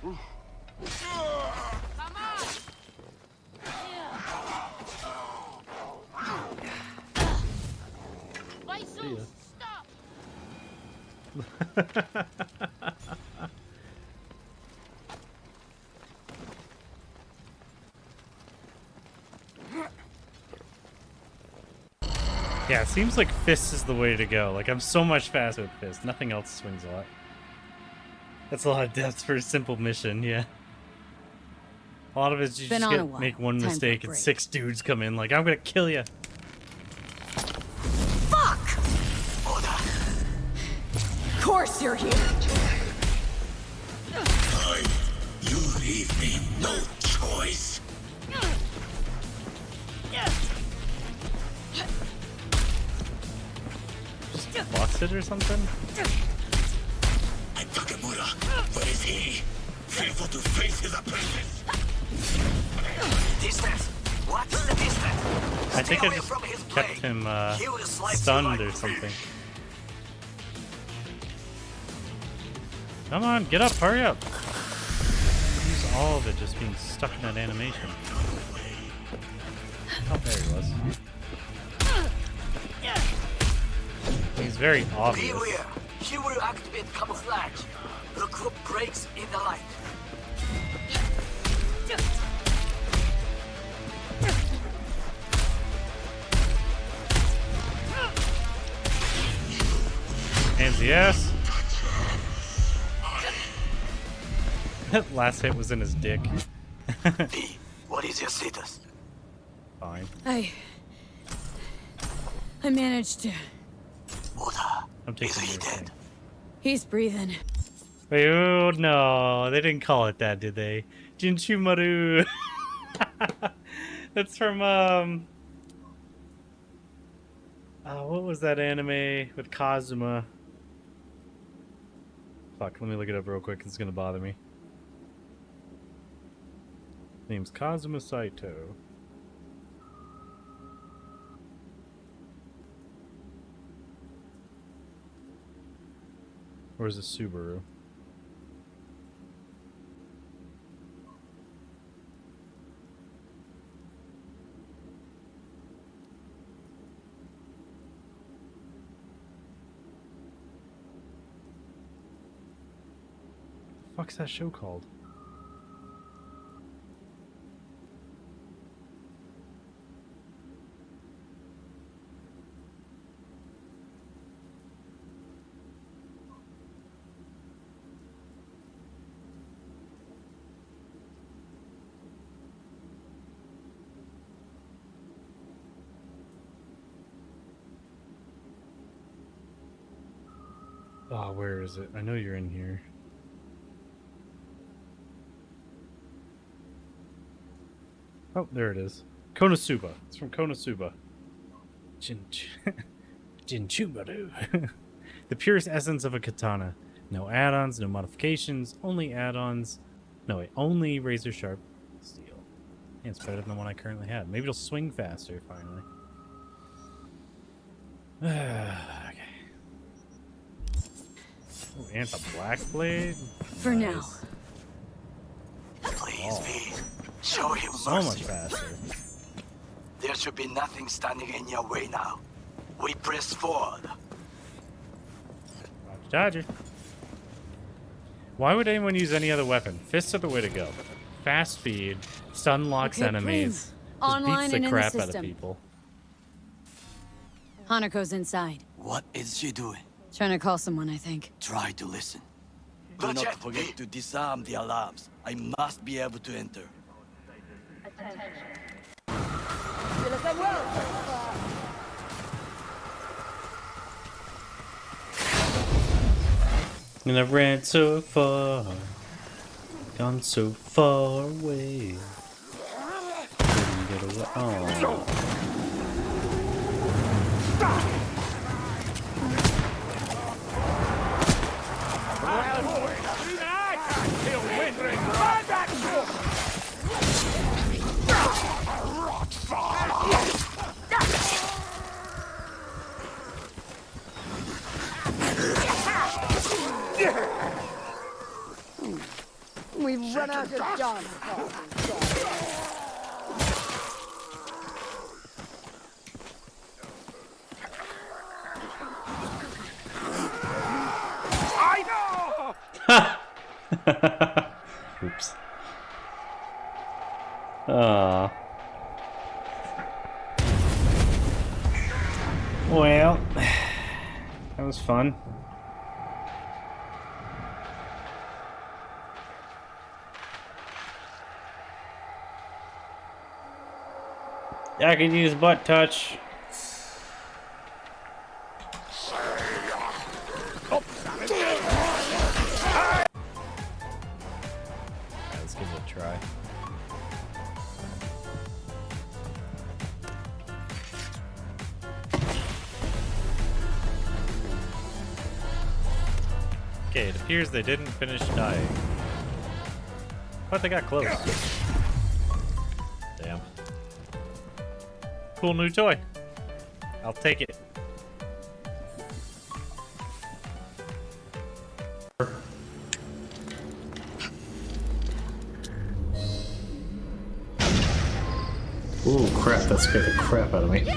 See ya. Yeah, it seems like Fist is the way to go. Like, I'm so much faster with Fist. Nothing else swings a lot. That's a lot of deaths for a simple mission, yeah. A lot of it is you just make one mistake and 6 dudes come in like, I'm gonna kill you. Fuck! Of course you're here. You leave me no choice. Just busted or something? And Takemura, where is he? Fearful to face his apprentice. Distance. What is the distance? I think I just kept him stunned or something. Come on, get up, hurry up. Use all of it just being stuck in that animation. Oh, there he was. He's very obvious. Beware. He will activate camouflage. The group breaks in the light. Hands the ass. That last hit was in his dick. V, what is your status? Fine. I managed to. I'm taking Is he dead? He's breathing. Wait, oh no, they didn't call it that, did they? Jinchumaru. That's from what was that anime with Kazuma? Fuck, let me look it up real quick. It's gonna bother me. Name's Kazuma Saito. Or is it Subaru? The fuck's that show called? Oh, where is it? I know you're in here. Oh, there it is. Konosuba. It's from Konosuba. Jinchumaru. The purest essence of a katana. No add-ons, no modifications, only add-ons. No, wait, only razor sharp steel. Yeah, it's better than the one I currently have. Maybe it'll swing faster, finally. Okay. Oh, and a black blade? For now. Please, V. Show him So mercy. much faster. There should be nothing standing in your way now. We press forward. Roger, Dodger. Why would anyone use any other weapon? Fists are the way to go. Fast speed, stun locks enemies, just Online beats the and in crap the out of system. people. Hanako's inside. What is she doing? Trying to call someone, I think. Try to listen. Do Not not yet, forget V. to disarm the alarms. I must be able to enter. And I ran so far, gone so far away. Couldn't get away. Oh. We've run out of dance parties. Oops. Ah. Well, that was fun. I could use butt touch. Let's give it a try. Okay, it appears they didn't finish dying. But they got close. Damn. Cool new toy. I'll take it. Ooh, crap, that scared the crap out of me.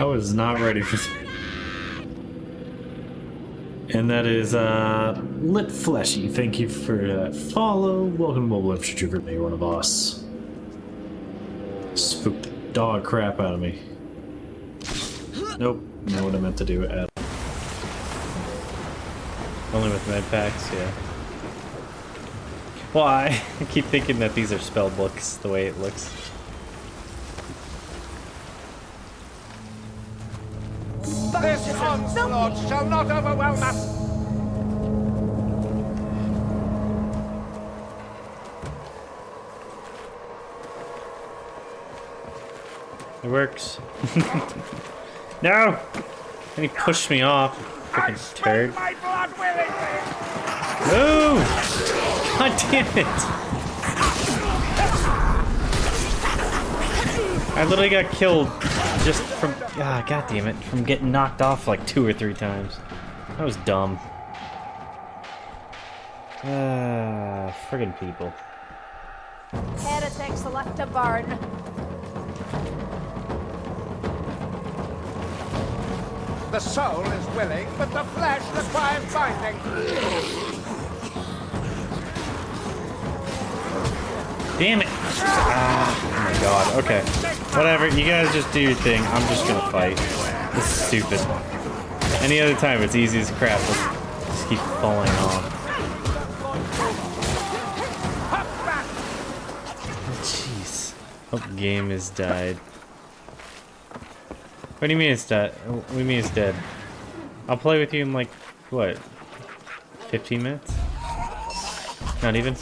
I was not ready for that. And that is, Lit Fleshy. Thank you for that follow. Welcome to Mobile Infantry Group, you're one of us. Spooked the dog crap out of me. Nope, not what I meant to do at all. Only with med packs, yeah. Well, I keep thinking that these are spell books, the way it looks. This onslaught shall not overwhelm us! It works. No! And he pushed me off. Freaking turd. My blood willingly! Move! God damn it! I literally got killed just from god damn it, from getting knocked off like 2 or 3 times. That was dumb. Friggin' people. Heretics left to burn. The soul is willing, but the flesh requires binding. Damn it! Oh my god, okay. Whatever, you guys just do your thing. I'm just gonna fight. This is stupid. Any other time it's easy as crap. Let's just keep falling off. Oh, jeez. Hope game is died. What do you mean it's dead? What do you mean it's dead? I'll play with you in like, what? 15 minutes? Not even?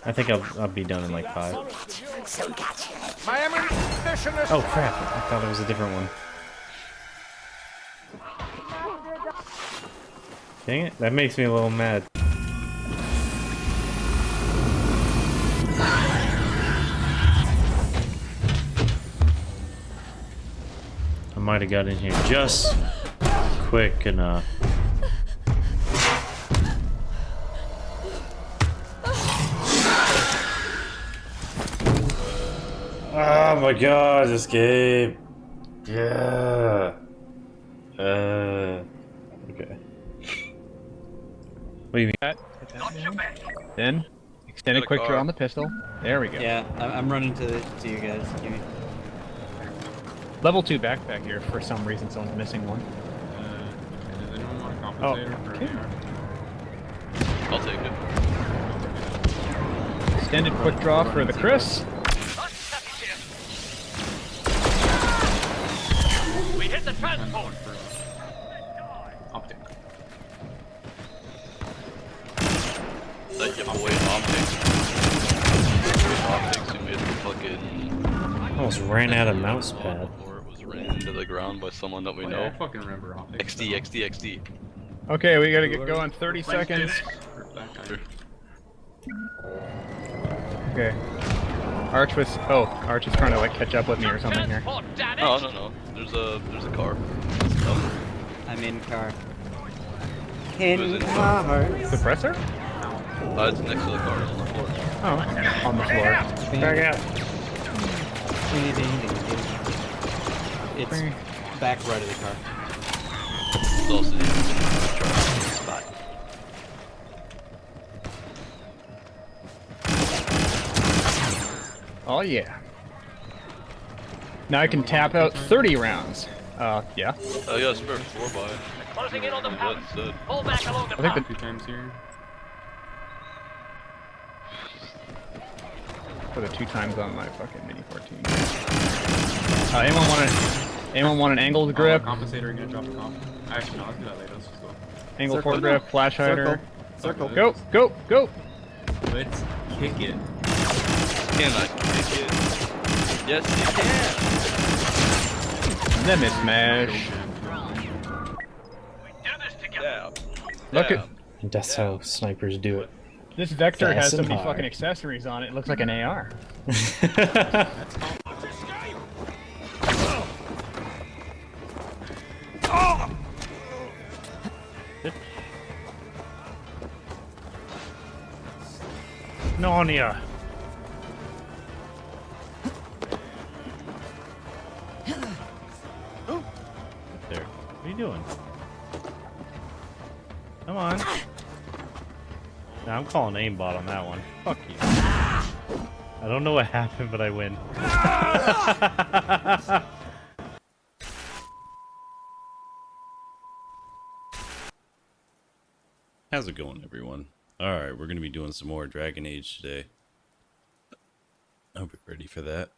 I think I'll be done in like 5. My ammunition is... Oh crap, I thought it was a different one. Dang it, that makes me a little mad. I might have got in here just quick enough. Oh my god, this game. Yeah. Okay. What do you mean? Then, extended quick draw on the pistol. There we go. Yeah, I'm running to you guys. Give me. Level 2 backpack here. For some reason, someone's missing one. Does anyone want a compensator for okay. AR? I'll take it. Extended quick draw for the Chris. We hit the transport! Optic. Like your boy Optics. Optics who made the fucking... Almost ran out of mouse pad. Before it was ran into the ground by someone that we know. I fucking remember Optics. XD. Okay, we gotta get going. 30 seconds. Okay. Arch was. Oh, Arch is trying to like catch up with me or something here. Oh no. There's a car. I'm in car. Who's in car. Suppressor? It's next to the car on the floor. Oh, on the floor. Back out. It's back right of the car. It's also the spot. Oh yeah. Now I can tap out 30 rounds. Yeah. Oh yeah, spare 4 by. Closing in on the What said? Pull back along the I think A few times here. for the 2 times on my fucking mini 14. Anyone want an angled grip? Compensator, gonna drop a comp. Actually, no, let's do that later. Let's just go. Angle foregrip, flash hider. Circle. Go, go, go! Let's kick it. Cannot kick it. Yes, you can. Then miss smash. Yeah. Look at That's how snipers do it. this Vector has Fast so and many hard. fucking accessories on it. It looks like an AR. Narnia. There. What are you doing? Come on. Nah, I'm calling aimbot on that one. Fuck you. I don't know what happened, but I win. How's it going, everyone? Alright, we're going to be doing some more Dragon Age today. I hope you're ready for that.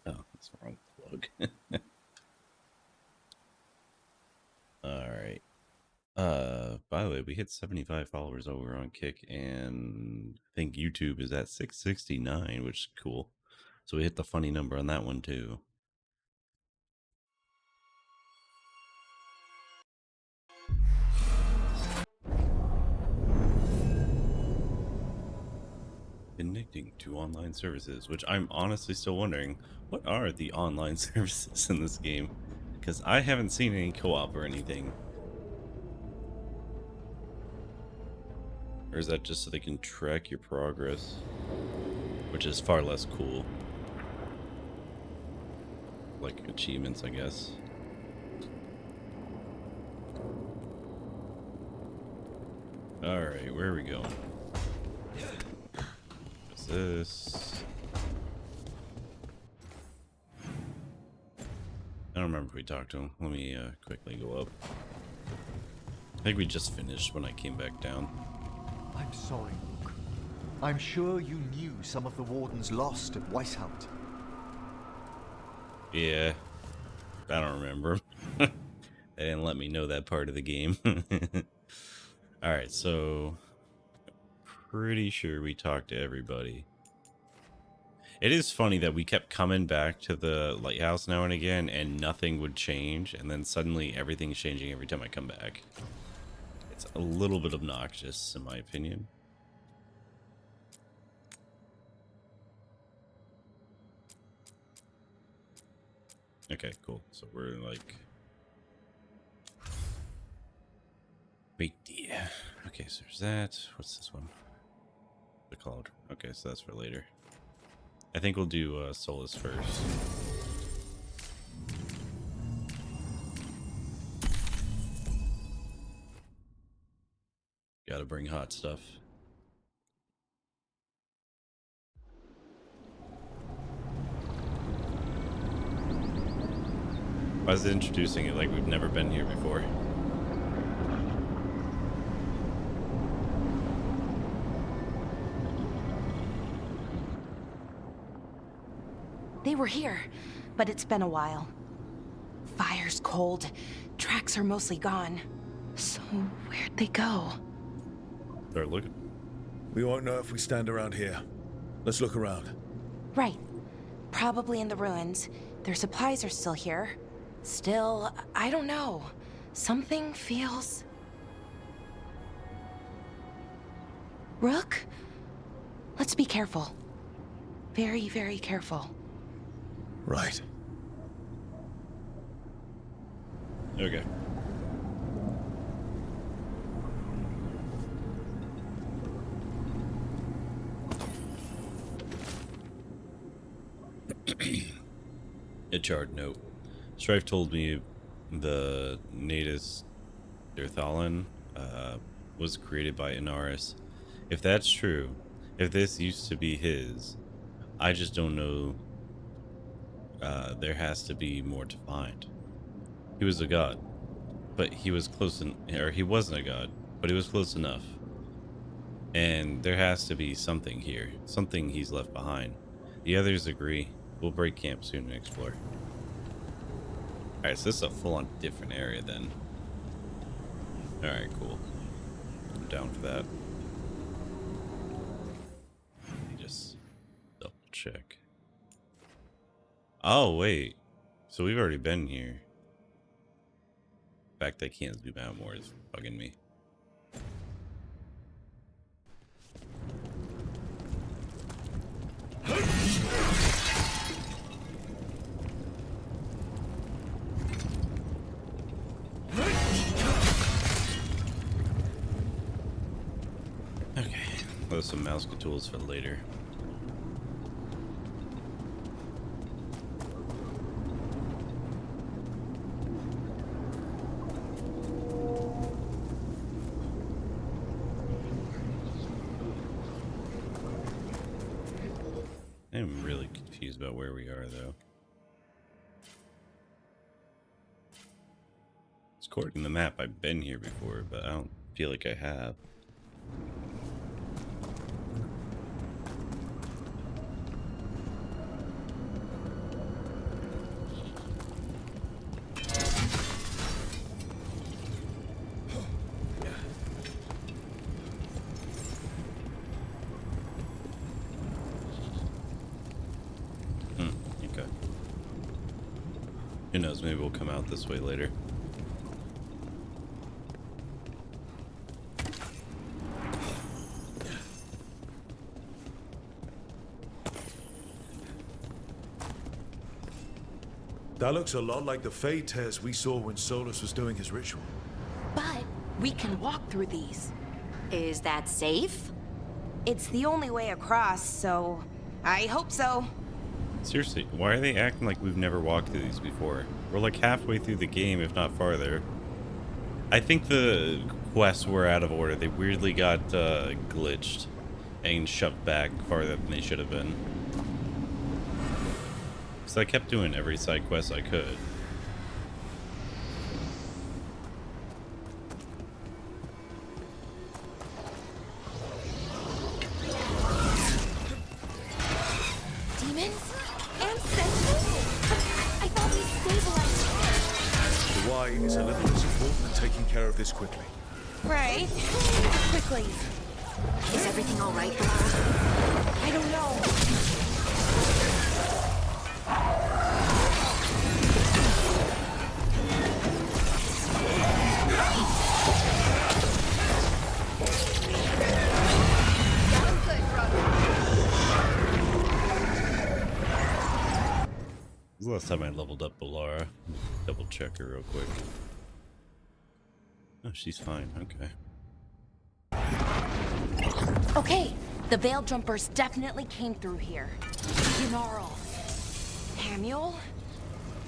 Oh, that's the wrong plug. Alright. By the way, we hit 75 followers over on Kick, and I think YouTube is at 669, which is cool. So we hit the funny number on that one too. Connecting to online services, which I'm honestly still wondering, what are the online services in this game? Because I haven't seen any co-op or anything. Or is that just so they can track your progress? Which is far less cool. Like achievements, I guess. Alright, where are we going? What's this? I don't remember if we talked to him. Let me quickly go up. I think we just finished when I came back down. I'm sorry, Luke. I'm sure you knew some of the wardens lost at Weishaupt. Yeah. I don't remember. They didn't let me know that part of the game. Alright, so pretty sure we talked to everybody. It is funny that we kept coming back to the lighthouse now and again and nothing would change, and then suddenly everything's changing every time I come back. It's a little bit obnoxious, in my opinion. Okay, cool. So we're like... Wait, yeah. Okay, so there's that. What's this one? The cauldron. Okay, so that's for later. I think we'll do Solus first. Gotta bring hot stuff. Why is it introducing it like we've never been here before? They were here, but it's been a while. Fire's cold. Tracks are mostly gone. So where'd they go? Start looking. We won't know if we stand around here. Let's look around. Right. Probably in the ruins. Their supplies are still here. Still, I don't know. Something feels... Rook? Let's be careful. very, very careful. Right. Okay. A charred note. Strife told me the Natus Derthalin was created by Inaris. If that's true, if this used to be his, I just don't know. There has to be more to find. He was a god, but he was close, or he wasn't a god, but he was close enough. And there has to be something here, something he's left behind. The others agree. We'll break camp soon and explore. Alright, so this is a full-on different area then. Alright, cool. I'm down for that. Let me just double check. Oh, wait. So we've already been here. The fact I can't zoom out more is bugging me. Okay, those some mouse tools for later. I'm really confused about where we are, though. According to the map, I've been here before, but I don't feel like I have. Okay. Who knows, maybe we'll come out this way later. That looks a lot like the Fade tears we saw when Solus was doing his ritual. But we can walk through these. Is that safe? It's the only way across, so I hope so. Seriously, why are they acting like we've never walked through these before? We're like halfway through the game, if not farther. I think the quests were out of order. They weirdly got glitched and shoved back farther than they should have been. Because I kept doing every side quest I could. Demons? Ancestors? I thought we stabilized. The why is a little less important than taking care of this quickly. Right. Quickly. Is everything all right, Lara? I don't know. This is the last time I leveled up Lara. Double check her real quick. Oh, she's fine. Okay. Okay, the Veil Jumpers definitely came through here. Ynarl. Hamuel?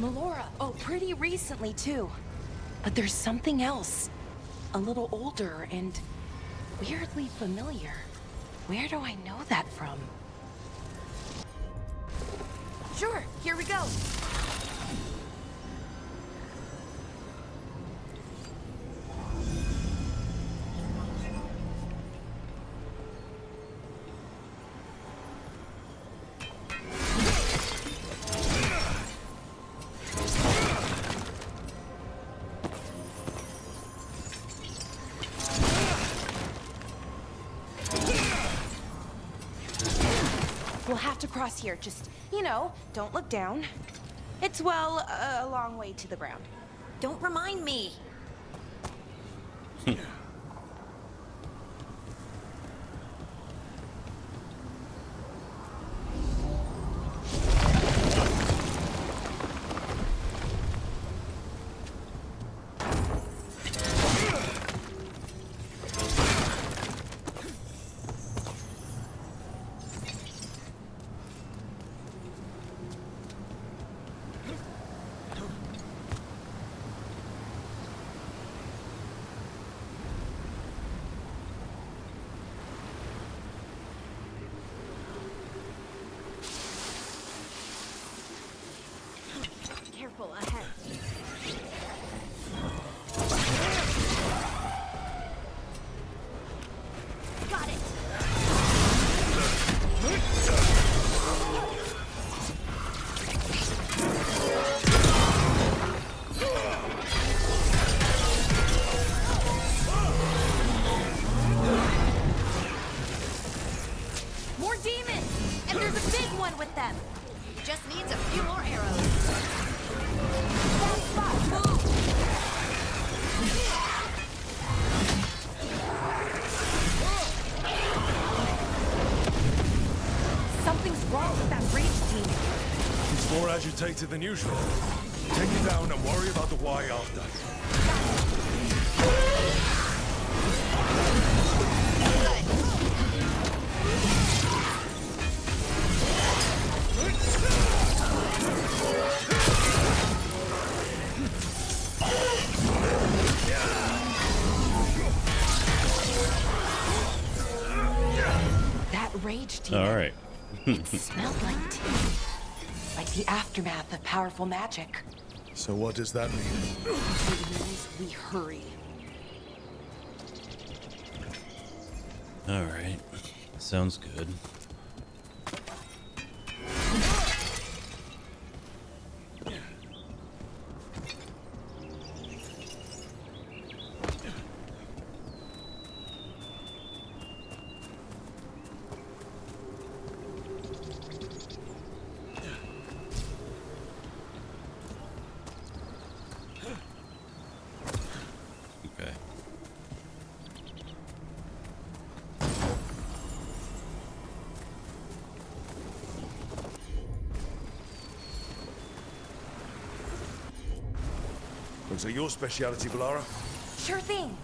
Melora. Oh, pretty recently, too. But there's something else. A little older and weirdly familiar. Where do I know that from? Sure, here we go. We'll have to cross here. Just, you know, don't look down. It's, well, a long way to the ground. Don't remind me. careful ahead. Got it. More demons! And there's a big one with them! Just needs a few more arrows. Something's wrong with that rage demon. He's more agitated than usual. Take it down and worry about the why after. That rage demon. All right. It smelled like tea. Like the aftermath of powerful magic. So what does that mean? It means we hurry. All right. Sounds good. Okay. Looks like your speciality, Valara. Sure thing.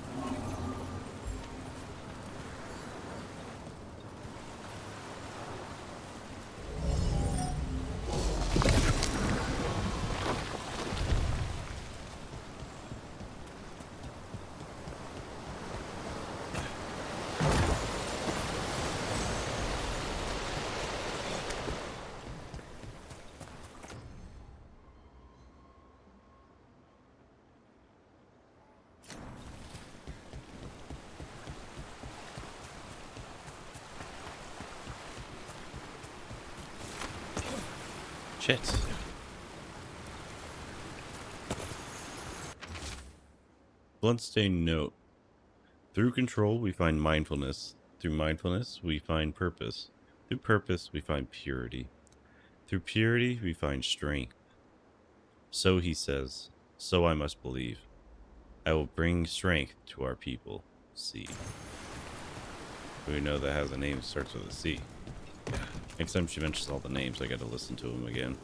Shit. Bloodstained note. Through control, we find mindfulness. Through mindfulness, we find purpose. Through purpose, we find purity. Through purity, we find strength. So he says, so I must believe. I will bring strength to our people. C. We know that has a name that starts with a C. Next time she mentions all the names, I gotta listen to them again.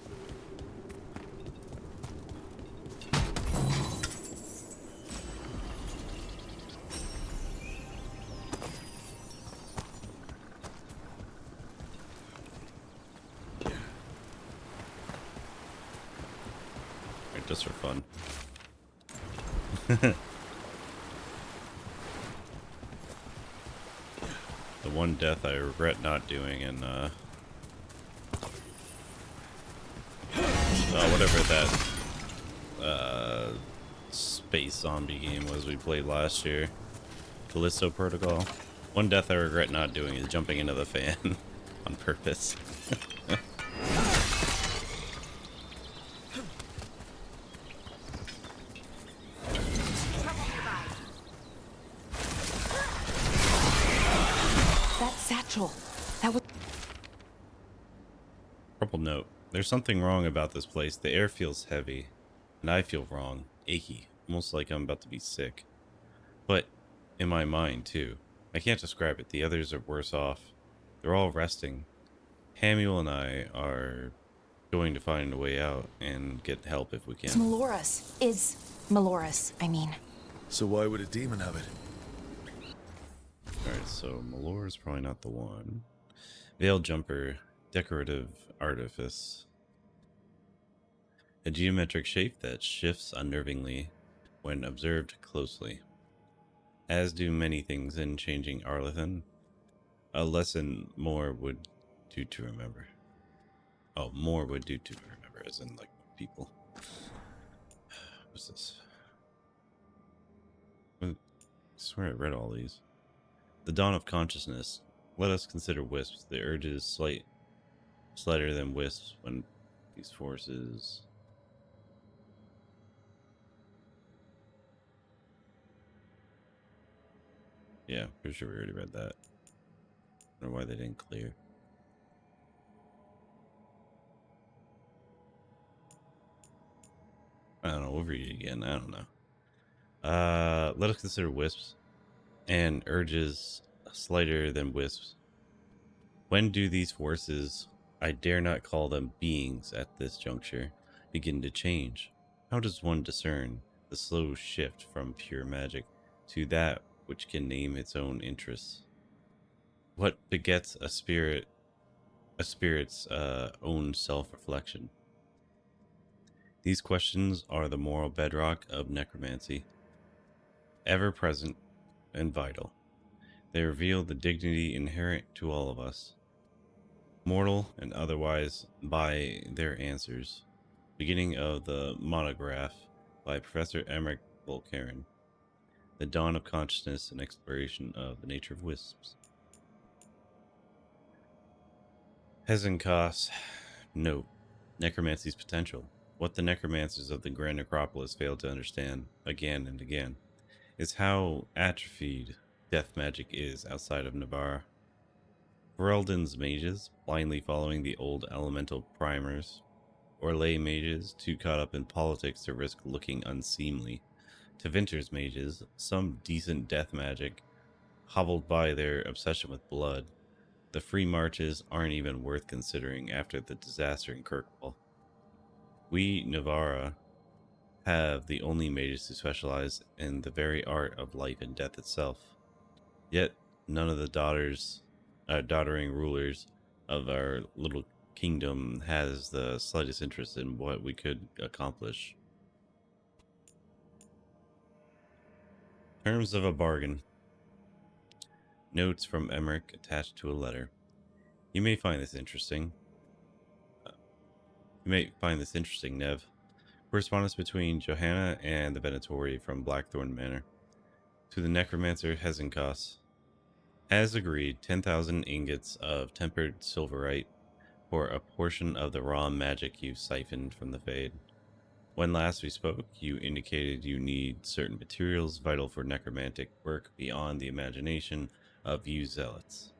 Alright, just for fun. The one death I regret not doing in, whatever that, space zombie game was we played last year. Callisto Protocol. One death I regret not doing is jumping into the fan on purpose. That satchel. That was... Purple note. There's something wrong about this place. The air feels heavy, and I feel wrong, achy, almost like I'm about to be sick. But in my mind, too. I can't describe it. The others are worse off. They're all resting. Hamiel and I are going to find a way out and get help if we can. It's Melora's. Is Melora's, I mean. So why would a demon have it? Alright, so Melora's probably not the one. Veil Jumper, decorative artifice. A geometric shape that shifts unnervingly when observed closely. As do many things in changing Arlethan. A lesson more would do to remember. Oh, more would do to remember, as in, like, people. What's this? I swear I read all these. The dawn of consciousness. Let us consider wisps. The urge is slighter than wisps when these forces. Yeah, pretty sure we already read that. I don't know why they didn't clear. I don't know. We'll read it again. I don't know. Let us consider wisps and urges slighter than wisps. When do these forces, I dare not call them beings at this juncture, begin to change? How does one discern the slow shift from pure magic to that which can name its own interests? What begets a spirit's own self-reflection? These questions are the moral bedrock of necromancy, ever present and vital. They reveal the dignity inherent to all of us, mortal and otherwise, by their answers. Beginning of the monograph by Professor Emmerich Volkeren, The Dawn of Consciousness and Exploration of the Nature of Wisps. Hezekiah's note, Necromancy's potential. What the necromancers of the Grand Necropolis failed to understand again and again is how atrophied death magic is outside of Navarre. Ferelden's mages, blindly following the old elemental primers, or lay mages too caught up in politics to risk looking unseemly. To Vinter's mages, some decent death magic, hobbled by their obsession with blood. The free marches aren't even worth considering after the disaster in Kirkwall. We, Navarra, have the only mages who specialize in the very art of life and death itself. Yet, none of the doddering rulers of our little kingdom has the slightest interest in what we could accomplish. Terms of a bargain. Notes from Emmerich attached to a letter. You may find this interesting. Nev. Correspondence between Johanna and the Venatori from Blackthorn Manor. To the necromancer Hezekiah. As agreed, 10,000 ingots of tempered silverite for a portion of the raw magic you siphoned from the Fade. When last we spoke, you indicated you need certain materials vital for necromantic work beyond the imagination of you zealots.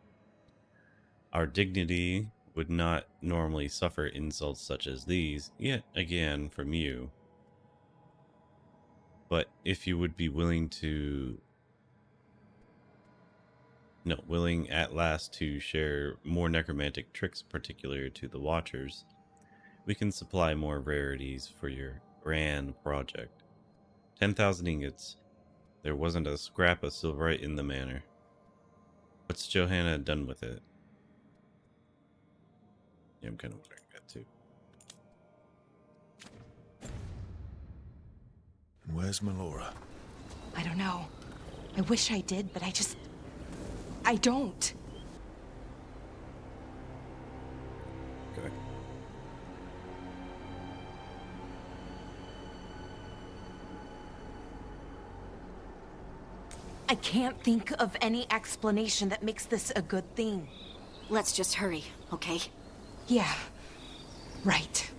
Our dignity would not normally suffer insults such as these, yet again from you. But if you would be willing at last to share more necromantic tricks particular to the Watchers, we can supply more rarities for your grand project. 10,000 ingots. There wasn't a scrap of silverite in the manor. What's Johanna done with it? Yeah, I'm kind of wondering that too. Where's Melora? I don't know. I wish I did, but I don't. Okay. I can't think of any explanation that makes this a good thing. Let's just hurry, okay? Yeah, right.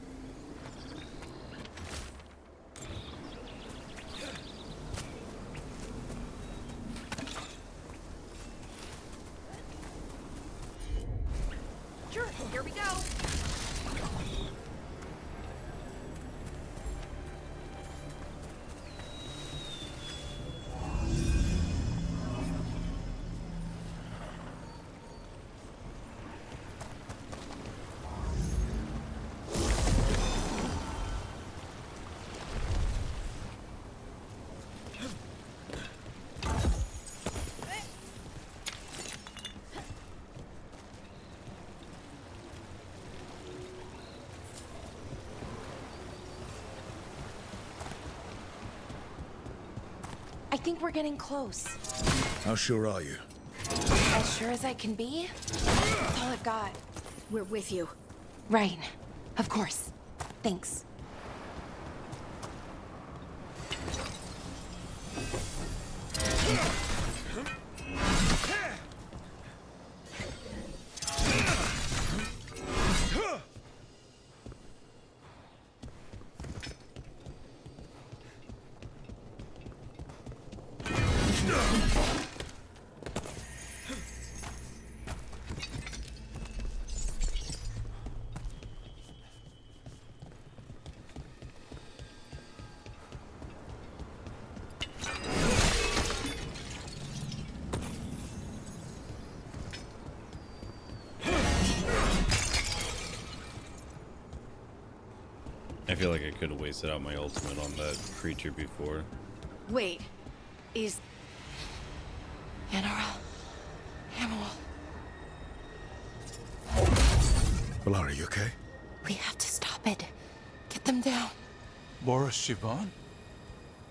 Sure, here we go. I think we're getting close. How sure are you? As sure as I can be. That's all I've got. We're with you. Right. Of course. Thanks. I feel like I could have wasted out my ultimate on that creature before. Wait, is... General... Hamill... Valara, are you okay? We have to stop it. Get them down. Boris Shivan?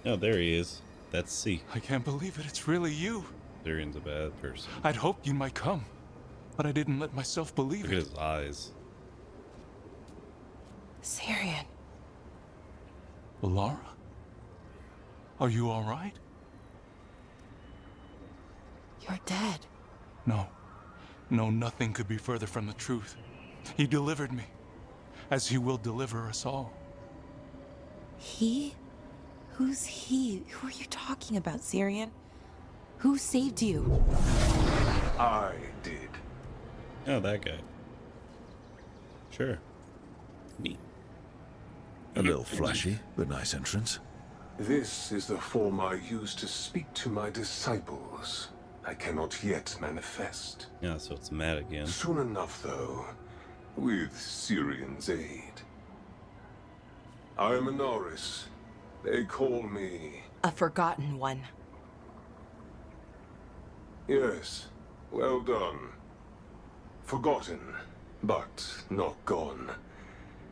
Oh, there he is. That's C. I can't believe it. It's really you. Syrian's a bad person. I'd hoped you might come, but I didn't let myself believe Look it. at his eyes. Syrian. Valara? Are you all right? You're dead. No. No, nothing could be further from the truth. He delivered me, as he will deliver us all. He? Who's he? Who are you talking about, Syrian? Who saved you? I did. Oh, that guy. Sure. Neat. A little flashy, but nice entrance. This is the form I use to speak to my disciples. I cannot yet manifest. Yeah, so it's mad again. Soon enough, though, with Syrian's aid. I am Anaris. They call me... A forgotten one. Yes, well done. Forgotten, but not gone.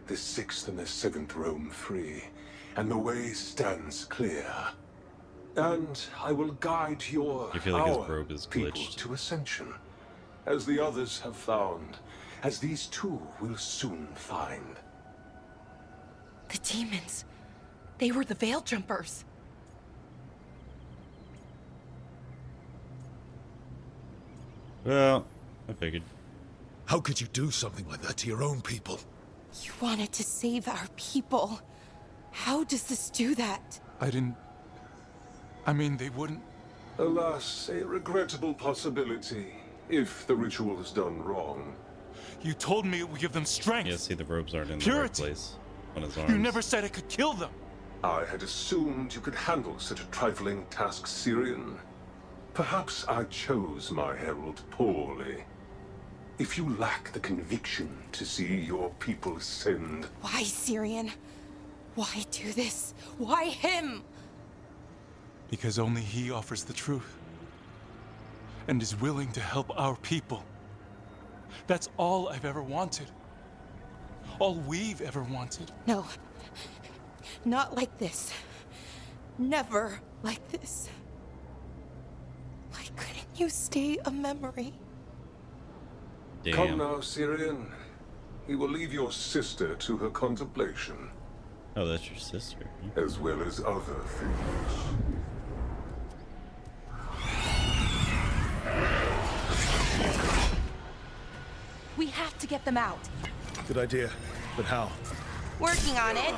The 6th and the 7th roam free, and the way stands clear. And I will guide I feel like his our probe is people glitched. to ascension, as the others have found, as these two will soon find. The demons. They were the Veil Jumpers. Well, I figured. How could you do something like that to your own people? You wanted to save our people. How does this do that? I mean, they wouldn't... Alas, a regrettable possibility, if the ritual is done wrong. You told me it would give them strength. Yeah, see, the robes aren't in the Purity. right place on his arms. You never said it could kill them. I had assumed you could handle such a trifling task, Syrian. Perhaps I chose my herald poorly. If you lack the conviction to see your people ascend... Why, Syrian? Why do this? Why him? Because only he offers the truth. And is willing to help our people. That's all I've ever wanted. All we've ever wanted. No. Not like this. Never like this. Why couldn't you stay a memory? Damn. Come now, Syrian. We will leave your sister to her contemplation. Oh, that's your sister. As well as other things. We have to get them out. Good idea, but how? Working on it.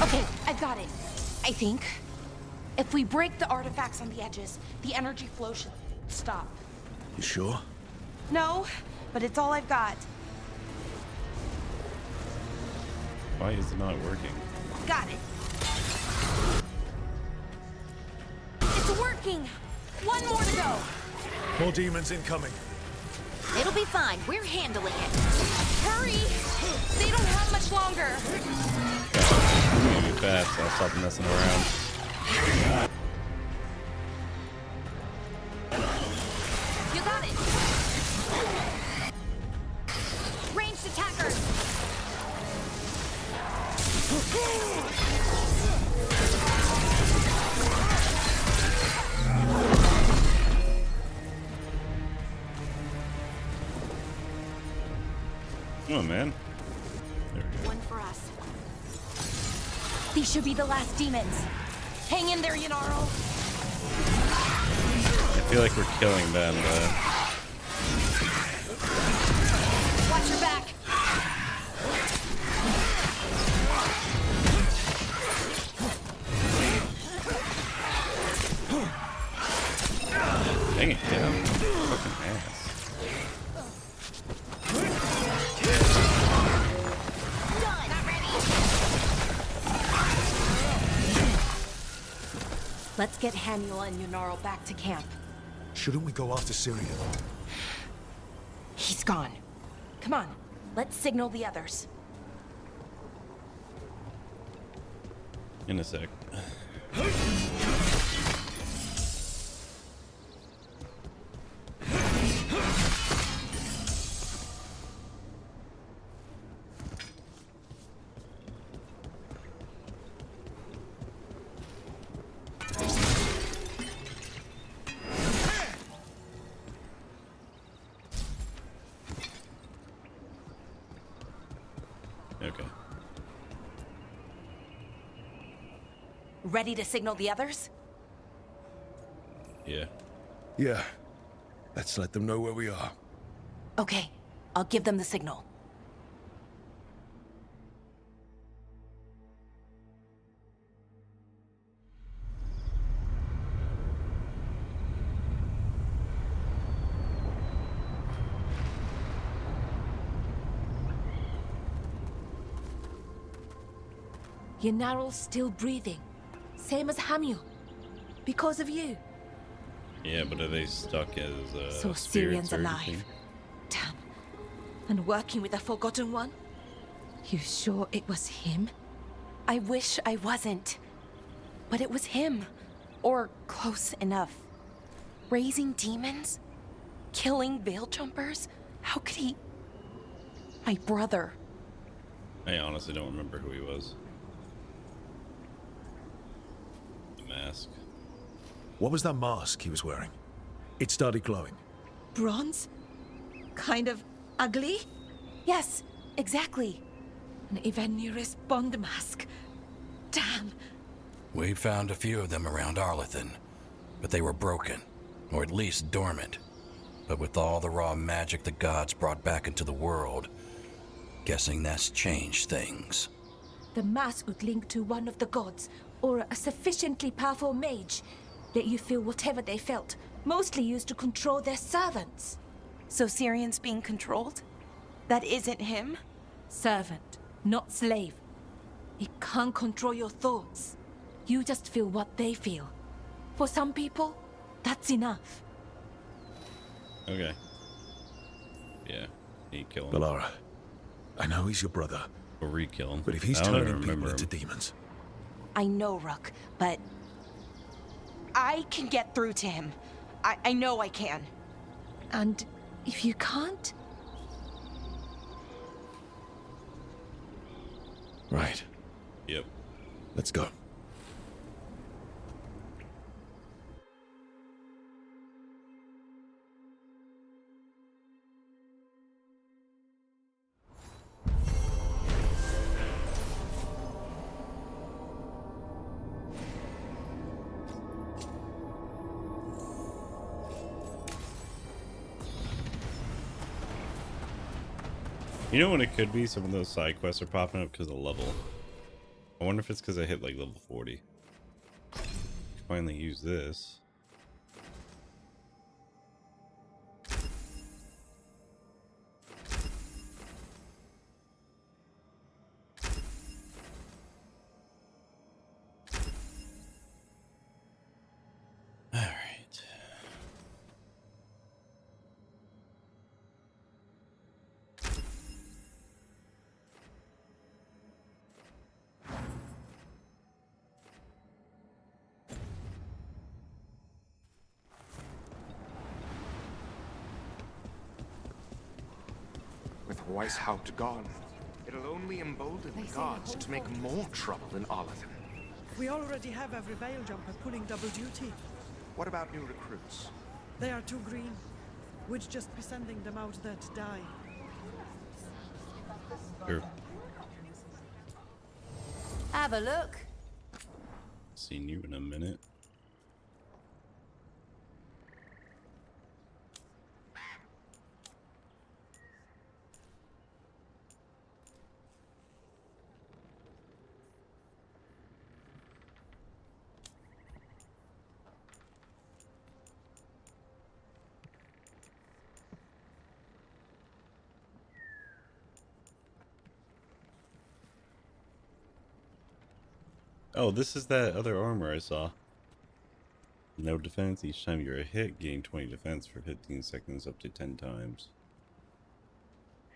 Okay, I've got it. I think. If we break the artifacts on the edges, the energy flow should stop. You sure? No, but it's all I've got. Why is it not working? Got it. It's working! One more to go. More demons incoming. It'll be fine. We're handling it. Hurry! They don't have much longer. Move fast, I'll stop messing around. You got it. Ranged attackers. Oh man. One for us. These should be the last demons. Hang in there, Yanaro. I feel like we're killing them, Watch your back. Let's get Haniel and Yunarl back to camp. Shouldn't we go after Syrian? He's gone. Come on, let's signal the others. In a sec. Okay. Ready to signal the others? Yeah. Yeah. Let's let them know where we are. Okay, I'll give them the signal. Yunarl's still breathing. Same as Hamiel. Because of you. Yeah, but are they stuck as So spirits Syrian's or alive. anything? Damn. And working with the Forgotten One? You sure it was him? I wish I wasn't. But it was him. Or close enough. Raising demons? Killing veil jumpers? How could he... My brother. I honestly don't remember who he was. The mask. What was that mask he was wearing? It started glowing. Bronze? Kind of ugly? Yes, exactly. An Ivanirus Bond mask. Damn. We found a few of them around Arlethan, but they were broken, or at least dormant. But with all the raw magic the gods brought back into the world, guessing that's changed things. The mask would link to one of the gods, or a sufficiently powerful mage. Let you feel whatever they felt, mostly used to control their servants. So Syrian's being controlled? That isn't him? Servant, not slave. It can't control your thoughts. You just feel what they feel. For some people, that's enough. Okay. Yeah, he killed him. Bellara, I know he's your brother. Or re-kill him. But if he's I don't even turning people remember into him. demons... I know, Rook, but... I can get through to him. I know I can. And if you can't? Right. Yep. Let's go. You know what it could be? Some of those side quests are popping up because of level. I wonder if it's because I hit like level 40. Finally use this. Alright. With Weishaupt gone, it'll only embolden the guards to make more trouble in Arlethan. We already have every veil jumper pulling double duty. What about new recruits? They are too green. We'd just be sending them out there to die. Sure. Have a look. Seen you in a minute. Oh, this is that other armor I saw. No defense. Each time you're hit, gain 20 defense for 15 seconds up to 10 times.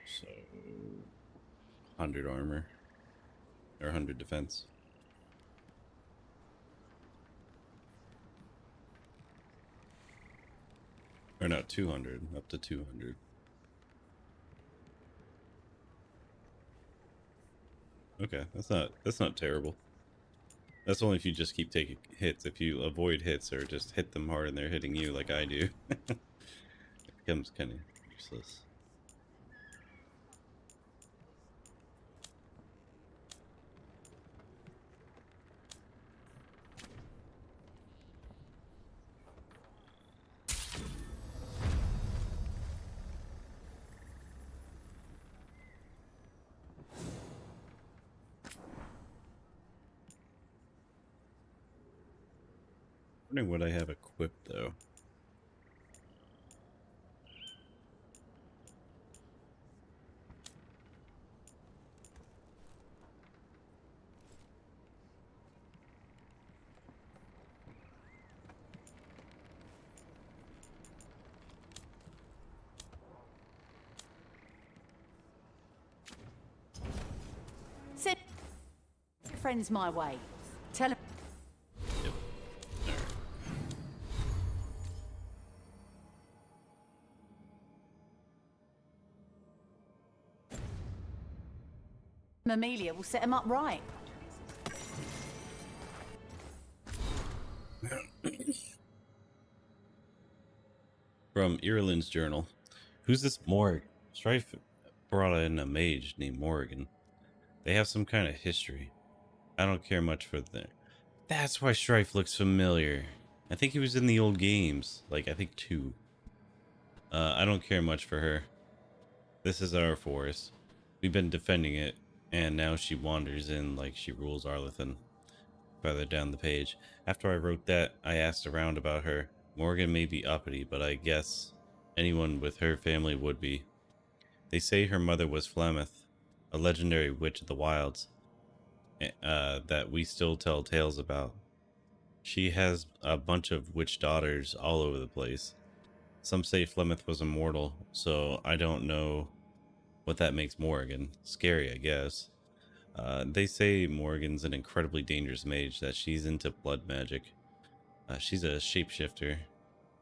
So 100 armor. Or 100 defense. Or no, 200. Up to 200. Okay, that's not terrible. That's only if you just keep taking hits. If you avoid hits or just hit them hard and they're hitting you like I do, it becomes kind of useless. Wondering what I have equipped though. Send your friends my way. Tell them. Amelia will set him up right. From Ireland's journal. Who's this Morg? Strife brought in a mage named Morgan. They have some kind of history. I don't care much for them. That's why Strife looks familiar. I think he was in the old games. Like, I think 2. I don't care much for her. This is our forest. We've been defending it, and now she wanders in like she rules Arlithan. Further down the page. After I wrote that, I asked around about her. Morgan may be uppity, but I guess anyone with her family would be. They say her mother was Flameth, a legendary witch of the wilds, that we still tell tales about. She has a bunch of witch daughters all over the place. Some say Flemeth was immortal, so I don't know what that makes Morgan. Scary, I guess. They say Morgan's an incredibly dangerous mage, that she's into blood magic. She's a shapeshifter.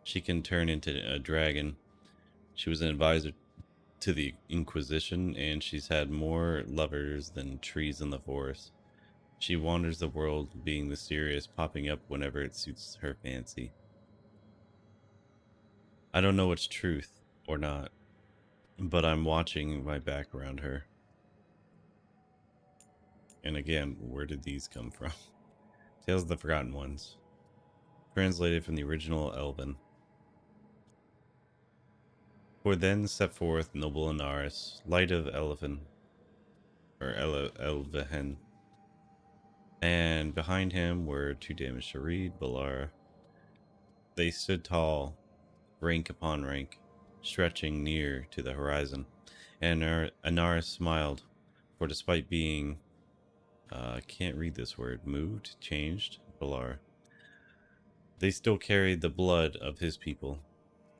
She can turn into a dragon. She was an advisor to the Inquisition, and she's had more lovers than trees in the forest. She wanders the world, being mysterious, popping up whenever it suits her fancy. I don't know what's truth or not, but I'm watching my back around her. And again, where did these come from? Tales of the Forgotten Ones. Translated from the original Elven. For then stepped forth noble Inaris, light of Elven, or Elvehen. And behind him were 2 damaged to read, Balara. They stood tall, rank upon rank, stretching near to the horizon. And Inaris smiled, for despite being, can't read this word, moved, changed, Balara, they still carried the blood of his people.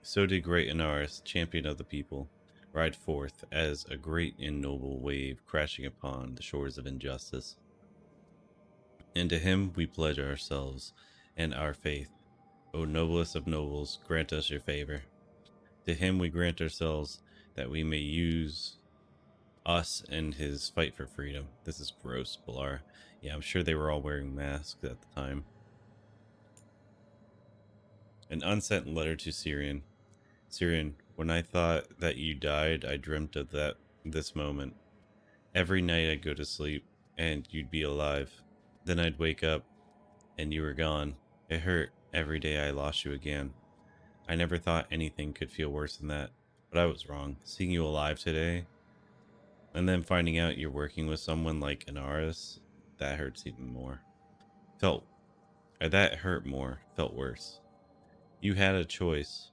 So did great Inaris, champion of the people, ride forth as a great and noble wave crashing upon the shores of injustice. And to him we pledge ourselves and our faith. O noblest of nobles, grant us your favor. To him we grant ourselves that we may use us in his fight for freedom. This is gross, Balar. Yeah, I'm sure they were all wearing masks at the time. An unsent letter to Syrian. Syrian, when I thought that you died, I dreamt of this moment. Every night I'd go to sleep, and you'd be alive. Then I'd wake up, and you were gone. It hurt every day I lost you again. I never thought anything could feel worse than that, but I was wrong. Seeing you alive today, and then finding out you're working with someone like Inaris, that hurts even more. That hurt more, felt worse. You had a choice.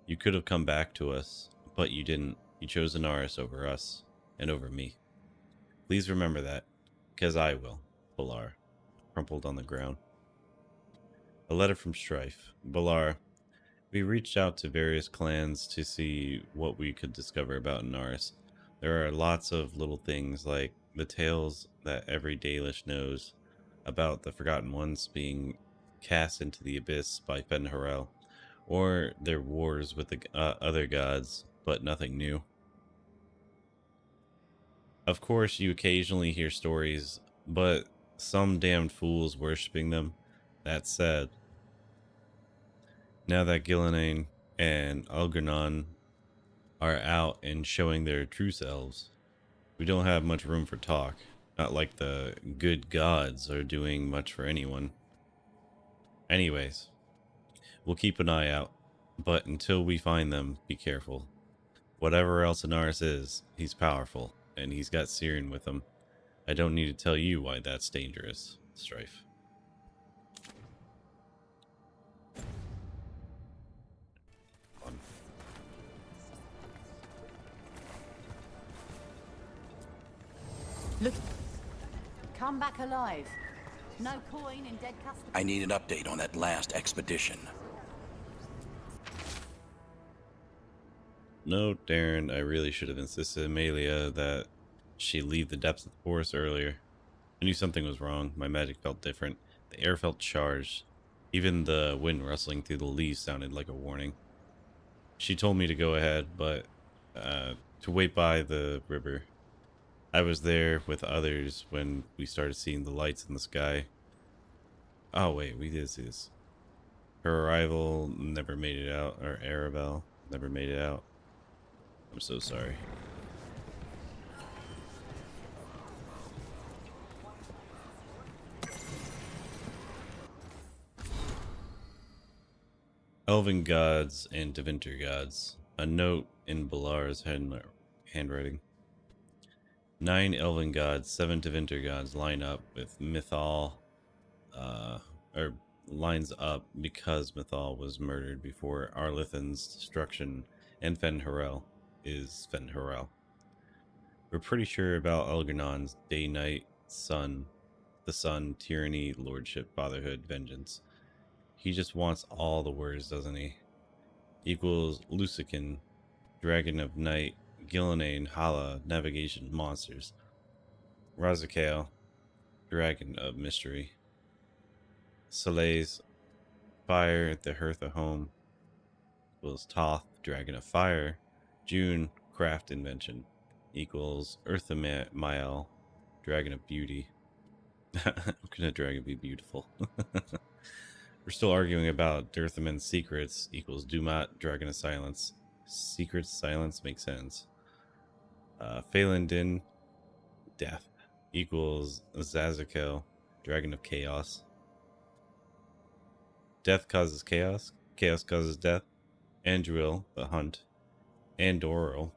You could have come back to us, but you didn't. You chose Inaris over us, and over me. Please remember that, because I will, Balar, crumpled on the ground. A letter from Strife. Balar, we reached out to various clans to see what we could discover about Inaris. There are lots of little things like the tales that every Dalish knows about the Forgotten Ones being cast into the abyss by Fen-Harel, or their wars with the other gods, but nothing new. Of course, you occasionally hear stories, but some damned fools worshipping them. That said, now that Gillenane and Algernon are out and showing their true selves, we don't have much room for talk. Not like the good gods are doing much for anyone. Anyways, we'll keep an eye out, but until we find them, be careful. Whatever else Inaris is, he's powerful, and he's got Siren with him. I don't need to tell you why that's dangerous, Strife. Look. Come back alive. No coin in dead custody. I need an update on that last expedition. No, Darren, I really should have insisted Amelia that she leave the depths of the forest earlier. I knew something was wrong. My magic felt different. The air felt charged. Even the wind rustling through the leaves sounded like a warning. She told me to go ahead, but to wait by the river. I was there with others when we started seeing the lights in the sky. Oh wait, we did see this. Her arrival never made it out, or Arabelle never made it out. I'm so sorry. Elven gods and Devinter gods. A note in Balar's handwriting. 9 elven gods, 7 Devinter gods line up with Mythal, or lines up because Mythal was murdered before Arlithan's destruction, and Fen-Harel is Fen-Harel. We're pretty sure about Elgernon's day, night, sun, the sun, tyranny, lordship, fatherhood, vengeance. He just wants all the words, doesn't he? Equals Lucican, dragon of night, Gillenane, Hala, navigation, monsters. S.T.A.L.K.E.R, dragon of mystery. Soleil's fire, the hearth of home. Equals Toth, dragon of fire. June, craft invention. Equals Mael, dragon of beauty. How can a dragon be beautiful? We're still arguing about Dirthaman's secrets. Equals Dumat, dragon of silence. Secrets, silence makes sense. Phelan Din, death. Equals Zazakel, dragon of chaos. Death causes chaos. Chaos causes death. Andruil, the hunt. Andoril,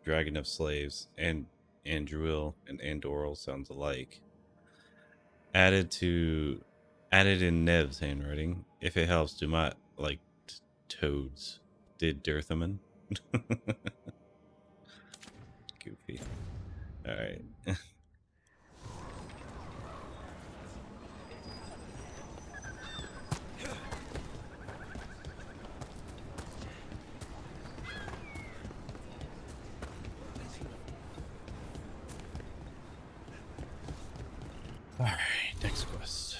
dragon of slaves. And Andruil and Andoril sounds alike. Added in Nev's handwriting. If it helps, do not like toads. Did Dirthaman? Goofy. Alright. Alright, next quest.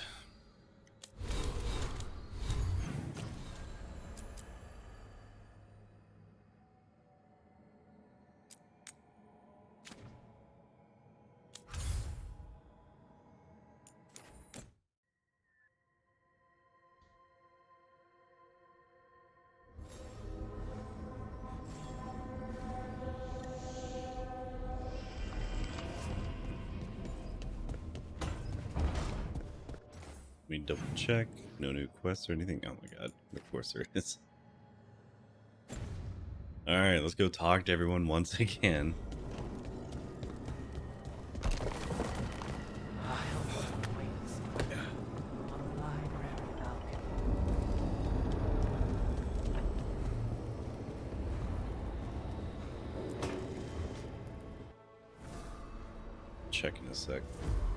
Let me double check. No new quests or anything. Oh my god. Of course there is. Alright, let's go talk to everyone once again. Check in a sec.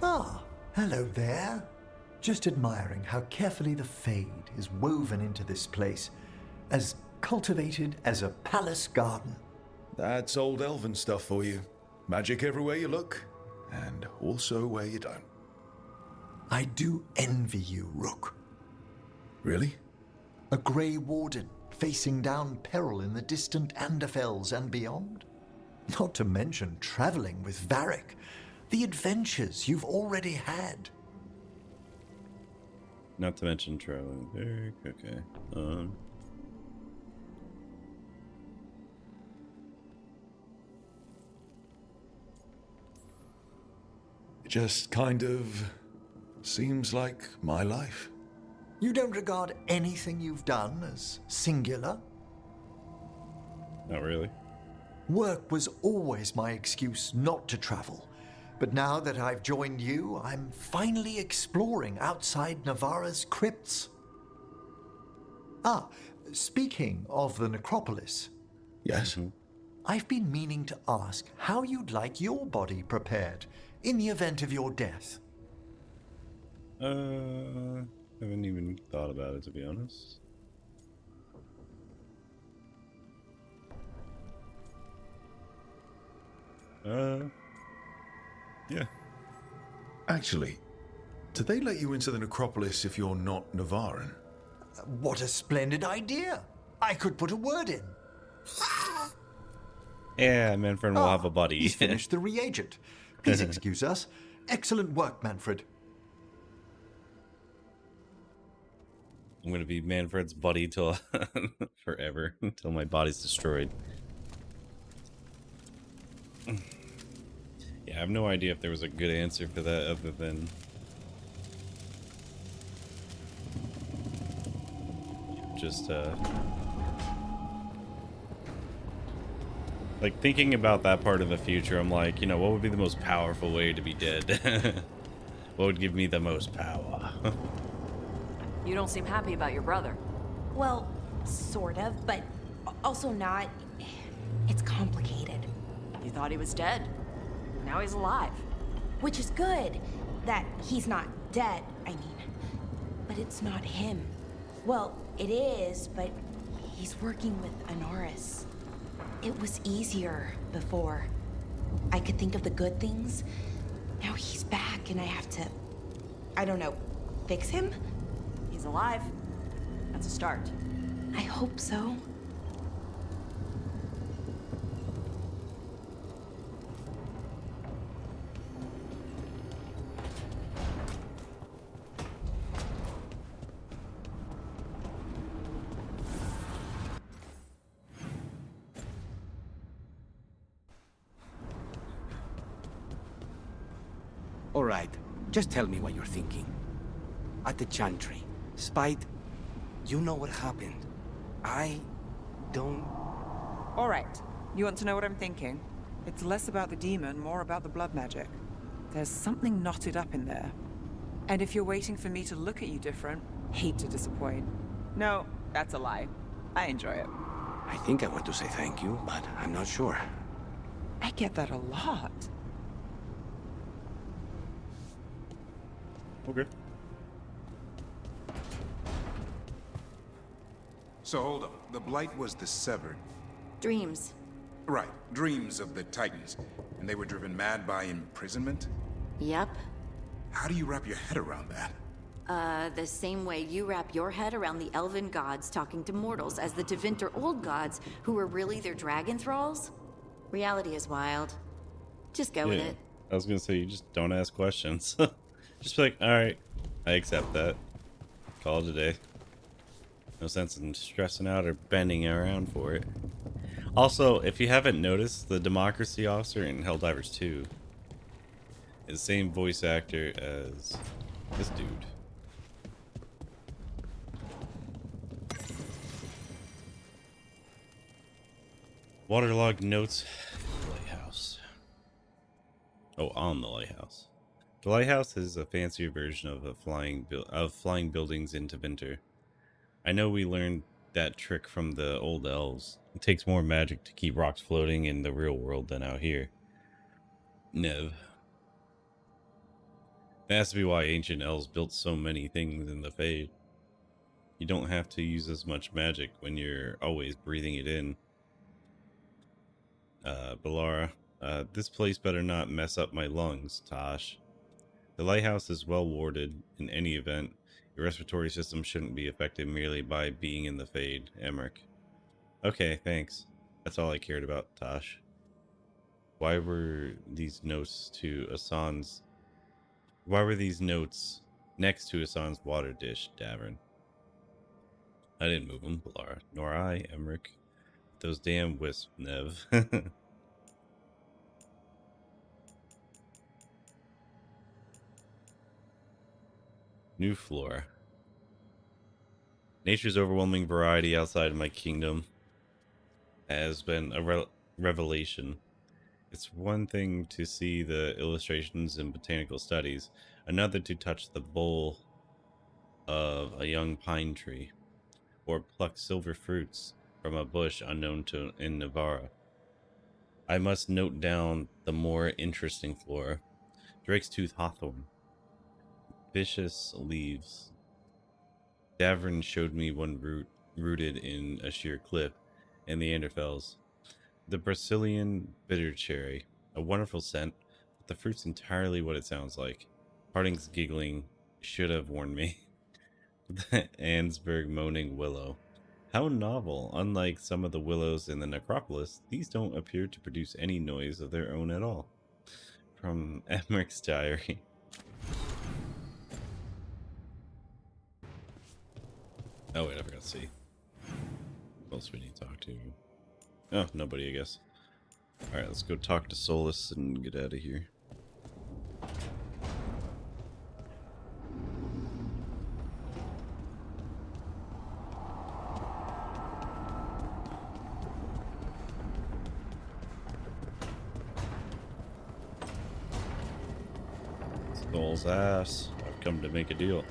Ah, hello there. Just admiring how carefully the Fade is woven into this place, as cultivated as a palace garden. That's old elven stuff for you. Magic everywhere you look, and also where you don't. I do envy you, Rook. Really? A Grey Warden facing down peril in the distant Anderfells and beyond? Not to mention traveling with Varric, the adventures you've already had. Not to mention traveling. Okay. It just kind of seems like my life. You don't regard anything you've done as singular? Not really. Work was always my excuse not to travel. But now that I've joined you, I'm finally exploring outside Navarra's crypts. Ah, speaking of the necropolis. Yes? I've been meaning to ask how you'd like your body prepared in the event of your death. Haven't even thought about it, to be honest. Yeah. Actually, do they let you into the necropolis if you're not Navarran? What a splendid idea! I could put a word in. Yeah, Manfred will have a buddy. He's finished the reagent. Please excuse us. Excellent work, Manfred. I'm gonna be Manfred's buddy till forever, until my body's destroyed. Yeah, I have no idea if there was a good answer for that other than just like thinking about that part of the future. I'm like, you know, what would be the most powerful way to be dead? What would give me the most power? You don't seem happy about your brother. Well, sort of, but also not. It's complicated. You thought he was dead. Now he's alive. Which is good, that he's not dead, I mean. But it's not him. Well, it is, but he's working with Anaris. It was easier before. I could think of the good things. Now he's back and I have to, I don't know, fix him? He's alive. That's a start. I hope so. All right, just tell me what you're thinking. At the Chantry, Spite, you know what happened. I don't... All right, you want to know what I'm thinking? It's less about the demon, more about the blood magic. There's something knotted up in there. And if you're waiting for me to look at you different, hate to disappoint. No, that's a lie. I enjoy it. I think I want to say thank you, but I'm not sure. I get that a lot. Okay. So hold up. The Blight was the Severed. Dreams. Right. Dreams of the Titans. And they were driven mad by imprisonment? Yep. How do you wrap your head around that? The same way you wrap your head around the elven gods talking to mortals as the Tevinter old gods who were really their dragon thralls. Reality is wild. Just go with it. I was gonna say, you just don't ask questions. Just be like, alright, I accept that. Call it a day. No sense in stressing out or bending around for it. Also, if you haven't noticed, the Democracy Officer in Helldivers 2 is the same voice actor as this dude. Waterlogged notes. Lighthouse. Oh, on the lighthouse. The lighthouse is a fancier version of a flying buildings in Tevinter. I know we learned that trick from the old elves. It takes more magic to keep rocks floating in the real world than out here. Nev. That has to be why ancient elves built so many things in the Fade. You don't have to use as much magic when you're always breathing it in. Balara, this place better not mess up my lungs, Tosh. The lighthouse is well warded. In any event, your respiratory system shouldn't be affected merely by being in the Fade, Emmerich. Okay, thanks. That's all I cared about, Tosh. Why were these notes next to Hassan's water dish, Davern? I didn't move them, Balara. Nor I, Emmerich. Those damn wisps, Nev. New floor. Nature's overwhelming variety outside of my kingdom has been a revelation. It's one thing to see the illustrations in botanical studies, another to touch the bowl of a young pine tree, or pluck silver fruits from a bush unknown to in Navarra. I must note down the more interesting flora. Drake's tooth hawthorn, vicious leaves. Davern showed me one rooted in a sheer cliff, and the Anderfels. The Brazilian bitter cherry, a wonderful scent, but the fruit's entirely what it sounds like. Harding's giggling should have warned me. The Ansberg moaning willow. How novel. Unlike some of the willows in the necropolis, these don't appear to produce any noise of their own at all. From Emmerich's diary. Oh wait, I forgot to see. Who else we need to talk to? Oh, nobody, I guess. Alright, let's go talk to Solus and get out of here. Sol's ass. I've come to make a deal.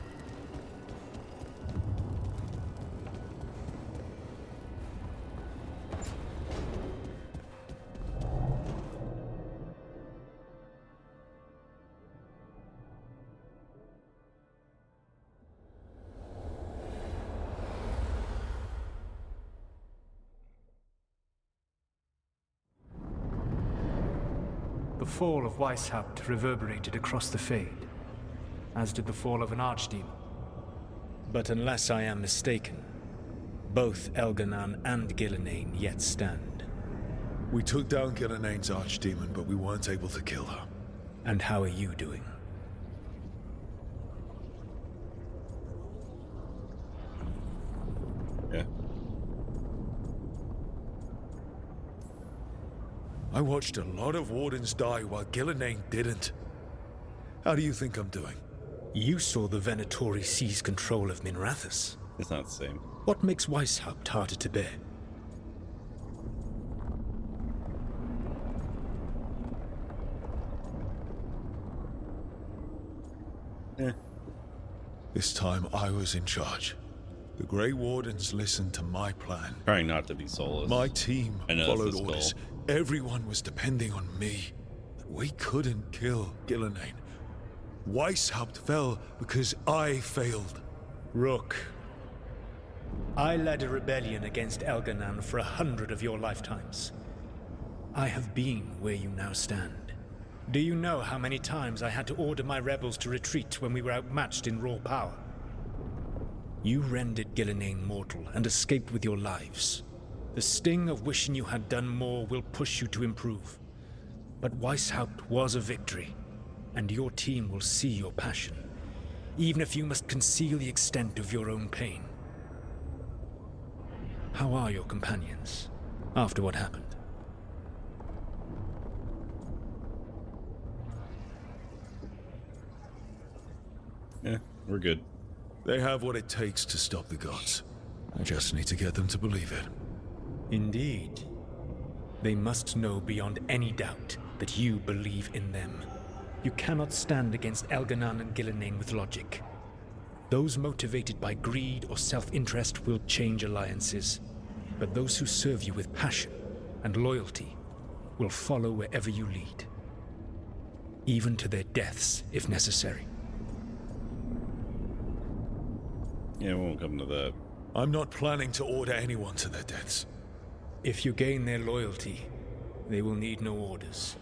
The fall of Weishaupt reverberated across the Fade, as did the fall of an archdemon. But unless I am mistaken, both Elganan and Gillenane yet stand. We took down Gillenane's archdemon, but we weren't able to kill her. And how are you doing? Yeah. I watched a lot of Wardens die while Gillenane didn't. How do you think I'm doing? You saw the Venatori seize control of Minrathous. It's not the same. What makes Weishaupt harder to bear? This time I was in charge. The Grey Wardens listened to my plan. Trying not to be Solus. My team followed orders. Goal. Everyone was depending on me. We couldn't kill Gillenane. Weishaupt fell because I failed. Rook, I led a rebellion against Elganan for 100 of your lifetimes. I have been where you now stand. Do you know how many times I had to order my rebels to retreat when we were outmatched in raw power? You rendered Gillenane mortal and escaped with your lives. The sting of wishing you had done more will push you to improve. But Weishaupt was a victory, and your team will see your passion, even if you must conceal the extent of your own pain. How are your companions, after what happened? Yeah, we're good. They have what it takes to stop the gods. I just need to get them to believe it. Indeed. They must know beyond any doubt that you believe in them. You cannot stand against Elganan and Gillenane with logic. Those motivated by greed or self-interest will change alliances, but those who serve you with passion and loyalty will follow wherever you lead, even to their deaths if necessary. Yeah, it won't come to that. I'm not planning to order anyone to their deaths. If you gain their loyalty, they will need no orders.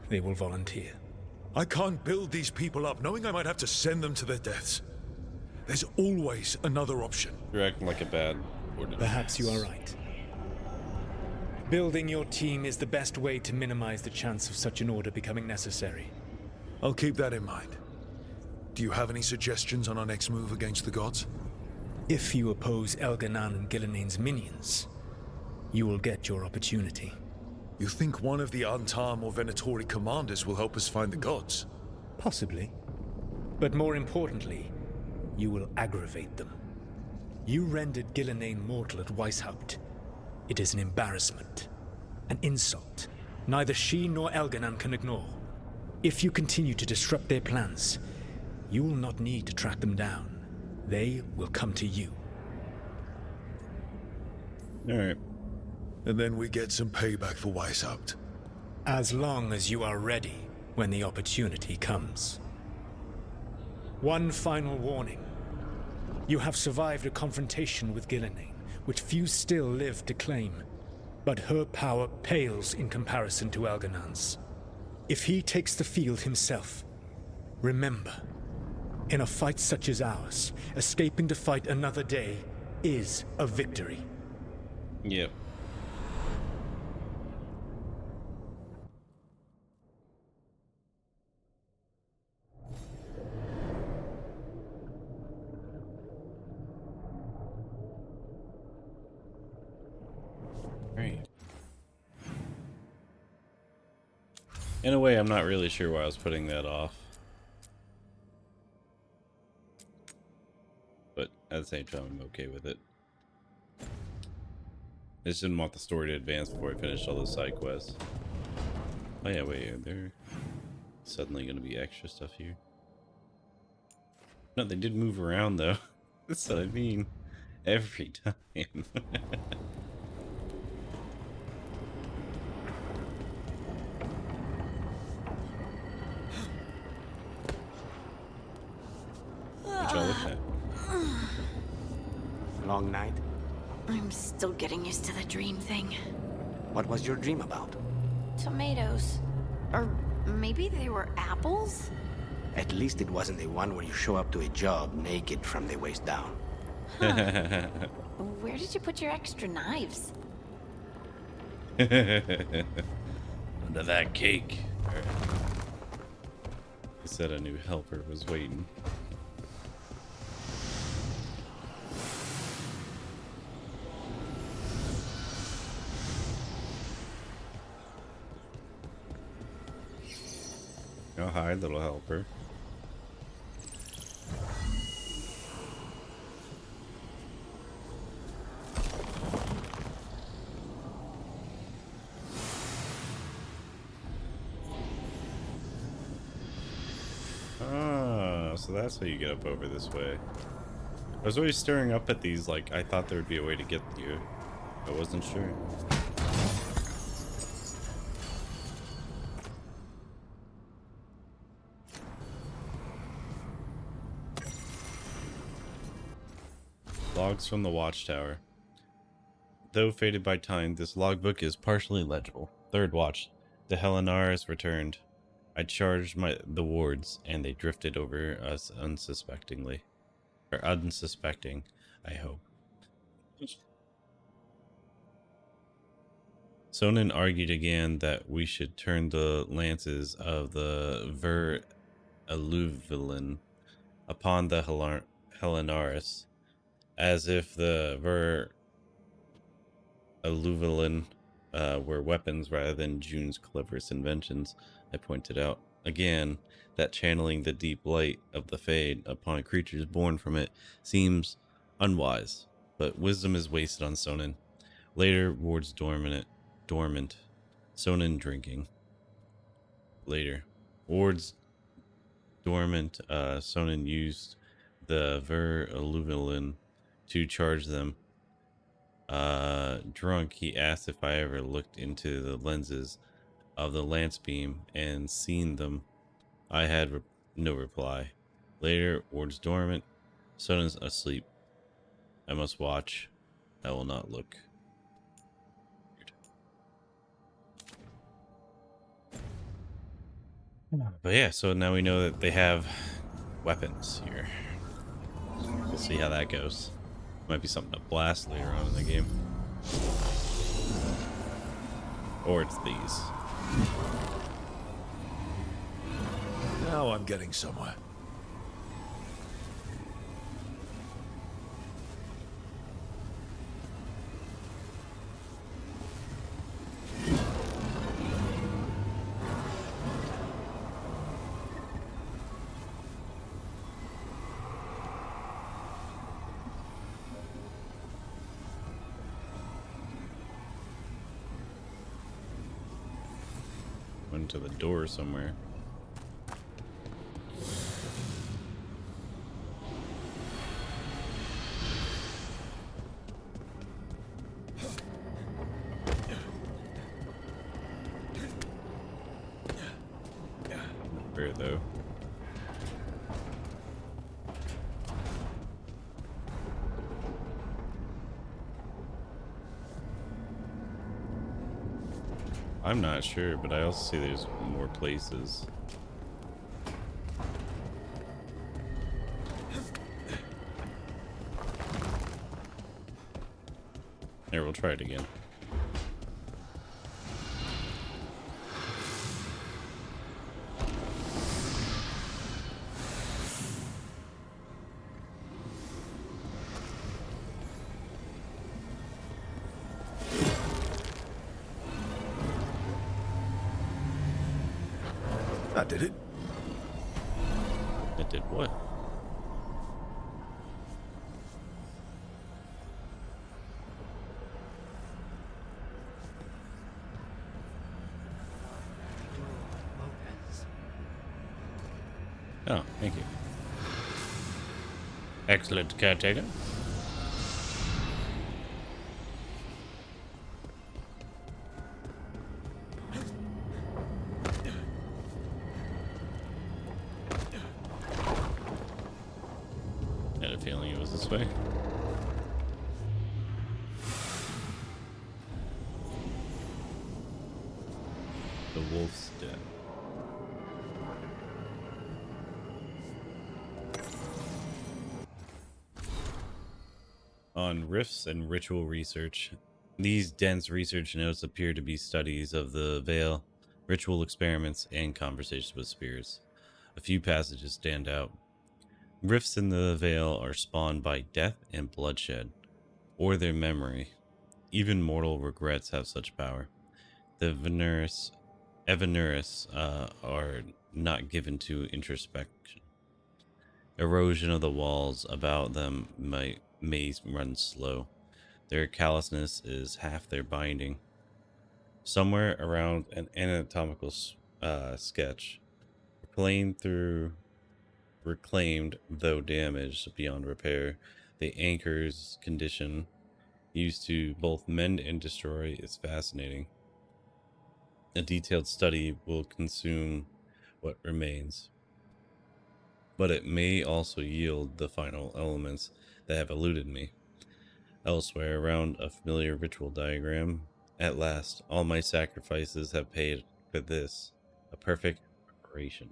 They will volunteer. I can't build these people up knowing I might have to send them to their deaths. There's always another option. You're acting like a bad order. Perhaps you are right. Building your team is the best way to minimize the chance of such an order becoming necessary. I'll keep that in mind. Do you have any suggestions on our next move against the gods? If you oppose Elganan and Gilnean's minions, you will get your opportunity. You think one of the Antam or Venatori commanders will help us find the gods? Possibly. But more importantly, you will aggravate them. You rendered Gilnean mortal at Weishaupt. It is an embarrassment, an insult. Neither she nor Elganan can ignore. If you continue to disrupt their plans, you will not need to track them down. They will come to you. Alright. And then we get some payback for Weishaupt. As long as you are ready when the opportunity comes. One final warning. You have survived a confrontation with Gilnean, which few still live to claim. But her power pales in comparison to Elganan's. If he takes the field himself, remember, in a fight such as ours, escaping to fight another day is a victory. Yep. Right. In a way, I'm not really sure why I was putting that off. But at the same time, I'm okay with it. I just didn't want the story to advance before I finished all those side quests. Oh yeah, wait, are there suddenly going to be extra stuff here? No, they did move around though. That's what I mean. Every time. What y'all looking at? Long night? I'm still getting used to the dream thing. What was your dream about? Tomatoes. Or maybe they were apples? At least it wasn't the one where you show up to a job naked from the waist down. Huh. Where did you put your extra knives? Under that cake. Right. He said a new helper was waiting. Oh, hi, little helper. Ah, so that's how you get up over this way. I was always staring up at these like I thought there would be a way to get you. I wasn't sure. Logs from the watchtower. Though faded by time, this logbook is partially legible. Third watch. The Helenaris returned. I charged the wards, and they drifted over us unsuspectingly. Or unsuspecting, I hope. Sonnen argued again that we should turn the lances of the Ver Alluvilan upon the Helenaris, as if the Ver Alluvilan were weapons rather than June's cleverest inventions. I pointed out again that channeling the deep light of the Fade upon creatures born from it seems unwise, but wisdom is wasted on Sonnen. Later, wards dormant. Sonnen drinking. Later, wards dormant. Sonnen used the Ver Alluvilan to charge them. Drunk, he asked if I ever looked into the lenses of the lance beam and seen them. I had no reply. Later, wards dormant. Sun is asleep. I must watch. I will not look. But yeah, so now we know that they have weapons here. We'll see how that goes. Might be something to blast later on in the game. Or it's these. Now I'm getting somewhere. Went to the door somewhere. Where though? I'm not sure, but I also see there's more places. Here, we'll try it again. That did it. It did what? Oh, thank you. Excellent, caretaker. I had a feeling it was this way. The wolf's den. On rifts and ritual research. These dense research notes appear to be studies of the Veil, ritual experiments, and conversations with spirits. A few passages stand out. Rifts in the Veil are spawned by death and bloodshed, or their memory. Even mortal regrets have such power. The Evanuris are not given to introspection. Erosion of the walls about them may run slow. Their callousness is half their binding. Somewhere around an anatomical sketch, reclaimed though damaged beyond repair, the anchor's condition, used to both mend and destroy, is fascinating. A detailed study will consume what remains, but it may also yield the final elements that have eluded me. Elsewhere, around a familiar ritual diagram, at last, all my sacrifices have paid for this, a perfect preparation.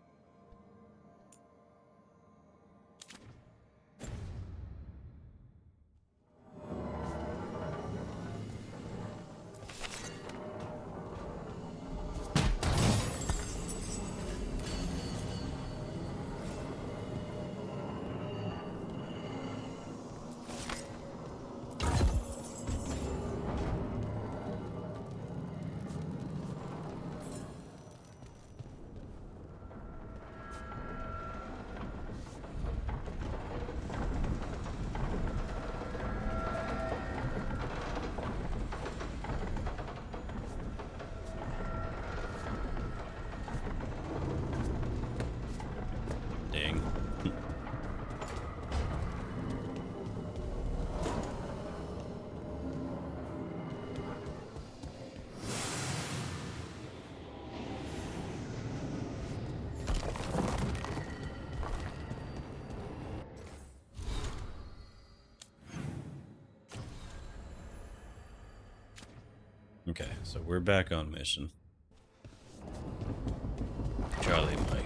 Okay, so we're back on mission. Charlie Mike.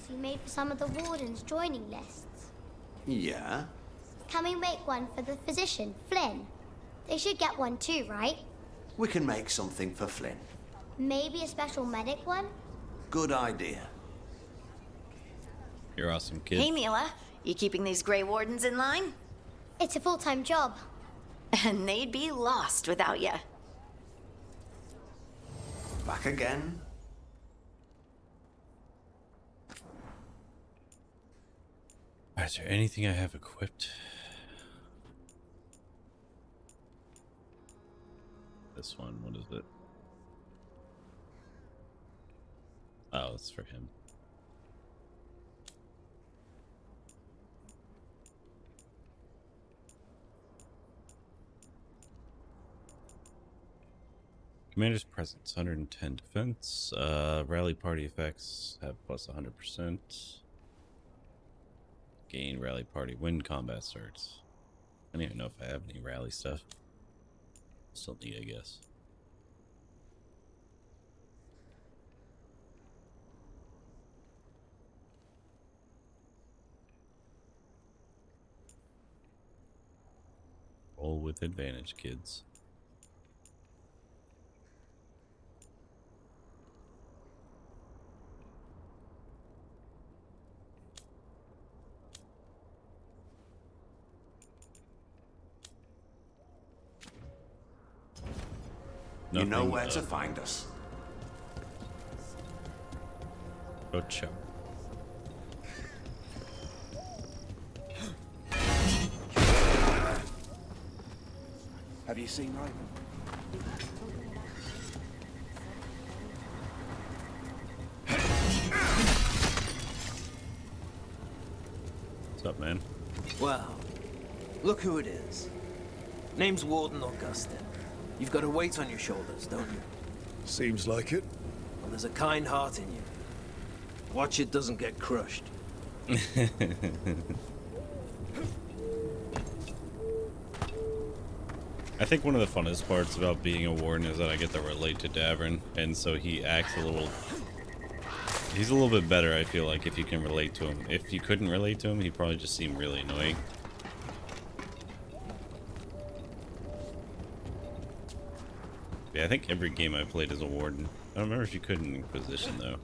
You made for some of the Warden's joining lists. Yeah? Can we make one for the physician, Flynn? They should get one too, right? We can make something for Flynn. Maybe a special medic one? Good idea. You're awesome, kid. Hey, Mila. You keeping these Grey Wardens in line? It's a full-time job. And they'd be lost without you. Back again? Is there anything I have equipped? This one, what is it? Oh, it's for him. Commander's presence, 110 defense. Rally party effects have plus 100%. Gain rally party when combat starts. I don't even know if I have any rally stuff. Still need, I guess. Roll with advantage, kids. You know where to find us. Gotcha. Have you seen Ivan? What's up, man? Well, look who it is. Name's Warden Augustin. You've got a weight on your shoulders, don't you? Seems like it. Well, there's a kind heart in you. Watch it doesn't get crushed. I think one of the funnest parts about being a warden is that I get to relate to Davern, and so he acts a little... He's a little bit better, I feel like, if you can relate to him. If you couldn't relate to him, he'd probably just seem really annoying. Yeah, I think every game I played as a warden. I don't remember if you could in Inquisition, though.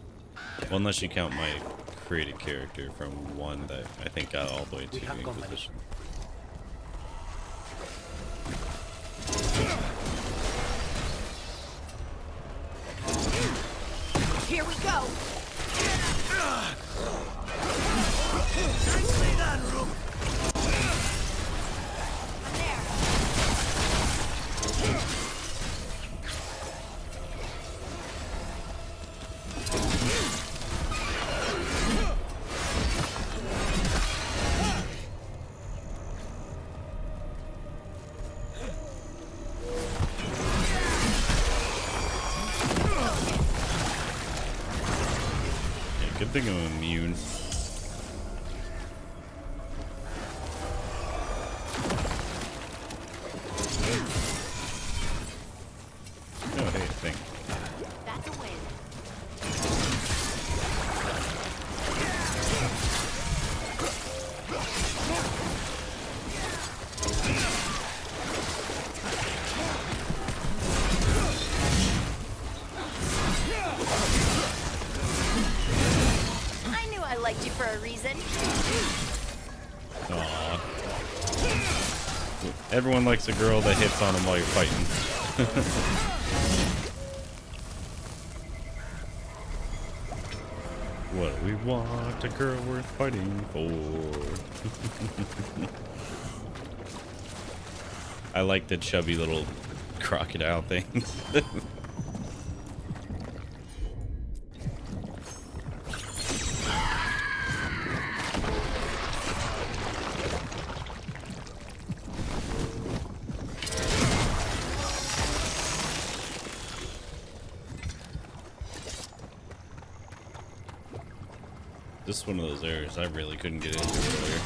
Well, unless you count my created character from one that I think got all the way to Inquisition. Here we go. Nicely done, Rook. Good thing I'm immune. Oh, hey, I think. That's a win. I knew I liked you for a reason. Aww. Everyone likes a girl that hits on them while you're fighting. What do we want? A girl worth fighting for. I like the chubby little crocodile things. This is one of those areas I really couldn't get into earlier.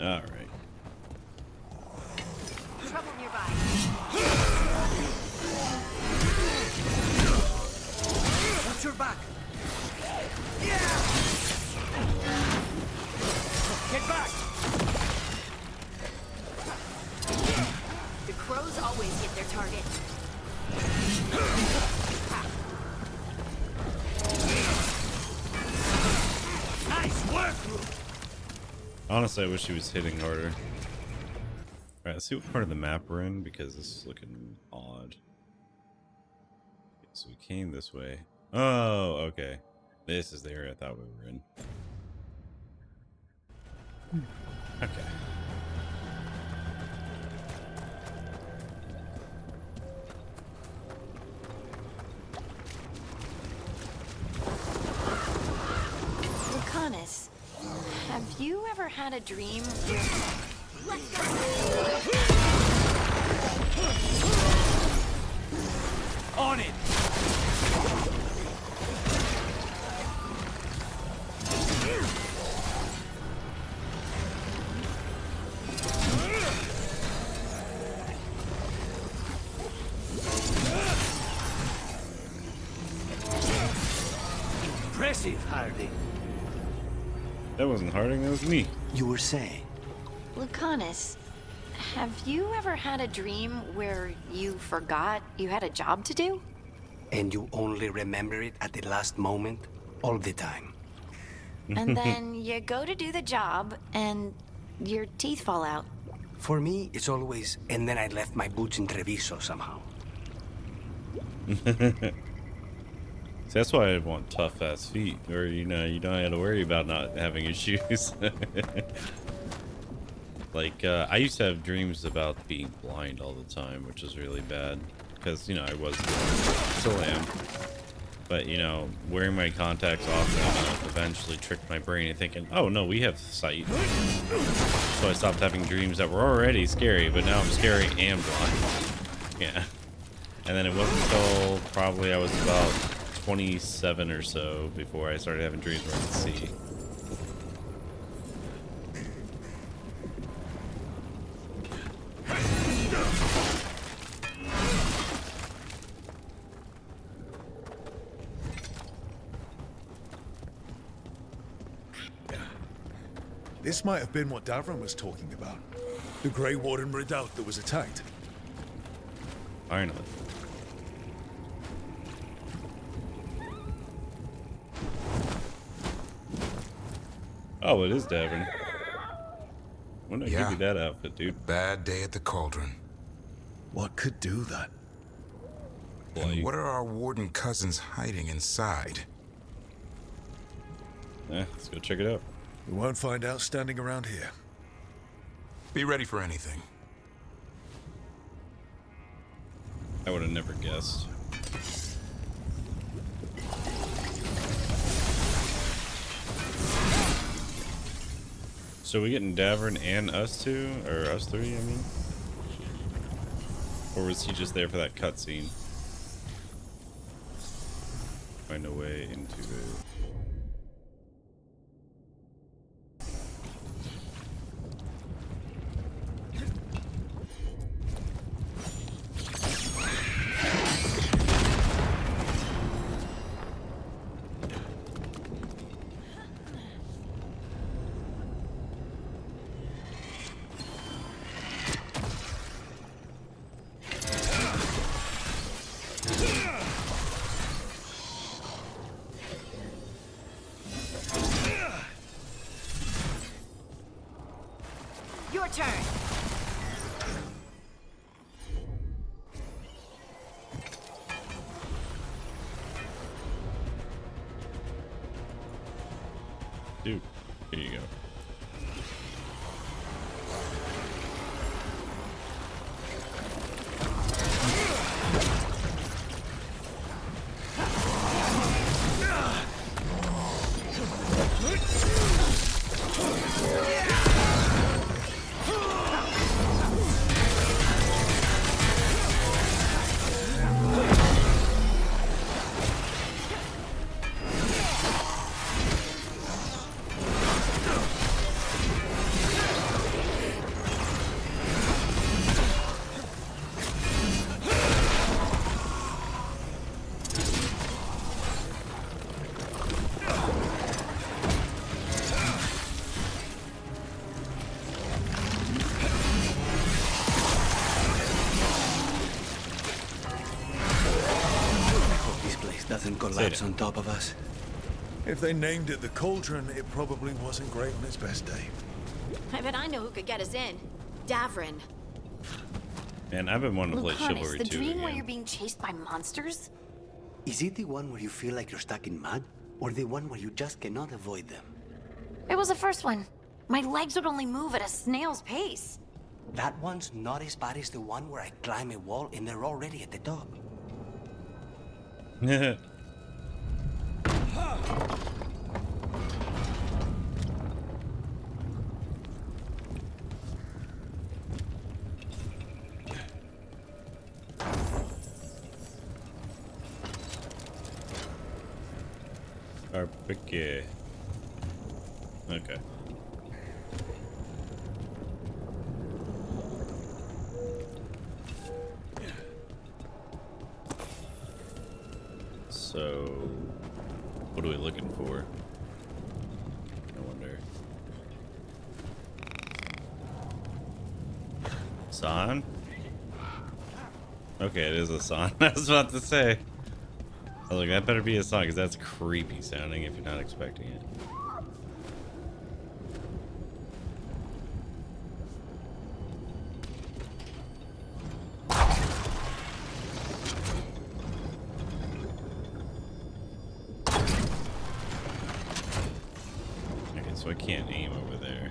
All right. Trouble nearby. Watch your back. Get back! The crows always hit their target. Nice work. Honestly, I wish he was hitting harder. Alright, let's see what part of the map we're in, because this is looking odd. Okay, so we came this way. Oh, okay. This is the area I thought we were in. Okay. Lucanus, have you ever had a dream? On it. Impressive, Harding. That wasn't Harding, that was me. You were saying? Lucanus, have you ever had a dream where you forgot you had a job to do? And you only remember it at the last moment? All the time? And then you go to do the job and your teeth fall out. For me, it's always, and then I left my boots in Treviso somehow. See, that's why I want tough ass feet, or you know, you don't have to worry about not having your shoes. Like, I used to have dreams about being blind all the time, which is really bad, because, you know, I was, still am. But, you know, wearing my contacts often eventually tricked my brain into thinking, oh no, we have sight. So I stopped having dreams that were already scary, but now I'm scary and blind. Yeah. And then it wasn't until probably I was about 27 or so before I started having dreams where I could see. This might have been what Davron was talking about. The Grey Warden redoubt that was attacked. Finally. Oh, it is Davron. When did I give you that outfit, dude? Bad day at the Cauldron. What could do that? And what are our warden cousins hiding inside? Let's go check it out. We won't find out standing around here. Be ready for anything. I would have never guessed. So we getting Davron and us two? Or us three, I mean? Or was he just there for that cutscene? Find a way into it. Your turn. Dude, here you go. Doesn't collapse on top of us. If they named it the Cauldron, it probably wasn't great on its best day. I bet I know who could get us in. Davrin. Man, I've been wanting to play Lucanus, Chivalry the 2 dream where again. you're being chased by monsters? Is it the one where you feel like you're stuck in mud? Or the one where you just cannot avoid them? It was the first one. My legs would only move at a snail's pace. That one's not as bad as the one where I climb a wall and they're already at the top. RPK. Okay. So, what are we looking for? I wonder. San? Okay, it is a San. I was about to say. I was like, that better be a San, because that's creepy sounding if you're not expecting it. Okay, so I can't aim over there.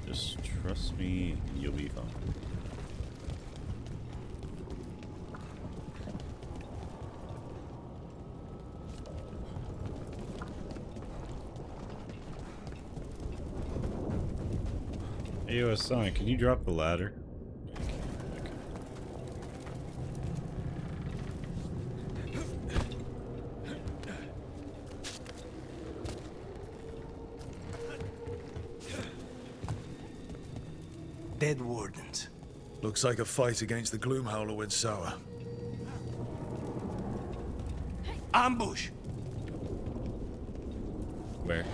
Just trust me, and you'll be fine. Hey, yo, Sonic, can you drop the ladder? Dead wardens. Looks like a fight against the Gloomhowler went sour. Ambush! Where?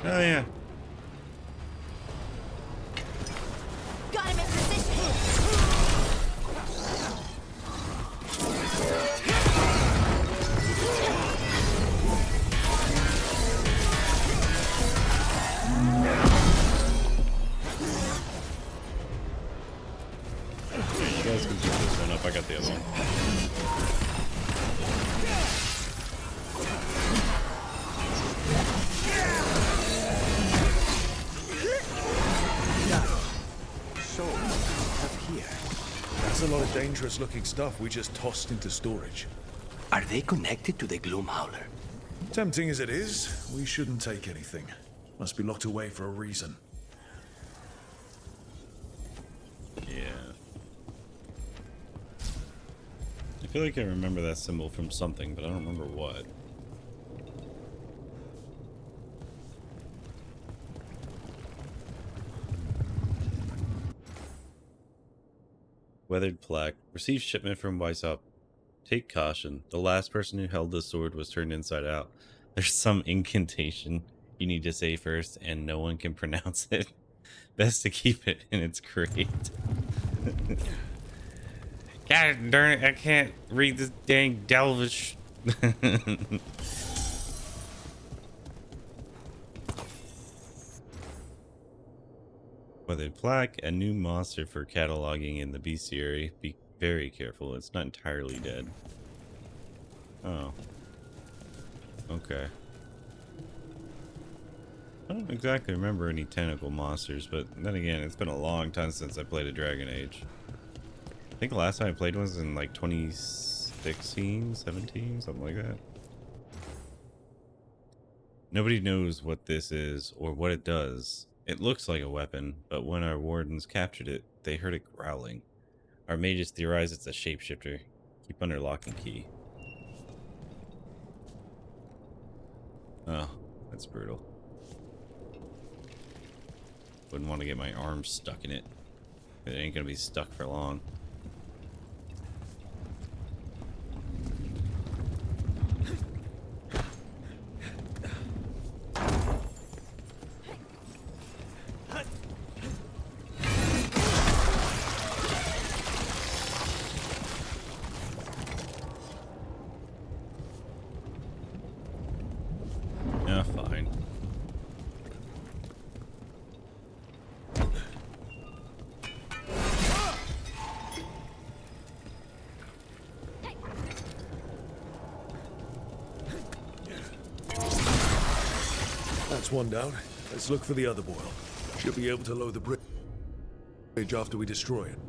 Oh, yeah. Got him in position. You guys can keep this one up. I got the other one. So, up here. That's a lot of dangerous looking stuff we just tossed into storage. Are they connected to the Gloomhowler? Tempting as it is, we shouldn't take anything. Must be locked away for a reason. Yeah. I feel like I remember that symbol from something, but I don't remember what. Weathered plaque. Received shipment from Weishaupt. Take caution. The last person who held the sword was turned inside out. There's some incantation you need to say first, and no one can pronounce it. Best to keep it in its crate. God darn it, I can't read this dang Delvish. Weathered plaque, a new monster for cataloging in the bestiary. Be very careful, it's not entirely dead. Oh. Okay. I don't exactly remember any tentacle monsters, but then again, it's been a long time since I played a Dragon Age. I think the last time I played was in like 2016, 17, something like that. Nobody knows what this is or what it does. It looks like a weapon, but when our wardens captured it, they heard it growling. Our mages theorize it's a shapeshifter. Keep under lock and key. Oh, that's brutal. Wouldn't want to get my arm stuck in it. It ain't gonna be stuck for long. Yeah, fine. That's one down. Let's look for the other boil. Should be able to lower the bridge after we destroy it.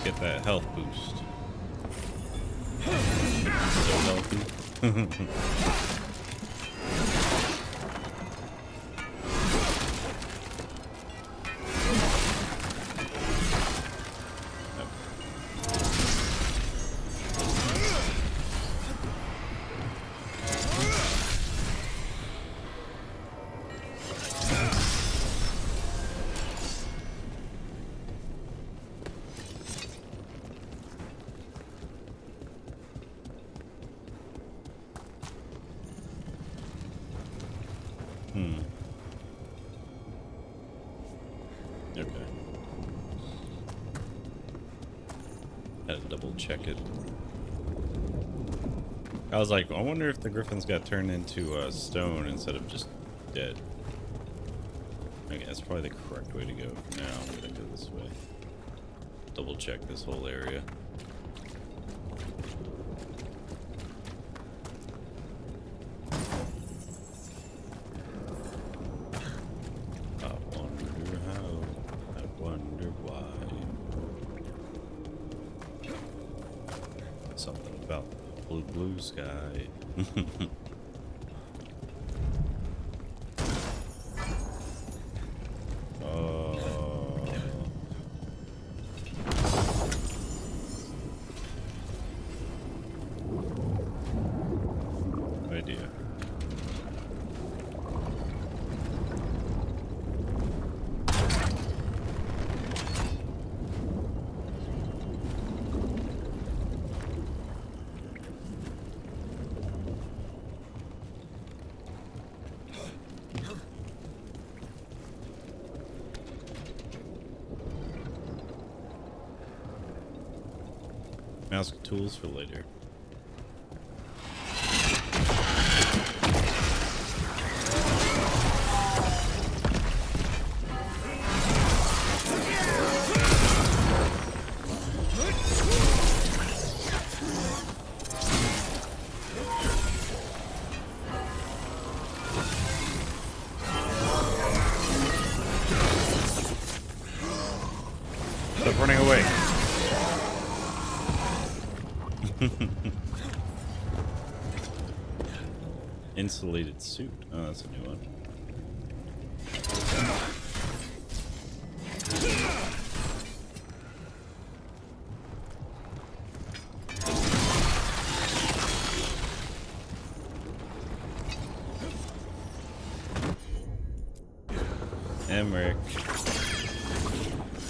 Get that health boost. So healthy. Okay. Had to double check it. I was like, I wonder if the griffins got turned into stone instead of just dead. Okay, that's probably the correct way to go for now. I'm gonna go this way. Double check this whole area. Blue sky. Oh. Idea. Mouse tools for later. running away. Insulated suit. Oh, that's a new one. Emmerich.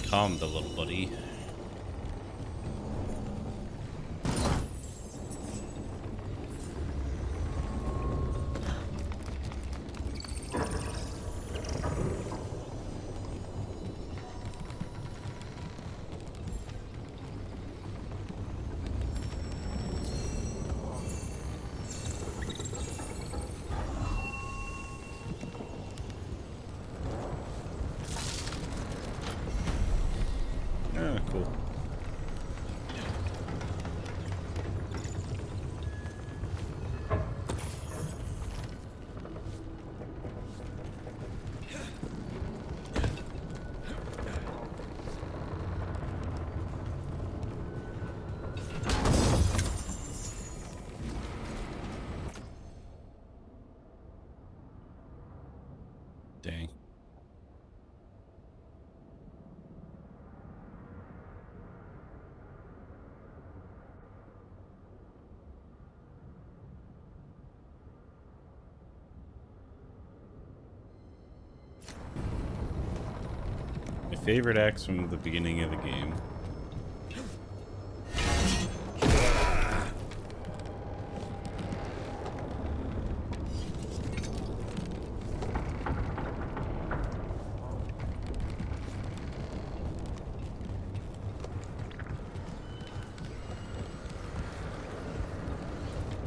Calm the little buddy. Ah, cool. Dang. My favorite axe from the beginning of the game.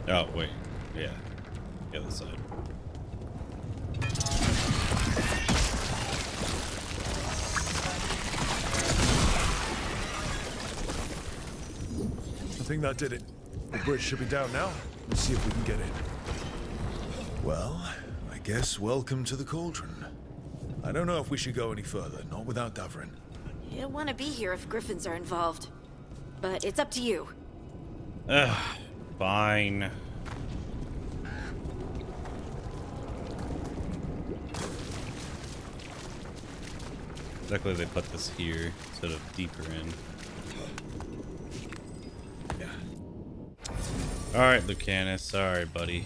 Oh, wait. Yeah. The other side. I think that did it. The bridge should be down now. Let's see if we can get in. Well, I guess welcome to the cauldron. I don't know if we should go any further, not without Davrin. He'll want to be here if Griffins are involved. But it's up to you. Ugh. Fine. Luckily they put this here instead of deeper in. Alright, Lucanus. Sorry, buddy.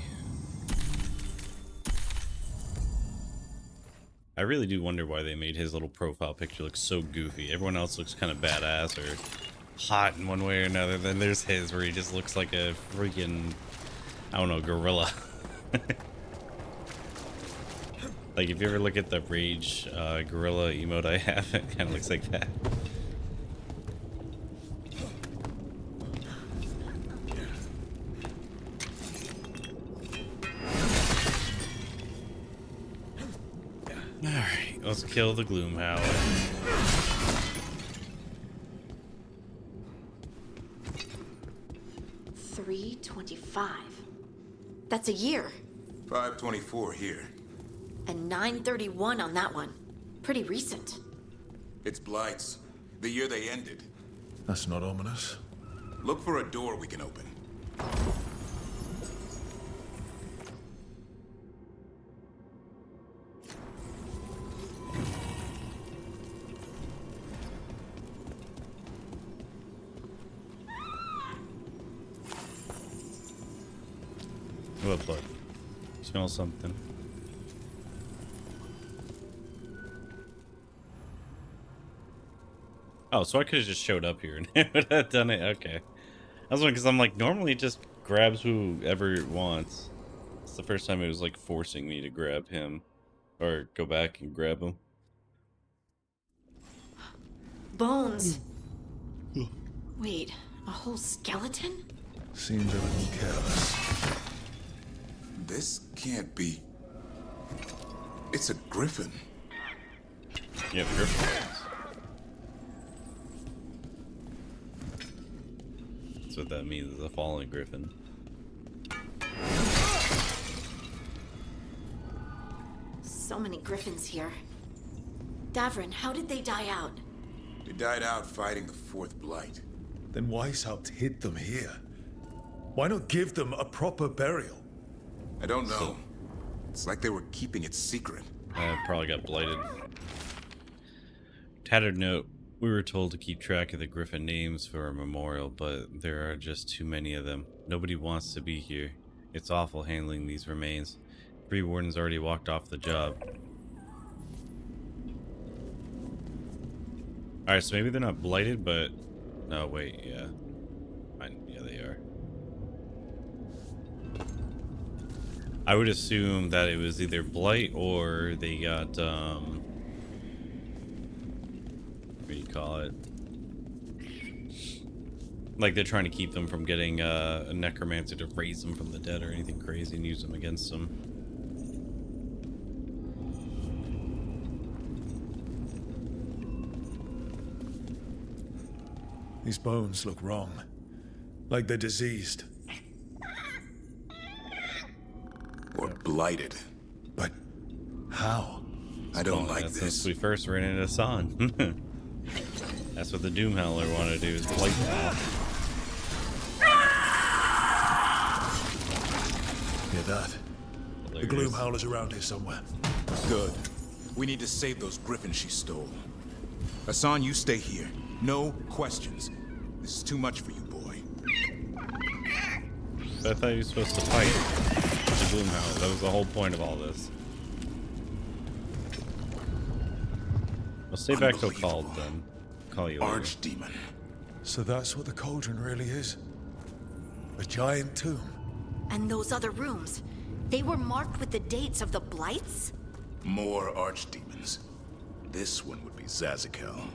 I really do wonder why they made his little profile picture look so goofy. Everyone else looks kind of badass or hot in one way or another. Then there's his where he just looks like a freaking, I don't know, gorilla. Like if you ever look at the Rage gorilla emote I have, it kind of looks like that. Alright, let's kill the Gloomhowler. 325. That's a year. 524 here. And 931 on that one. Pretty recent. It's Blight's. The year they ended. That's not ominous. Look for a door we can open. What blood? Smell something. Oh, so I could have just showed up here and it would have done it. Okay. I was wondering because I'm like, normally it just grabs whoever it wants. It's the first time it was like forcing me to grab him or go back and grab him. Bones. Wait, a whole skeleton? Seems a little careless. This can't be. It's a griffin. Yeah, the griffin. That's what that means, is a fallen griffin. So many griffins here. Davrin, how did they die out? They died out fighting the Fourth Blight. Then Weiss helped hid them here. Why not give them a proper burial? I don't know. It's like they were keeping it secret. Probably got blighted. Tattered note. We were told to keep track of the Griffin names for a memorial, but there are just too many of them. Nobody wants to be here. It's awful handling these remains. 3 wardens already walked off the job. Alright, so maybe they're not blighted, but... No, wait, yeah. Yeah, they are. I would assume that it was either blight or they got, what do you call it? Like they're trying to keep them from getting a necromancer to raise them from the dead or anything crazy and use them against them. These bones look wrong. Like they're diseased. Or blighted. But how? I don't like this. Since we first ran into San. That's what the Doom Howler want to do, is blight them. Hear that? The Gloom Howler's around here somewhere. Good. We need to save those griffins she stole. Hassan, you stay here. No questions. This is too much for you, boy. But I thought you were supposed to fight the Gloom Howler. That was the whole point of all this. I'll stay back till called then. Call you later. Archdemon. So that's what the cauldron really is? A giant tomb? And those other rooms, they were marked with the dates of the blights? More archdemons. This one would be Zazakel.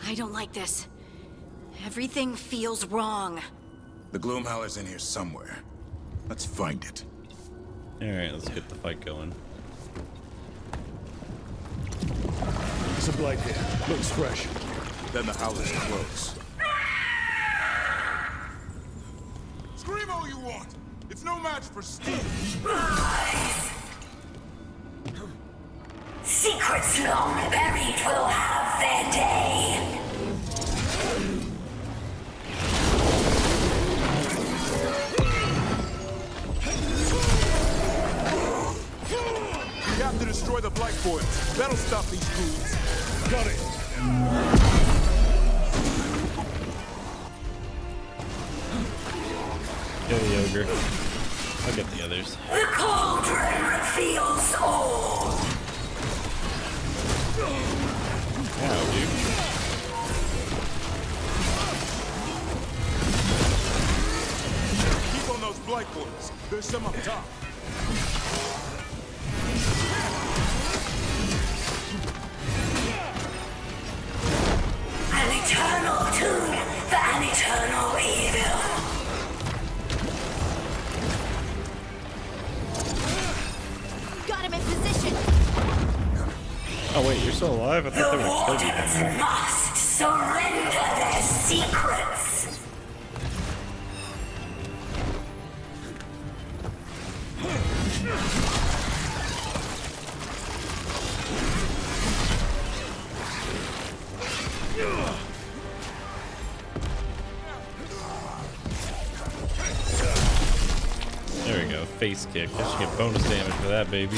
I don't like this. Everything feels wrong. The Gloomhowler's in here somewhere. Let's find it. Alright, let's get the fight going. There's a blight here. Looks fresh. Then the Howler's close. Scream all you want! It's no match for steel! Secrets long buried will have their day. We have to destroy the Blight Boys. That'll stop these ghouls. Got it. Get the ogre. I'll get the others. The cauldron reveals all. Ow, dude. Keep on those Blight Boys. There's some up top. An eternal tomb for an eternal evil. Got him in position. Oh wait, you're still alive? I thought The they were wardens dead. must surrender their secrets. There we go, face kick. I should get bonus damage for that, baby.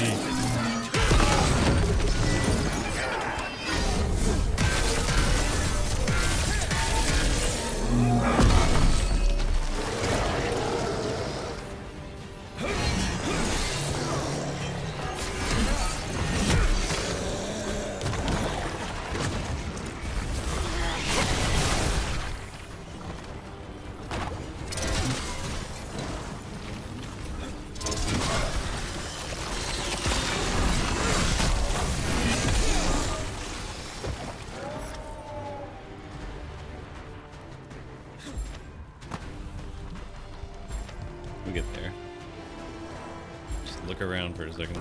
We'll get there. Just look around for a second.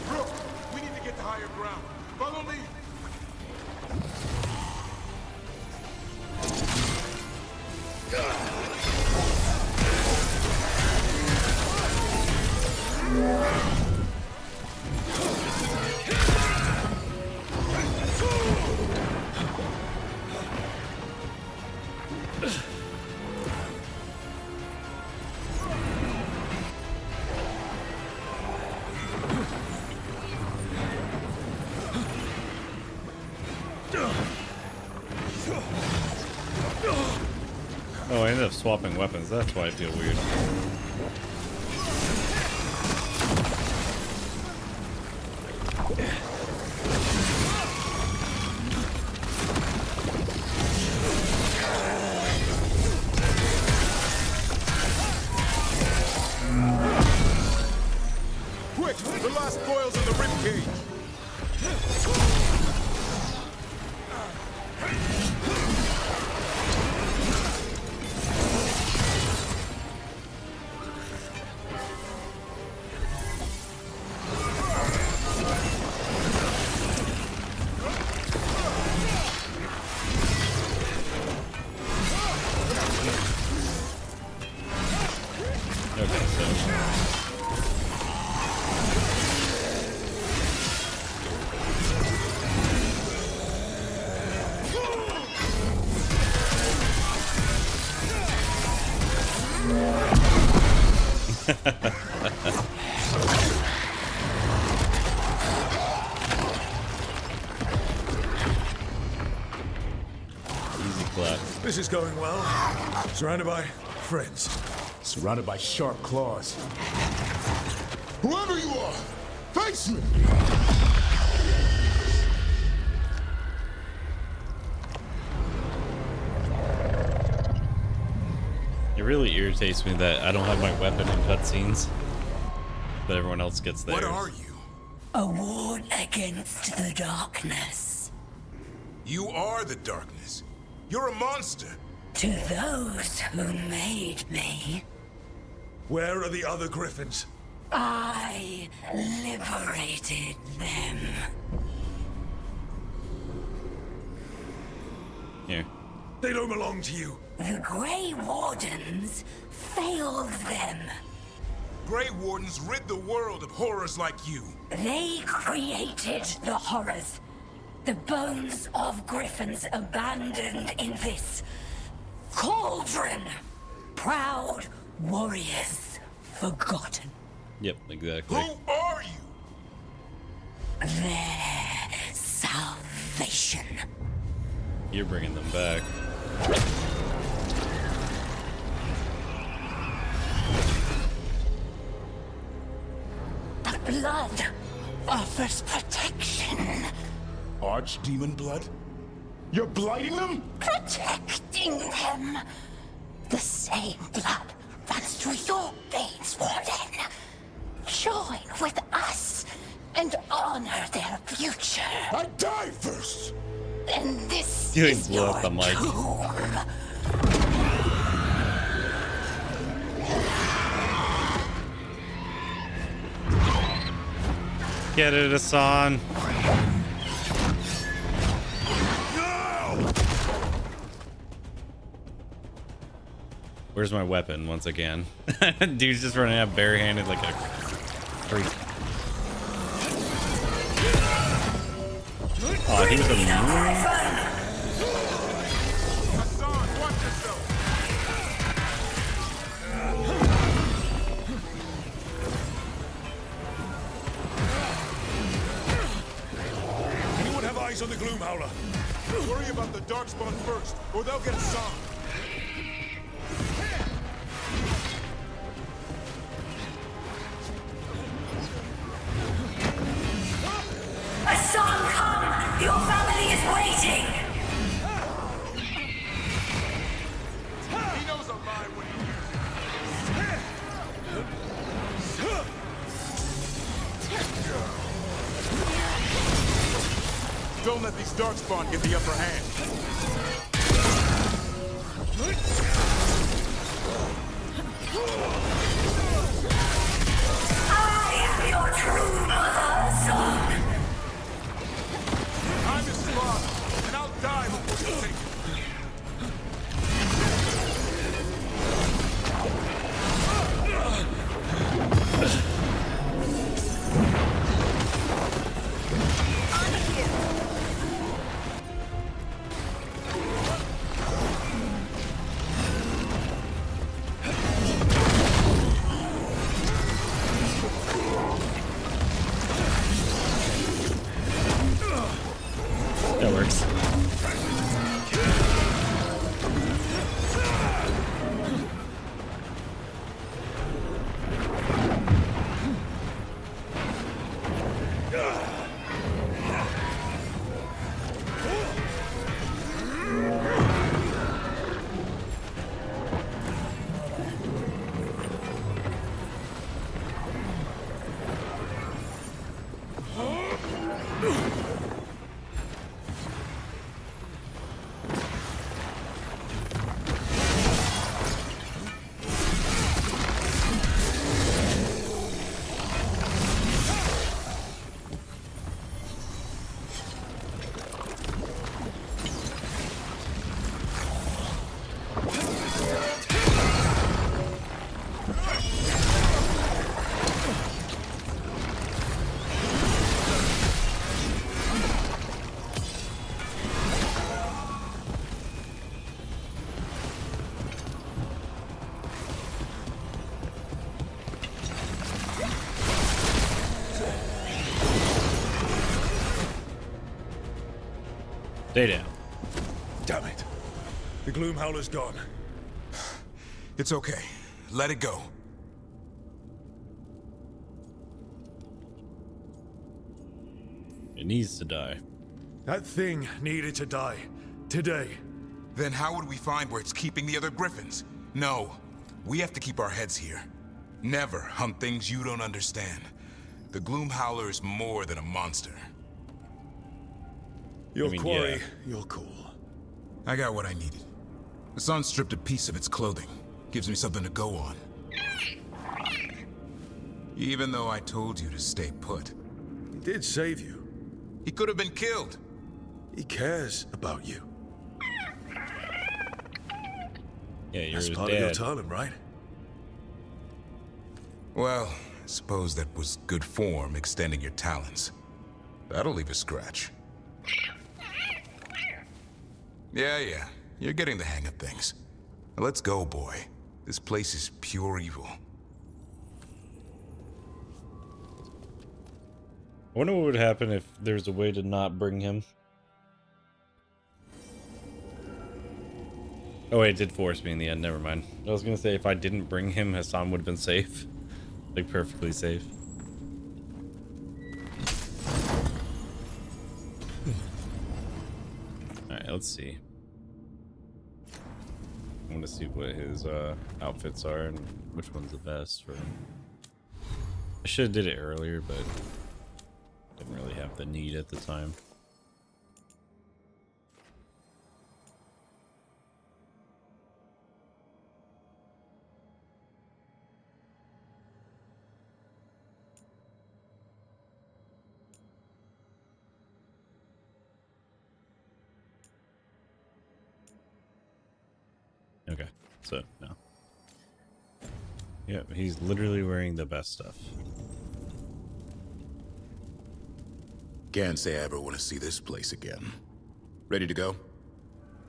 Brooke, we need to get to higher ground. Follow me. of swapping weapons. That's why I feel weird. Quick! The last boils in the ribcage! Easy clap. This is going well. Surrounded by friends. Surrounded by sharp claws. Whoever you are, face me! It really irritates me that I don't have my weapon in cutscenes, but everyone else gets theirs. What are you? A ward against the darkness. You are the darkness. You're a monster. To those who made me, Where are the other griffins? I liberated them. Here. They don't belong to you. The Grey Wardens failed them. Grey Wardens rid the world of horrors like you. They created the horrors. The bones of griffins abandoned in this cauldron. Proud warriors forgotten. Yep, exactly. Who are you? Their salvation. You're bringing them back. The blood offers protection. Archdemon blood? You're blighting them? Protecting them. The same blood runs through your veins, Warden. Join with us and honor their future. I die first! And this Doing is blow your up the mic. tomb. Get it, Hassan. Where's my weapon once again? Dude's just running out barehanded like a freak. Oh, he was immune? Anyone have eyes on the Gloom Howler? Worry about the Darkspawn first, or they'll get Hassan. Hassan, come! Your family is waiting! He knows a lie when he Don't let these Darkspawn get the upper hand. I am your true mother, son. I'm his father, and I'll die before you take it. Stay down. Damn it. The Gloom Howler's gone. It's okay. Let it go. It needs to die. That thing needed to die. Today. Then how would we find where it's keeping the other griffins? No. We have to keep our heads here. Never hunt things you don't understand. The Gloom Howler is more than a monster. Your quarry, your call. I got what I needed. The sun stripped a piece of its clothing. Gives me something to go on. Even though I told you to stay put. He did save you. He could have been killed. He cares about you. Yeah, you're That's his part dad. of your talent, right? Well, I suppose that was good form, extending your talons. That'll leave a scratch. Yeah. You're getting the hang of things. Now let's go, boy. This place is pure evil. I wonder what would happen if there's a way to not bring him. Oh wait, it did force me in the end, never mind. I was gonna say if I didn't bring him, Hassan would have been safe. Like perfectly safe. Alright, let's see. I want to see what his outfits are and which one's the best for him. I should have did it earlier, but didn't really have the need at the time. Okay, so no. Yep, he's literally wearing the best stuff. Can't say I ever want to see this place again. Ready to go?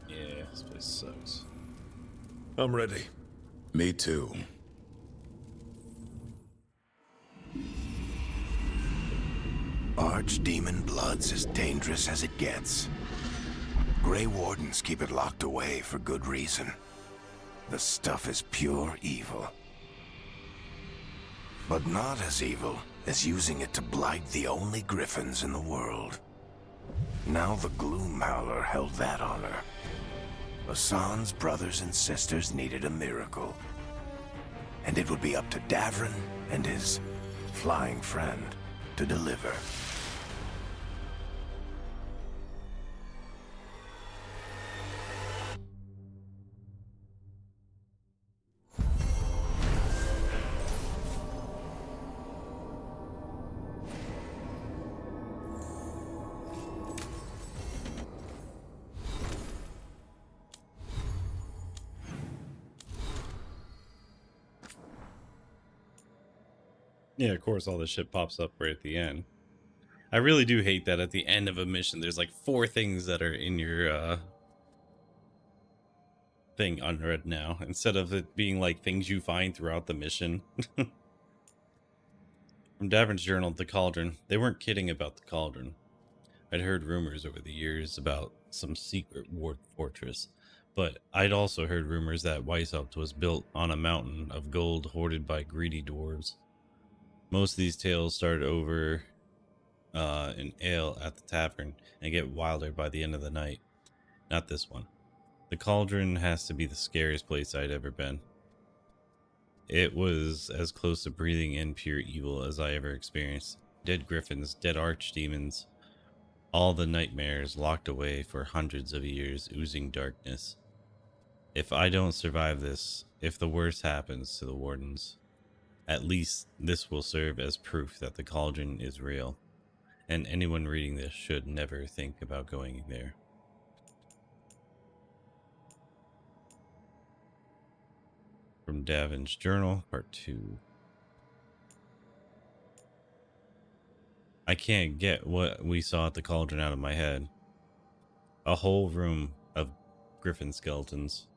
Yeah, this place sucks. I'm ready. Me too. Archdemon blood's as dangerous as it gets. Grey Wardens keep it locked away for good reason. The stuff is pure evil. But not as evil as using it to blight the only griffins in the world. Now the Gloom Howler held that honor. Hassan's brothers and sisters needed a miracle. And it would be up to Davrin and his flying friend to deliver. Yeah, of course all this shit pops up right at the end. I really do hate that at the end of a mission there's like 4 things that are in your thing unread now, instead of it being like things you find throughout the mission. From Davrin's journal, The Cauldron. They weren't kidding about the Cauldron. I'd heard rumors over the years about some secret ward fortress, but I'd also heard rumors that Weishaupt was built on a mountain of gold hoarded by greedy dwarves. Most of these tales started over an ale at the tavern and get wilder by the end of the night. Not this one. The Cauldron has to be the scariest place I'd ever been. It was as close to breathing in pure evil as I ever experienced. Dead griffins, dead archdemons, all the nightmares locked away for hundreds of years, oozing darkness. If I don't survive this, if the worst happens to the wardens, at least this will serve as proof that the Cauldron is real, and anyone reading this should never think about going there. From Davin's Journal, Part 2. I can't get what we saw at the Cauldron out of my head. A whole room of griffin skeletons.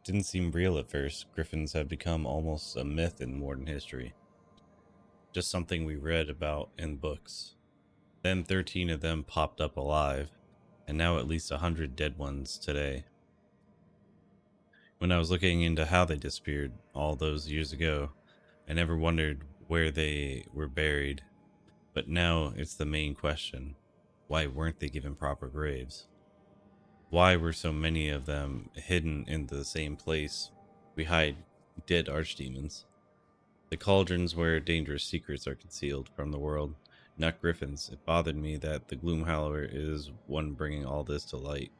Didn't seem real at first. Griffins have become almost a myth in modern history. Just something we read about in books. Then 13 of them popped up alive, and now at least 100 dead ones today. When I was looking into how they disappeared all those years ago, I never wondered where they were buried. But now it's the main question. Why weren't they given proper graves? Why were so many of them hidden in the same place we hide dead archdemons? The cauldrons where dangerous secrets are concealed from the world, not griffins. It bothered me that the Gloomhowler is one bringing all this to light.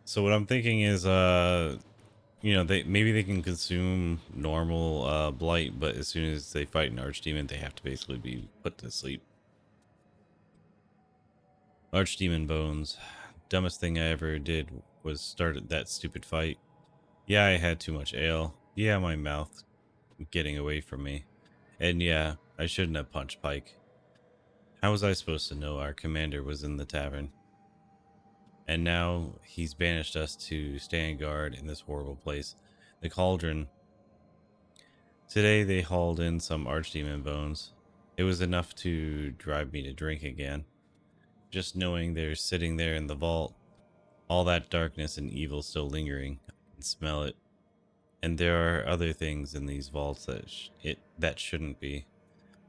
So what I'm thinking is, you know, maybe they can consume normal blight, but as soon as they fight an archdemon, they have to basically be put to sleep. Archdemon bones. Dumbest thing I ever did was start that stupid fight. Yeah, I had too much ale. Yeah, my mouth getting away from me. And yeah, I shouldn't have punched Pike. How was I supposed to know our commander was in the tavern? And now he's banished us to stand guard in this horrible place. The Cauldron. Today they hauled in some archdemon bones. It was enough to drive me to drink again. Just knowing they're sitting there in the vault, all that darkness and evil still lingering. I can smell it. And there are other things in these vaults that shouldn't be.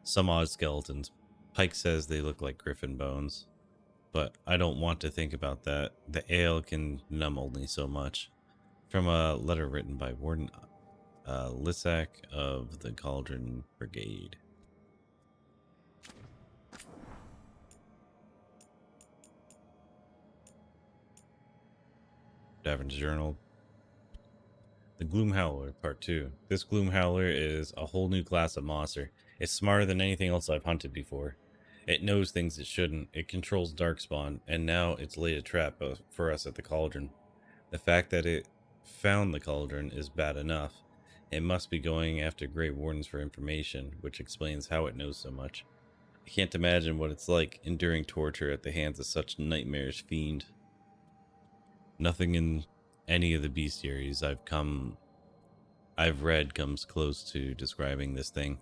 Some odd skeletons. Pike says they look like griffin bones. But I don't want to think about that. The ale can numb only so much. From a letter written by Warden Lissac of the Cauldron Brigade. Davin's Journal. The Gloomhowler, Part 2. This Gloomhowler is a whole new class of monster. It's smarter than anything else I've hunted before. It knows things it shouldn't. It controls Darkspawn, and now it's laid a trap for us at the Cauldron. The fact that it found the Cauldron is bad enough. It must be going after Grey Wardens for information, which explains how it knows so much. I can't imagine what it's like enduring torture at the hands of such nightmarish fiend. Nothing in any of the bestiaries I've read comes close to describing this thing.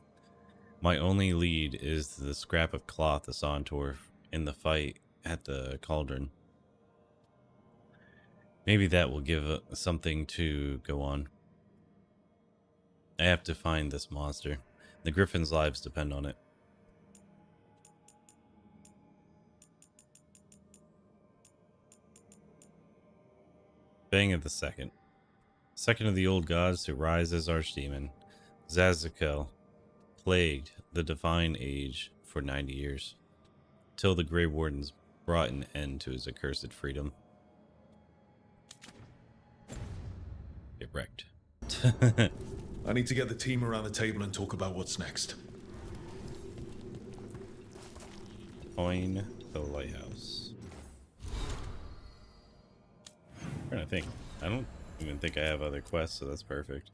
My only lead is the scrap of cloth Hassan tore in the fight at the Cauldron. Maybe that will give something to go on. I have to find this monster. The Griffin's lives depend on it. Bang of the Second. Second of the old gods to rise as archdemon, S.T.A.L.K.E.R, plagued the Divine Age for 90 years, till the Grey Wardens brought an end to his accursed freedom. Get wrecked. I need to get the team around the table and talk about what's next. Coin the lighthouse. I'm trying to think. I don't even think I have other quests, so that's perfect.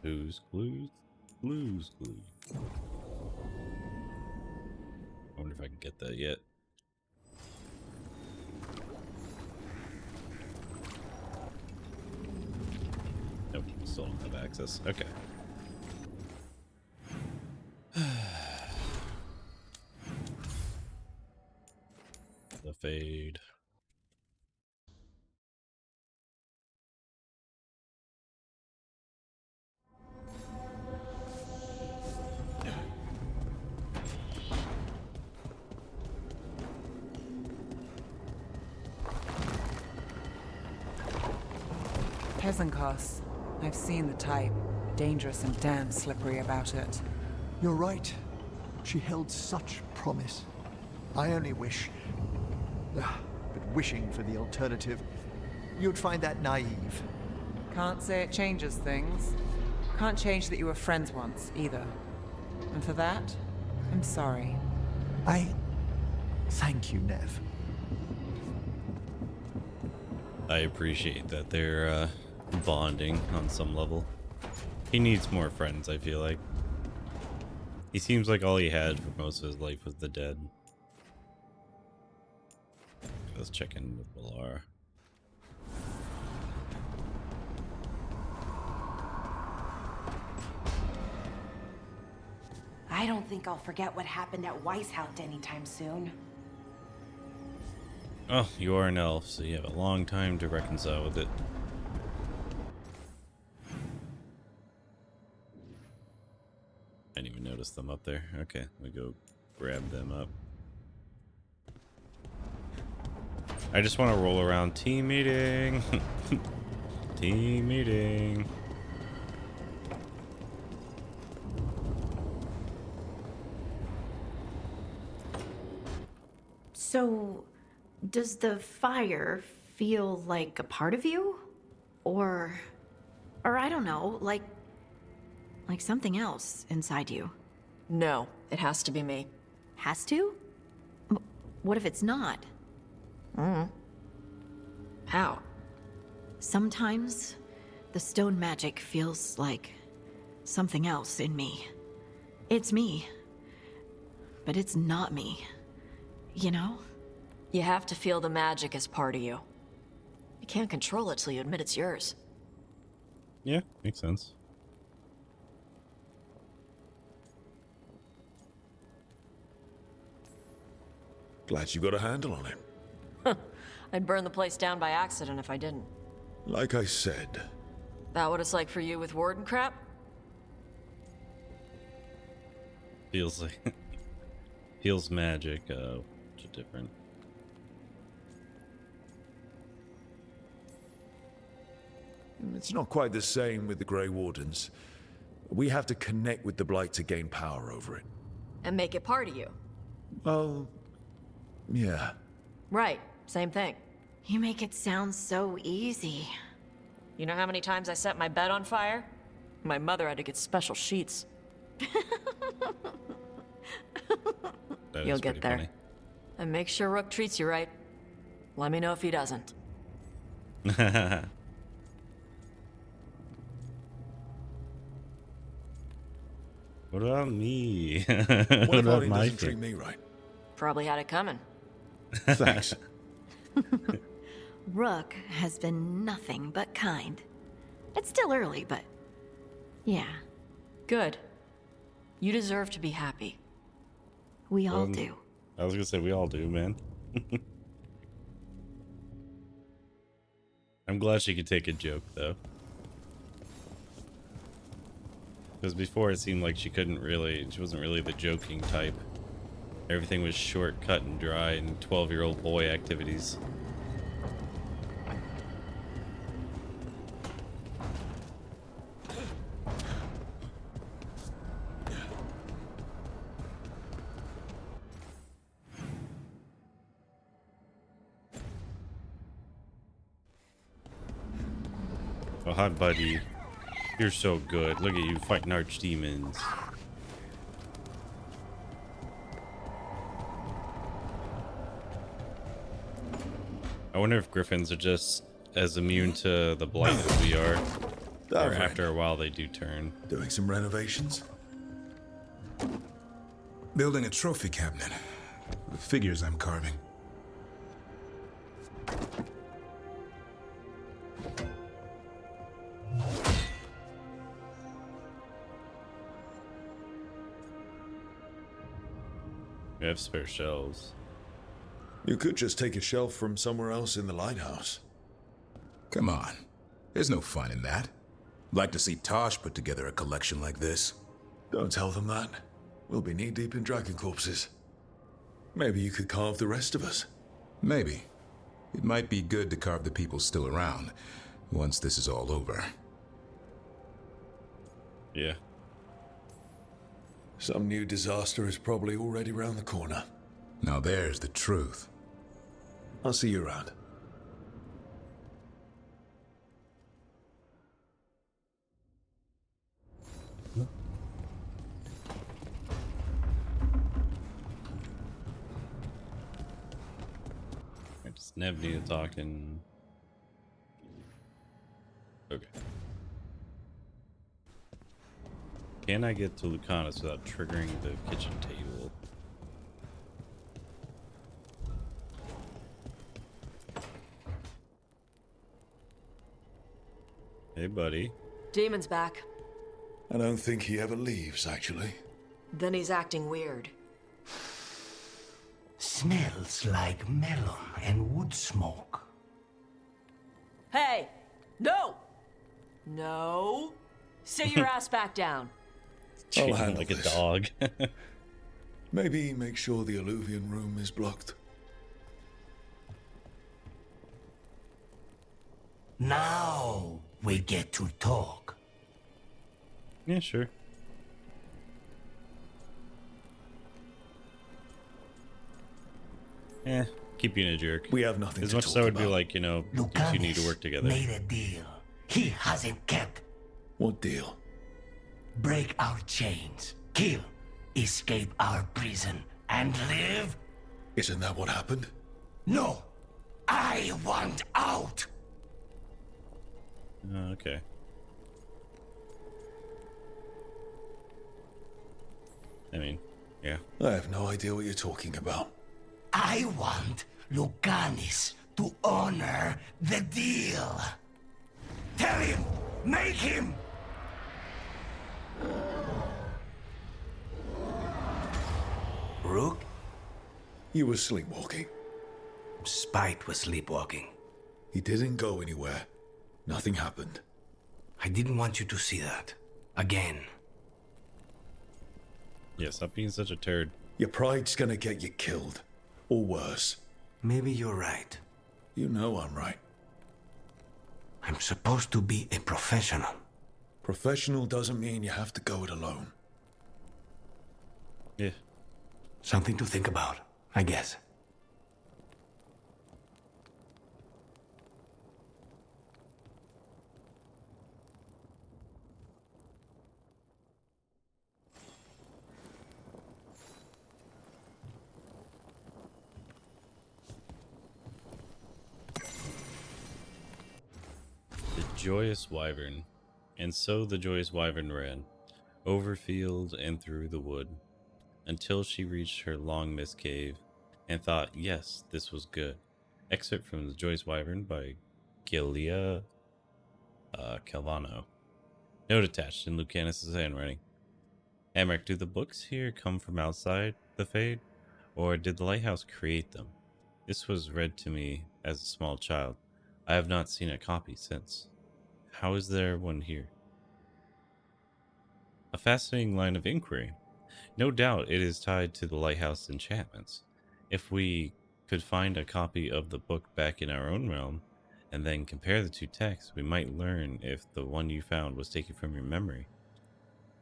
Blues, clues, blues, clues. I wonder if I can get that yet. Nope, still don't have access. Okay. The fade. Hesenkos. I've seen the type. Dangerous and damn slippery about it. You're right. She held such promise. I only wish... but wishing for the alternative, you'd find that naive. Can't say it changes things. Can't change that you were friends once, either. And for that, I'm sorry. Thank you, Nev. I appreciate that they're bonding on some level. He needs more friends, I feel like. He seems like all he had for most of his life was the dead. Let's check in with Valar. I don't think I'll forget what happened at Weishaupt anytime soon. Oh, you are an elf, so you have a long time to reconcile with it. I didn't even notice them up there. Okay, let me go grab them up. I just want to roll around. Team meeting. Team meeting. So, does the fire feel like a part of you? Or I don't know, like something else inside you? No, it has to be me. Has to? What if it's not? How? Sometimes the stone magic feels like something else in me. It's me, but it's not me. You know? You have to feel the magic as part of you. You can't control it till you admit it's yours. Yeah, makes sense. Glad you got a handle on it. I'd burn the place down by accident if I didn't. Like I said. That what it's like for you with Warden crap? Feels like... feels magic, which is different. It's not quite the same with the Grey Wardens. We have to connect with the Blight to gain power over it. And make it part of you. Well, yeah. Right, same thing. You make it sound so easy. You know how many times I set my bed on fire? My mother had to get special sheets. You'll get there. Funny. And make sure Rook treats you right. Let me know if he doesn't. What about me? What What about he my doesn't treat thing? me right? Probably had it coming. Thanks. Rook has been nothing but kind. It's still early, but... yeah. Good. You deserve to be happy. We all do. I was gonna say, we all do, man. I'm glad she could take a joke, though. Because before it seemed like she wasn't really the joking type. Everything was short, cut, and dry, and 12-year-old boy activities. Oh, hi, buddy. You're so good. Look at you fighting archdemons. I wonder if griffins are just as immune to the blight as we are. Or after a while they do turn. Doing some renovations? Building a trophy cabinet. The figures I'm carving. We have spare shelves. You could just take a shelf from somewhere else in the lighthouse. Come on. There's no fun in that. Like to see Tosh put together a collection like this. Don't tell them that. We'll be knee-deep in dragon corpses. Maybe you could carve the rest of us. Maybe. It might be good to carve the people still around. Once this is all over. Yeah. Some new disaster is probably already round the corner. Now there's the truth. I'll see you around. I just never need to talk in. Okay. Can I get to Lucanus without triggering the kitchen table? Hey, buddy. Demon's back. I don't think he ever leaves, actually. Then he's acting weird. Smells like melon and wood smoke. Hey! No! No! Sit your ass back down. I'll handle like this. a dog. Maybe make sure the Alluvian room is blocked. Now we get to talk. Yeah, sure. Eh, keep being a jerk. We have nothing as to much as talk I would be about. like, you know, you two need to work together. Made a deal he hasn't kept. What deal? Break our chains, kill, escape our prison, and live? Isn't that what happened? No, I want out. Okay. I mean, yeah. I have no idea what you're talking about. I want Lucanus to honor the deal. Tell him, make him. Rook? You were sleepwalking. Spite was sleepwalking. He didn't go anywhere. Nothing happened. I didn't want you to see that. Again. Yeah, stop being such a turd. Your pride's gonna get you killed. Or worse. Maybe you're right. You know I'm right. I'm supposed to be a professional. Professional doesn't mean you have to go it alone. Yeah. Something to think about, I guess. The Joyous Wyvern. And so the Joyous Wyvern ran, over field and through the wood, until she reached her long-missed cave, and thought, yes, this was good. Excerpt from The Joyous Wyvern by Gilia Calvano. Note attached in Lucanus' handwriting. Amric, do the books here come from outside the Fade, or did the lighthouse create them? This was read to me as a small child. I have not seen a copy since. How is there one here? A fascinating line of inquiry. No doubt it is tied to the lighthouse enchantments. If we could find a copy of the book back in our own realm, and then compare the two texts, we might learn if the one you found was taken from your memory.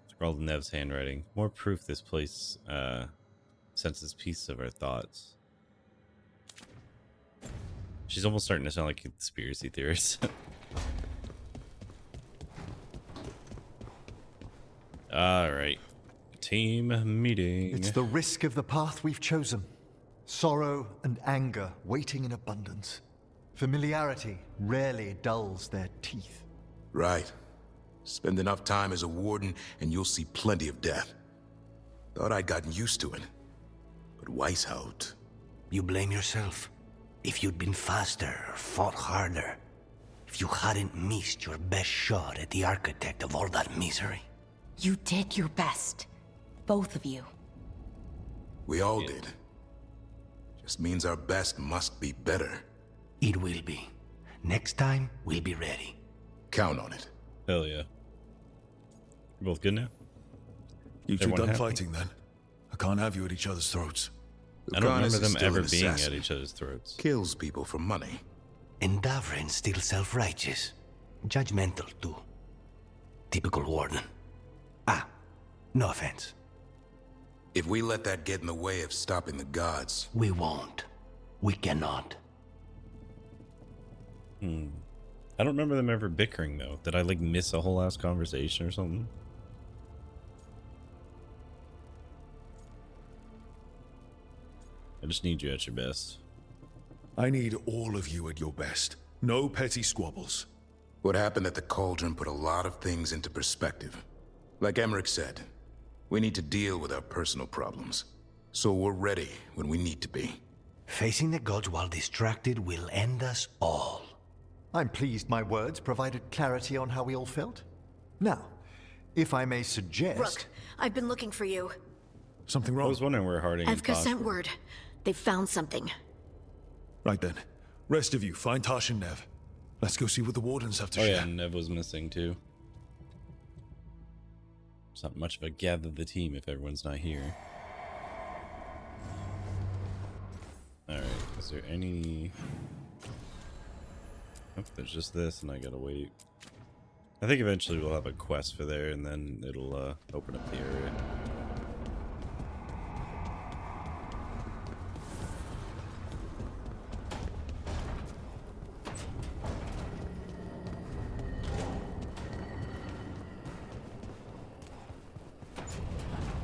Scrawled in Nev's handwriting. More proof this place senses piece of our thoughts. She's almost starting to sound like a conspiracy theorist. Alright. Team meeting. It's the risk of the path we've chosen. Sorrow and anger waiting in abundance. Familiarity rarely dulls their teeth. Right. Spend enough time as a warden and you'll see plenty of death. Thought I'd gotten used to it. But Weishaupt... You blame yourself. If you'd been faster or fought harder. If you hadn't missed your best shot at the architect of all that misery. You did your best. Both of you. We all did. Just means our best must be better. It will be. Next time, we'll be ready. Count on it. Hell yeah. You're both good now? You two Everyone done happy? fighting then? I can't have you at each other's throats. I don't remember Lucanus is them still ever an being assassin. at each other's throats. Kills people for money. And Davrin's still self-righteous. Judgmental, too. Typical warden. Ah, no offense. If we let that get in the way of stopping the gods... We won't. We cannot. I don't remember them ever bickering, though. Did I, like, miss a whole ass conversation or something? I just need you at your best. I need all of you at your best. No petty squabbles. What happened at the Cauldron put a lot of things into perspective. Like Emmerich said, we need to deal with our personal problems. So we're ready when we need to be. Facing the gods while distracted will end us all. I'm pleased my words provided clarity on how we all felt. Now, if I may suggest... Rook, I've been looking for you. Something wrong? I was wondering where Harding and Evka Tosh sent were. word. They found something. Right then. Rest of you, find Tosh and Nev. Let's go see what the wardens have to share. Yeah, Nev was missing too. It's not much of a gather the team if everyone's not here. Alright, is there any... Oh, there's just this and I gotta wait. I think eventually we'll have a quest for there and then it'll open up the area.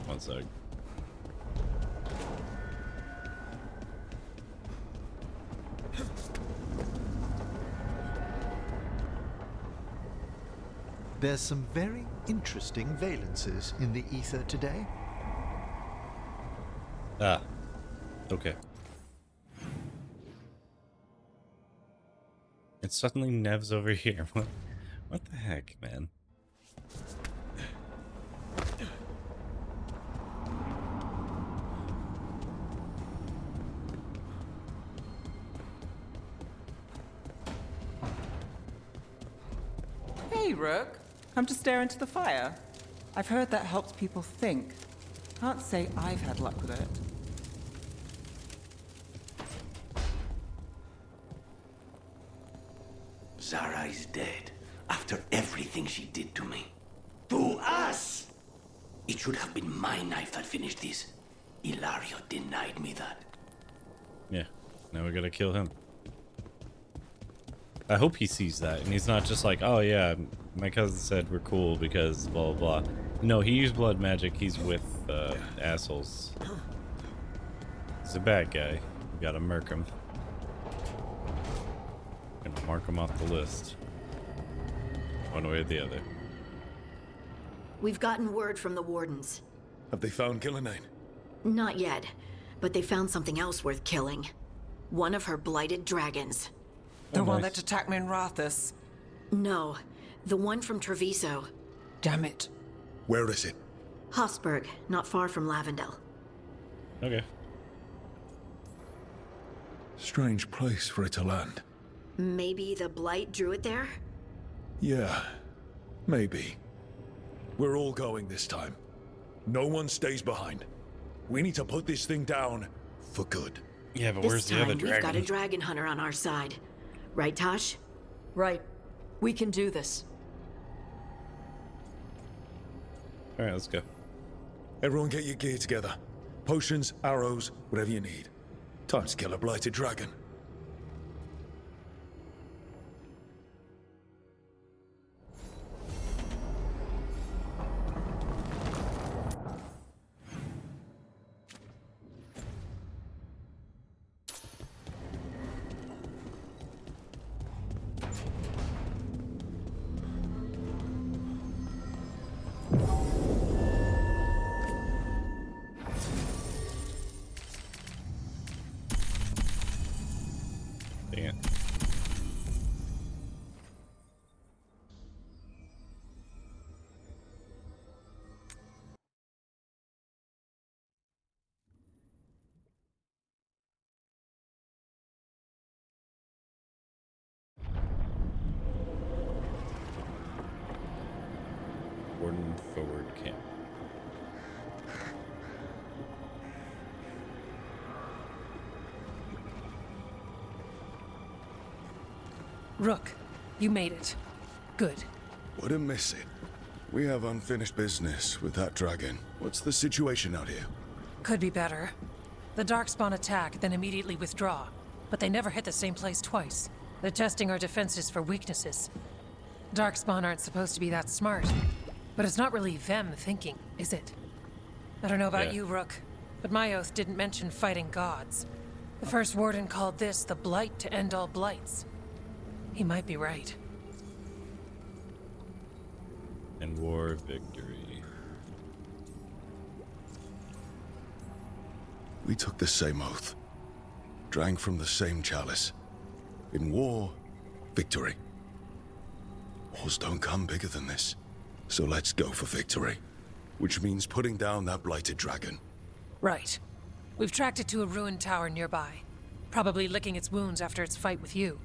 One sec. There's some very interesting valences in the ether today. Ah. Okay. And suddenly Nev's over here. What the heck, man? Hey, Rook. Come to stare into the fire. I've heard that helps people think. Can't say I've had luck with it. Zara is dead after everything she did to me. To us! It should have been my knife that finished this. Ilario denied me that. Yeah, now we gotta kill him. I hope he sees that and he's not just like, oh yeah, my cousin said we're cool because blah blah blah. No, he used blood magic. He's with assholes. He's a bad guy. We gotta murk him. Gonna mark him off the list. One way or the other. We've gotten word from the wardens. Have they found Killinane? Not yet, but they found something else worth killing. One of her blighted dragons. The one that attacked me in Rathus. No, the one from Treviso. Damn it. Where is it? Hossberg, not far from Lavendel. Okay. Strange place for it to land. Maybe the blight drew it there? Yeah, maybe. We're all going this time. No one stays behind. We need to put this thing down for good. Yeah, but This where's the time other dragon? we've got a dragon hunter on our side. Right, Tosh? Right. We can do this. Alright, let's go. Everyone get your gear together. Potions, arrows, whatever you need. Time to kill a blighted dragon. Dang it. Warden forward camp. Rook, you made it. Good. Wouldn't miss it. We have unfinished business with that dragon. What's the situation out here? Could be better. The Darkspawn attack, then immediately withdraw. But they never hit the same place twice. They're testing our defenses for weaknesses. Darkspawn aren't supposed to be that smart. But it's not really them thinking, is it? I don't know about you, Rook, but my oath didn't mention fighting gods. The first warden called this the blight to end all blights. He might be right. And war victory. We took the same oath. Drank from the same chalice. In war, victory. Wars don't come bigger than this. So let's go for victory. Which means putting down that blighted dragon. Right. We've tracked it to a ruined tower nearby. Probably licking its wounds after its fight with you.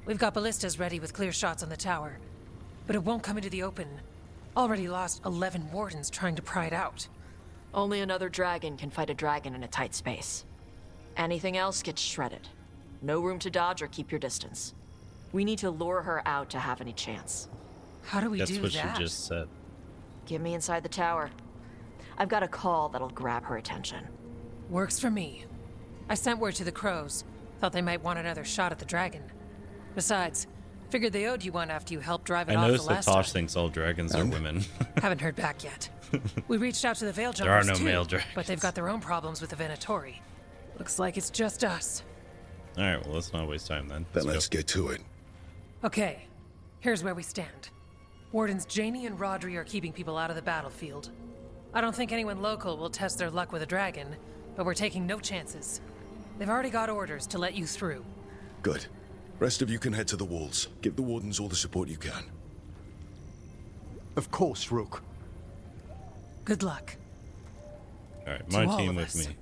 We've got ballistas ready with clear shots on the tower. But it won't come into the open. Already lost 11 wardens trying to pry it out. Only another dragon can fight a dragon in a tight space. Anything else gets shredded. No room to dodge or keep your distance. We need to lure her out to have any chance. How do we do that? That's what she just said. Get me inside the tower. I've got a call that'll grab her attention. Works for me. I sent word to the crows. Thought they might want another shot at the dragon. Besides, figured they owed you one after you helped drive it I off the noticed that last Tosh time. thinks all dragons are women. Haven't heard back yet. We reached out to the Veiljumpers There are no too, male dragons. but they've got their own problems with the Venatori. Looks like it's just us. Alright, well, let's not waste time then. Then let's get to it. Okay, here's where we stand. Wardens Janie and Rodri are keeping people out of the battlefield. I don't think anyone local will test their luck with a dragon, but we're taking no chances. They've already got orders to let you through. Good. Rest of you can head to the walls. Give the wardens all the support you can. Of course, Rook. Good luck. Alright, To my all team of with us. me.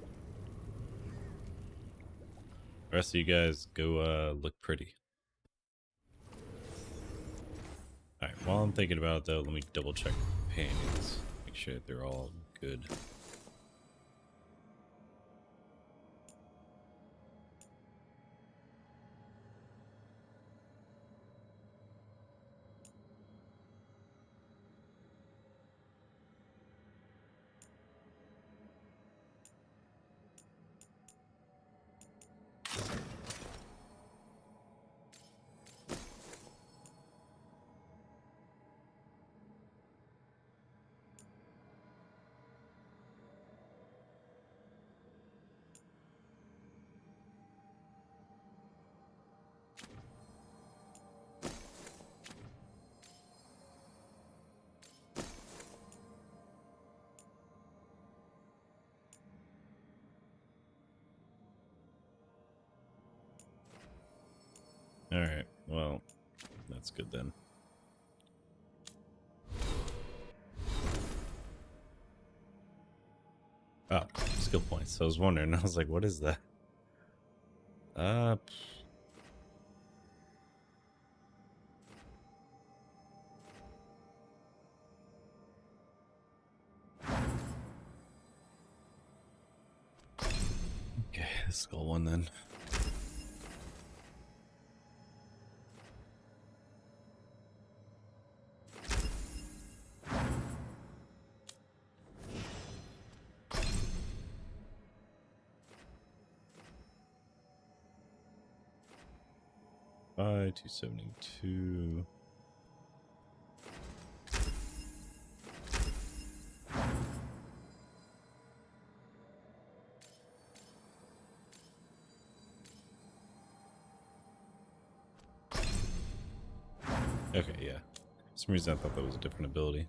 The rest of you guys go look pretty. Alright, while I'm thinking about it though, let me double check companions. Make sure that they're all good. Alright, well, that's good then. Oh, skill points. I was wondering, I was like, what is that? Okay, the skull one then. Bye, 272. Okay, yeah. For some reason I thought that was a different ability.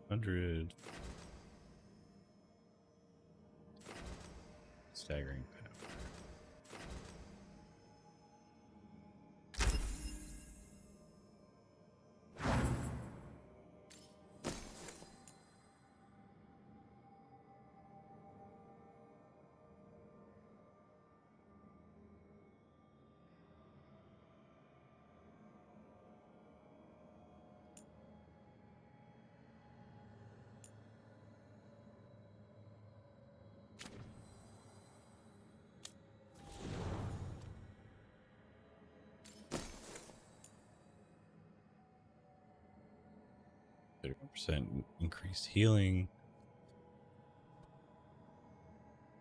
Hundred. Staggering power. 50% increased healing.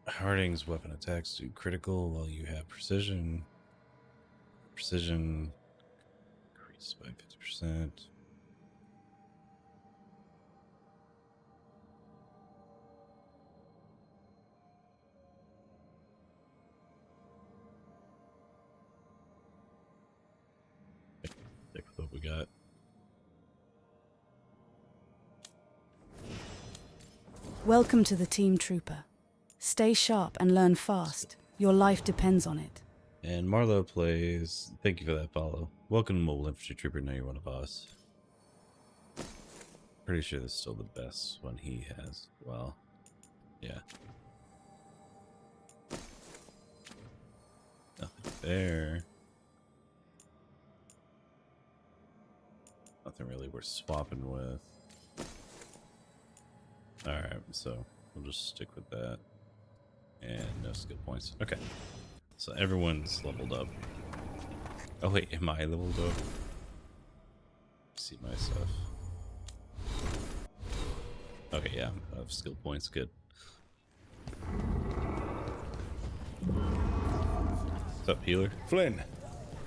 Harding's weapon attacks do critical while you have precision. Precision increased by 50%. Stick with what we got. Welcome to the Team Trooper. Stay sharp and learn fast. Your life depends on it. And Marlo plays. Thank you for that follow. Welcome to Mobile Infantry Trooper. Now you're one of us. Pretty sure this is still the best one he has. Well, yeah. Nothing there. Nothing really worth swapping with. Alright, so we'll just stick with that. And no skill points. Okay. So everyone's leveled up. Oh wait, am I leveled up? See my stuff. Okay, yeah, I have skill points, good. What's up, healer? Flynn,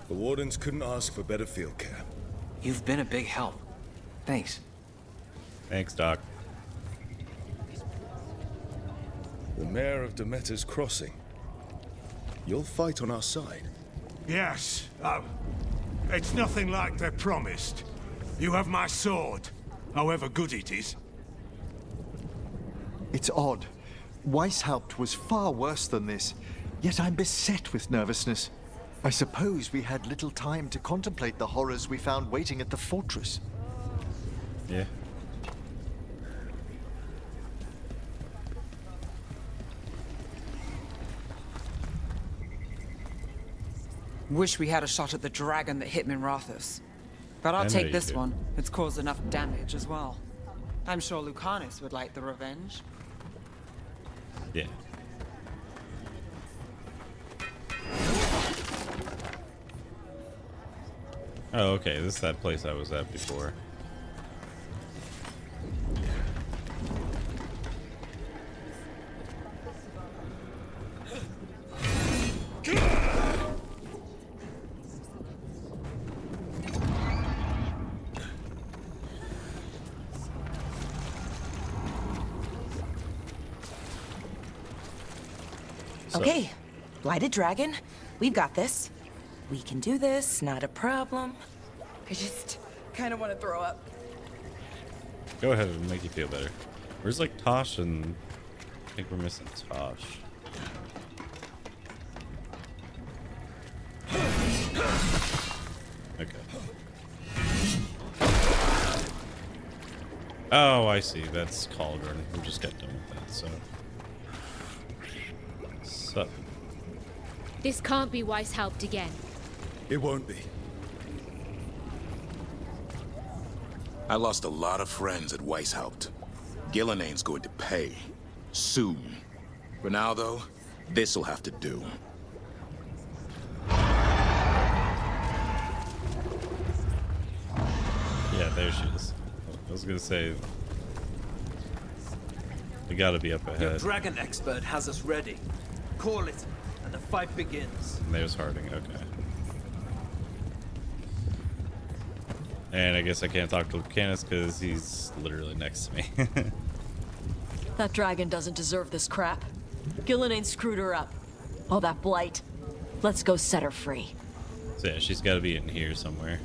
the Wardens couldn't ask for better field care. You've been a big help. Thanks. Thanks, Doc. The Mayor of Demeter's Crossing. You'll fight on our side. Yes. It's nothing like they promised. You have my sword, however good it is. It's odd. Weishaupt was far worse than this, yet I'm beset with nervousness. I suppose we had little time to contemplate the horrors we found waiting at the fortress. Yeah. Wish we had a shot at the dragon that hit Minrathous. But I'll take this one. It's caused enough damage as well. I'm sure Lucanus would like the revenge. Yeah. Oh, okay. This is that place I was at before. Okay, Blighted Dragon, we've got this. We can do this, not a problem. I just kind of want to throw up. Go ahead and make you feel better. Where's like Tosh and I think we're missing Tosh. Okay. Oh, I see. That's Cauldron. We just got done with that, so. Sup? This can't be Weishaupt again. It won't be. I lost a lot of friends at Weishaupt. Gillenane's going to pay. Soon. For now, though, this'll have to do. Yeah, there she is. I was gonna say... We gotta be up Your ahead. dragon expert has us ready. Call it, and the fight begins. And there's Harding, okay. And I guess I can't talk to Lucanus because he's literally next to me. That dragon doesn't deserve this crap. Gillenane screwed her up. All that blight. Let's go set her free. So yeah, she's gotta be in here somewhere.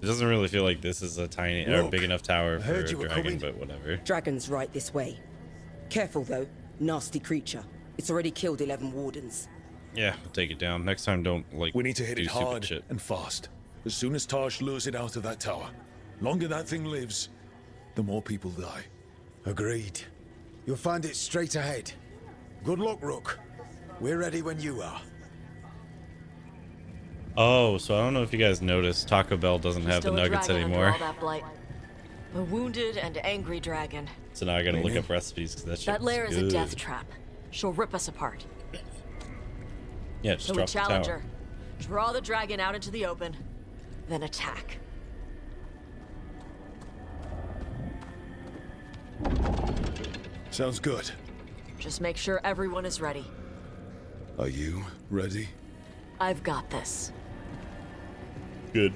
It doesn't really feel like this is a tiny or big enough tower for a dragon, but whatever. Dragon's right this way. Careful though, nasty creature. It's already killed 11 wardens. Yeah, we'll take it down. Next time, don't like. We need to hit do it stupid hard shit. and fast. As soon as Tosh lures it out of that tower, longer that thing lives, the more people die. Agreed. You'll find it straight ahead. Good luck, Rook. We're ready when you are. Oh, so I don't know if you guys noticed, Taco Bell doesn't have the Still a nuggets dragon anymore. under all that blight. A wounded and angry dragon. So now I gotta look up recipes because that shit That lair is a good. death trap. She'll rip us apart. Yeah, just So we drop the challenge tower. her. Draw the dragon out into the open, then attack. Sounds good. Just make sure everyone is ready. Are you ready? I've got this. Good.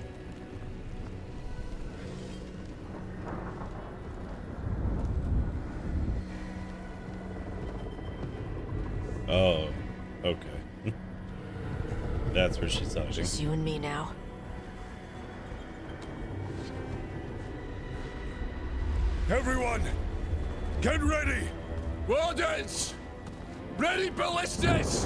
Oh, okay. That's where she's talking. Just you and me now. Everyone, get ready! Wardens! Ready ballistas!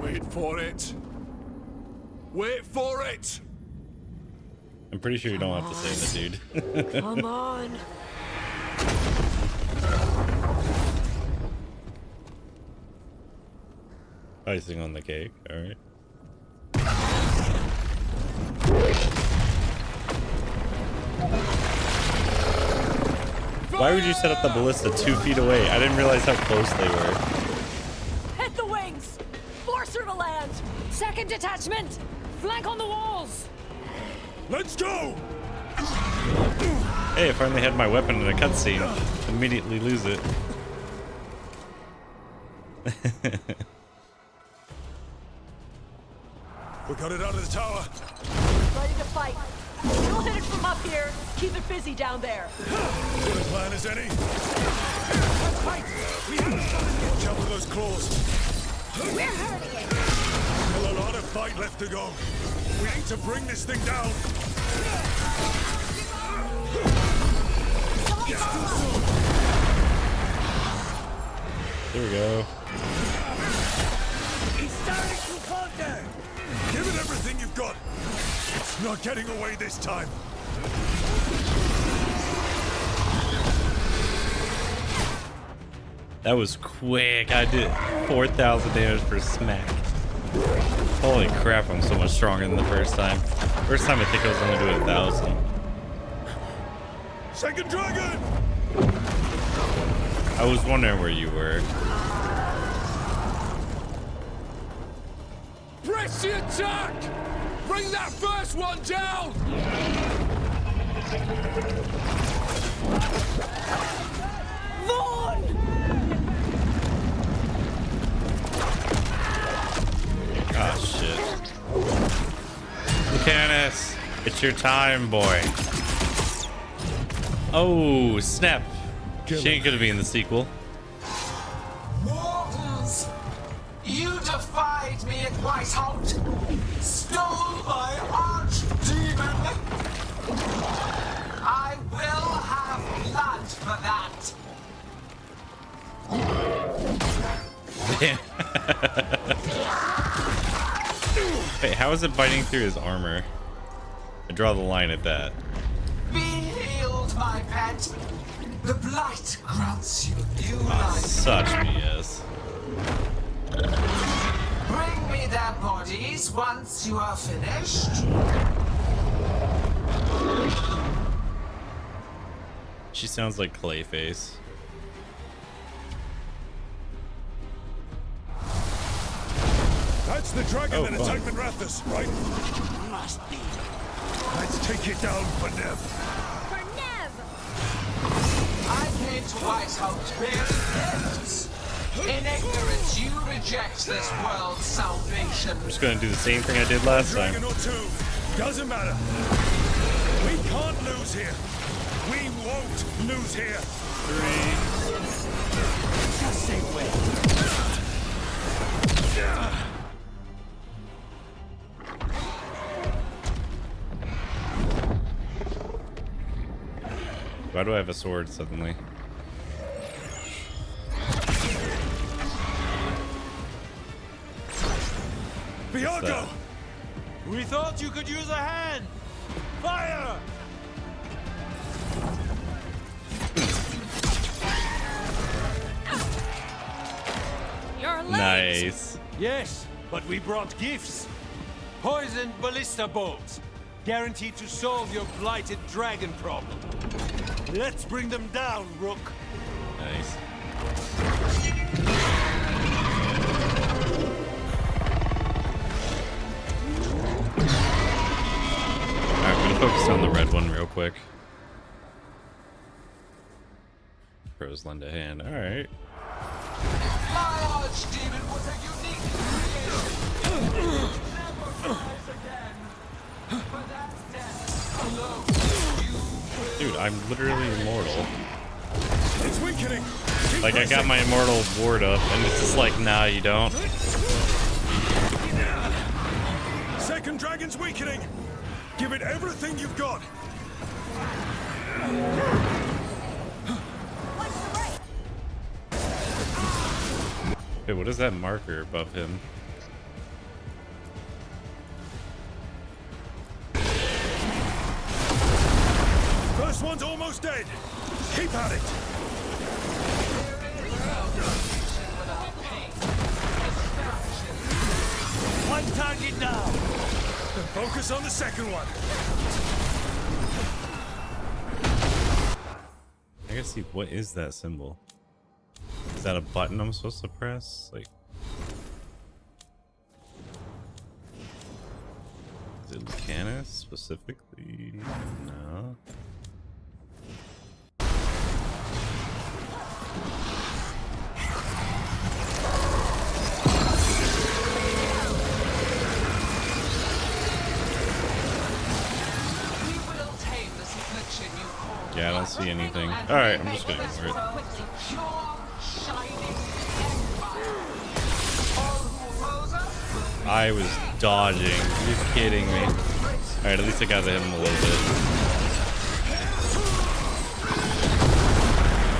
Wait for it. Wait for it! I'm pretty sure you don't have to say that, dude. Come on. Icing on the cake, alright. Why would you set up the ballista 2 feet away? I didn't realize how close they were. Hit the wings! Force her to land! Second detachment! Flank on the walls! Let's go! Hey, I finally had my weapon in a cutscene. Immediately lose it. We got it out of the tower. Ready to fight. We'll hit it from up here. Keep it busy down there. Good a plan as any. Let's fight! We have to stop it. Watch out for those claws. We're hurting it. Still a lot of fight left to go. We need to bring this thing down. There we go. He's starting to falter. Give it everything you've got. It's not getting away this time. That was quick. I did 4,000 damage per smack. Holy crap, I'm so much stronger than the first time. First time I think I was only doing 1,000. Second dragon! I was wondering where you were. Press the attack! Bring that first one down! Vaughn! Oh shit. Lucanus, it's your time, boy. Oh, snap. She ain't gonna be in the sequel. Wardens! You defied me at Whitehout! Stole my archdemon! I will have blood for that! Wait, how is it biting through his armor? I draw the line at that. Be healed, my pet! The blight grants you new Oh, life. such BS. Bring me their bodies once you are finished. She sounds like Clayface. That's the dragon that fun. attacked the Rathus, right? Must be. Let's take it down for Nev. For Nev! I came to Whitehout bearing gifts. In ignorance, you reject this world's salvation. I'm just gonna do the same thing I did last time. Dragon or two, doesn't matter. We can't lose here. We won't lose here. 3. Just say when. Why do I have a sword suddenly? Viago! We thought you could use a hand. Fire! Your legs! Nice. Yes, but we brought gifts. Poisoned ballista bolts. Guaranteed to solve your blighted dragon problem. Let's bring them down, Rook. Nice. focus on the red one real quick. Pros lend a hand. All right. My archdemon was a unique creation. Never rise again. For that death alone, Dude, I'm literally immortal. It's weakening. Like, I got my immortal ward up, and it's just like, nah, you don't. Second dragon's weakening. Give it everything you've got. Hey, what is that marker above him? First one's almost dead. Keep at it. One target now. Focus on the second one. I gotta see, what is that symbol? Is that a button I'm supposed to press? Like, is it Lucanus specifically? No. Yeah, I don't see anything. Alright, I'm just gonna ignore it. I was dodging. Are you kidding me? Alright, at least I got to hit him a little bit.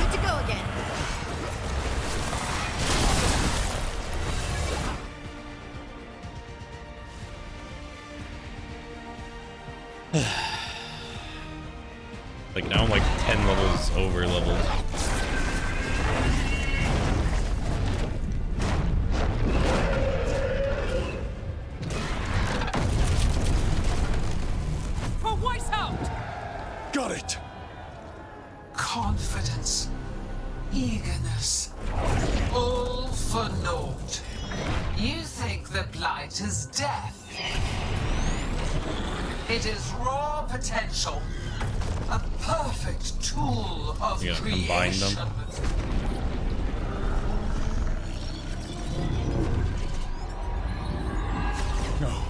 Good to go again. Like, now I'm like 10 levels over leveled. For Weishaupt! Got it. Confidence, eagerness, all for naught. You think the blight is death. It is raw potential. A perfect tool of You gonna creation. combine them? No.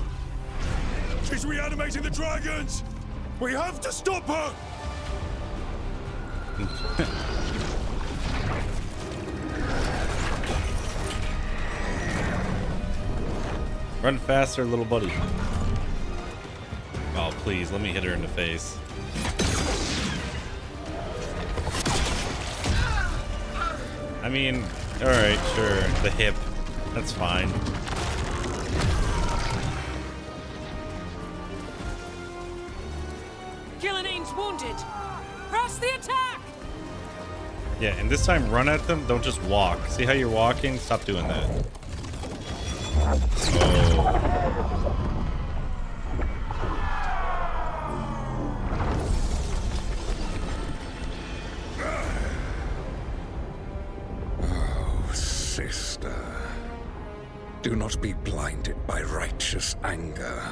She's reanimating the dragons. We have to stop her. Run faster, little buddy. Oh, please, let me hit her in the face. I mean, alright, sure. The hip. That's fine. Gillanine's wounded. Press the attack! Yeah, and this time run at them, don't just walk. See how you're walking? Stop doing that. Oh, sister. Do not be blinded by righteous anger.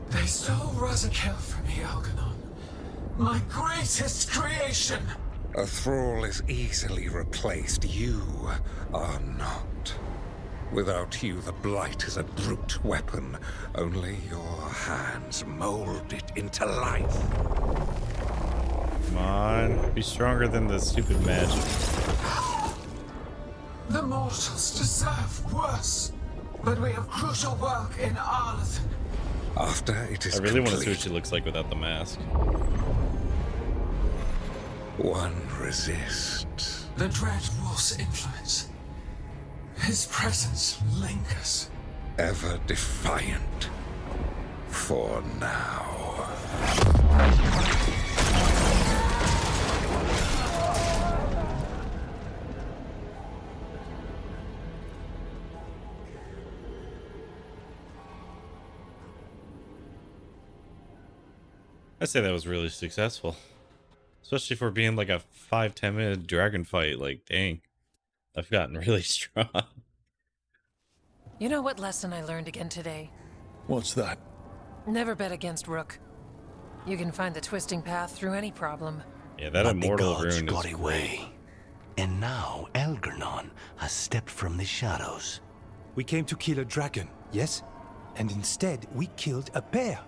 They stole S.T.A.L.K.E.R from me, Algernon. My greatest creation. A thrall is easily replaced. You are not. Without you, the Blight is a brute weapon. Only your hands mold it into life. Come on, be stronger than the stupid magic. The mortals deserve worse. But we have crucial work in Arlethan. After it is I really want to see complete, what she looks like without the mask. one resists. The Dread Wolf's influence. His presence lingers. Ever defiant. For now. I'd say that was really successful. Especially for being like a 5-10 minute dragon fight. Like, dang. I've gotten really strong. You know what lesson I learned again today? What's that? Never bet against Rook. You can find the twisting path through any problem. Yeah, that but immortal the gods rune got is away. great. And now Algernon has stepped from the shadows. We came to kill a dragon, yes? And instead, we killed a pair.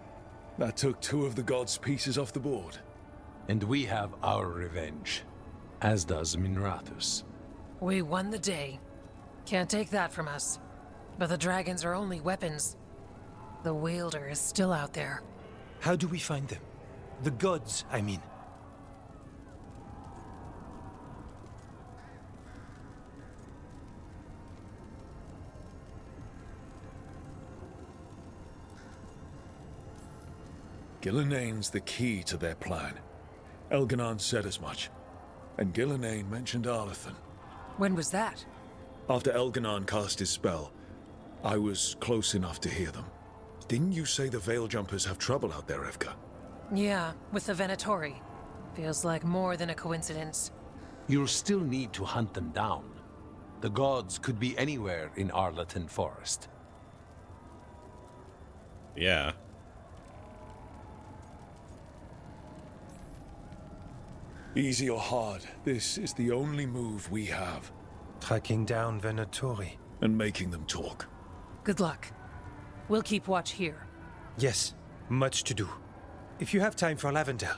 That took 2 of the gods' pieces off the board. And we have our revenge, as does Minrathus. We won the day. Can't take that from us. But the dragons are only weapons. The wielder is still out there. How do we find them? The gods, I mean. Gillenane's the key to their plan. Elganon said as much. And Gillenane mentioned Arlathan. When was that? After Elganon cast his spell, I was close enough to hear them. Didn't you say the Veil Jumpers have trouble out there, Evka? Yeah, with the Venatori. Feels like more than a coincidence. You'll still need to hunt them down. The gods could be anywhere in Arlathan Forest. Yeah. Easy or hard, this is the only move we have. Tracking down Venatori. And making them talk. Good luck. We'll keep watch here. Yes, much to do. If you have time for Lavendel,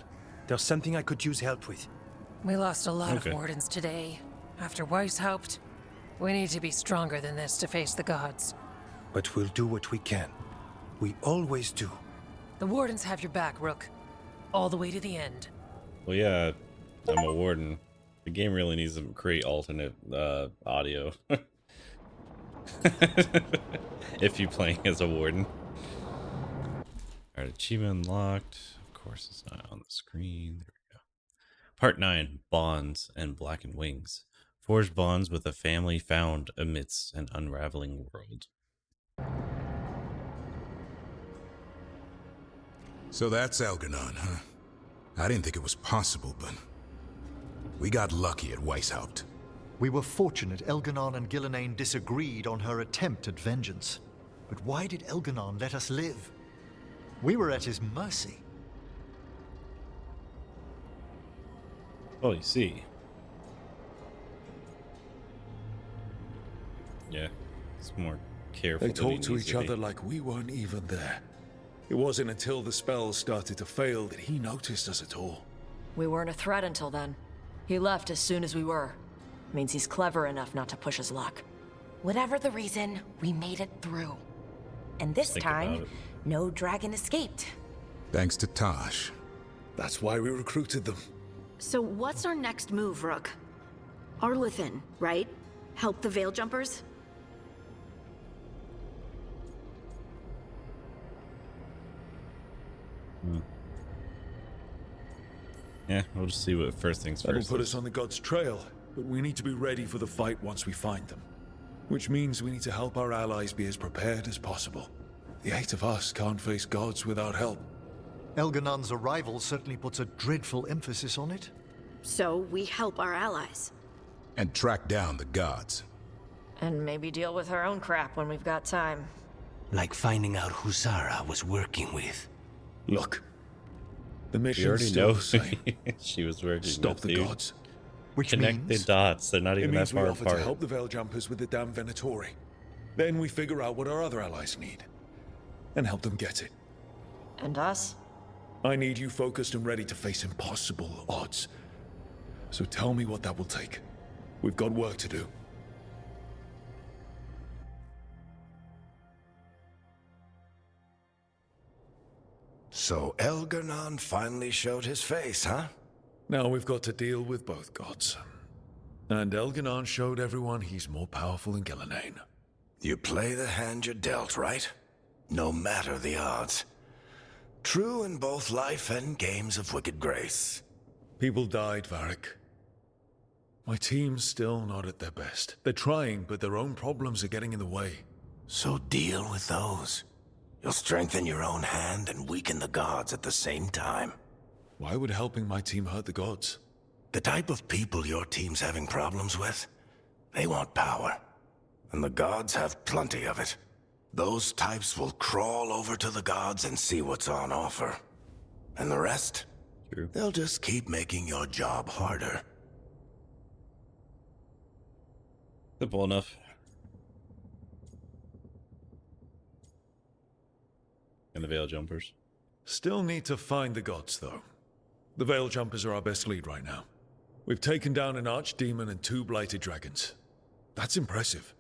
there's something I could use help with. We lost a lot of wardens today. After Weishaupt, we need to be stronger than this to face the gods. But we'll do what we can. We always do. The wardens have your back, Rook. All the way to the end. Well, yeah, I'm a warden. The game really needs to create alternate audio. If you're playing as a warden. Alright, achievement unlocked. Of course, it's not on the screen. There we go. Part 9, Bonds and Blackened Wings. Forge bonds with a family found amidst an unraveling world. So that's Algernon, huh? I didn't think it was possible, but we got lucky at Weishaupt. We were fortunate Elganon and Gillenane disagreed on her attempt at vengeance. But why did Elganon let us live? We were at his mercy. Oh, you see. Yeah, it's more careful. They talked to each other like we weren't even there. It wasn't until the spells started to fail that he noticed us at all. We weren't a threat until then. He left as soon as we were. Means he's clever enough not to push his luck. Whatever the reason, we made it through. And this time, no dragon escaped. Thanks to Tosh. That's why we recruited them. So what's our next move, Rook? Arlathan, right? Help the Veil Jumpers? Yeah, we'll just see what first things That'll first. put us on the gods' trail, but we need to be ready for the fight once we find them. Which means we need to help our allies be as prepared as possible. The 8 of us can't face gods without help. Elganon's arrival certainly puts a dreadful emphasis on it. So we help our allies. And track down the gods. And maybe deal with our own crap when we've got time. Like finding out who Zara was working with. Look. The We mission's already still know the same. she was working Stop with the dude. gods. Which Connect means... the dots. They're not It even that means we far offer apart. to help the Veil Jumpers with the damn Venatori. Then we figure out what our other allies need. And help them get it. And us? I need you focused and ready to face impossible odds. So tell me what that will take. We've got work to do. So Elgernon finally showed his face, huh? Now we've got to deal with both gods. And Elganon showed everyone he's more powerful than Gillenane. You play the hand you're dealt, right? No matter the odds. True in both life and games of wicked grace. People died, Varric. My team's still not at their best. They're trying, but their own problems are getting in the way. So deal with those. You'll strengthen your own hand and weaken the gods at the same time. Why would helping my team hurt the gods? The type of people your team's having problems with, they want power. And the gods have plenty of it. Those types will crawl over to the gods and see what's on offer. And the rest? True. They'll just keep making your job harder. Simple enough. And the Veil Jumpers. Still need to find the gods, though. The Veil Jumpers are our best lead right now. We've taken down an archdemon and 2 blighted dragons. That's impressive.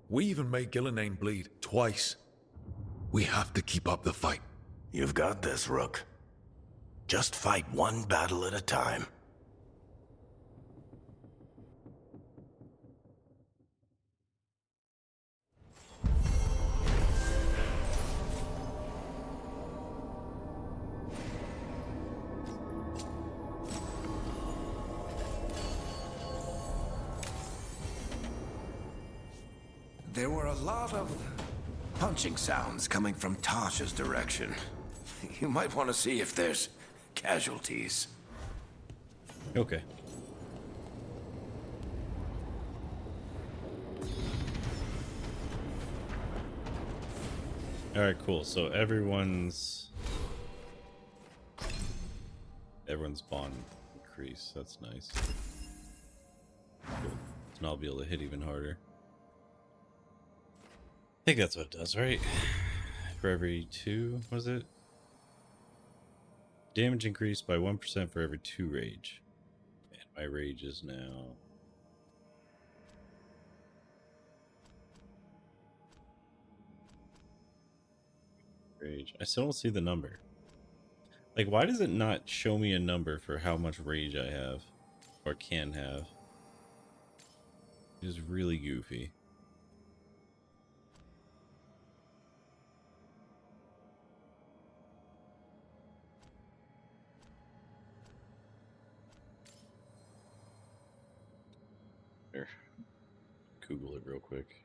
We even made Gillenane bleed twice. We have to keep up the fight. You've got this, Rook. Just fight one battle at a time. There were a lot of punching sounds coming from Tasha's direction. You might want to see if there's casualties. Okay. Alright, cool. So everyone's bond increase. That's nice. Cool. So now I'll be able to hit even harder. I think that's what it does, right? For every 2, was it? Damage increased by 1% for every 2 rage. Man, my rage is now... Rage. I still don't see the number. Like, why does it not show me a number for how much rage I have? Or can have? It is really goofy. Here. Google it real quick.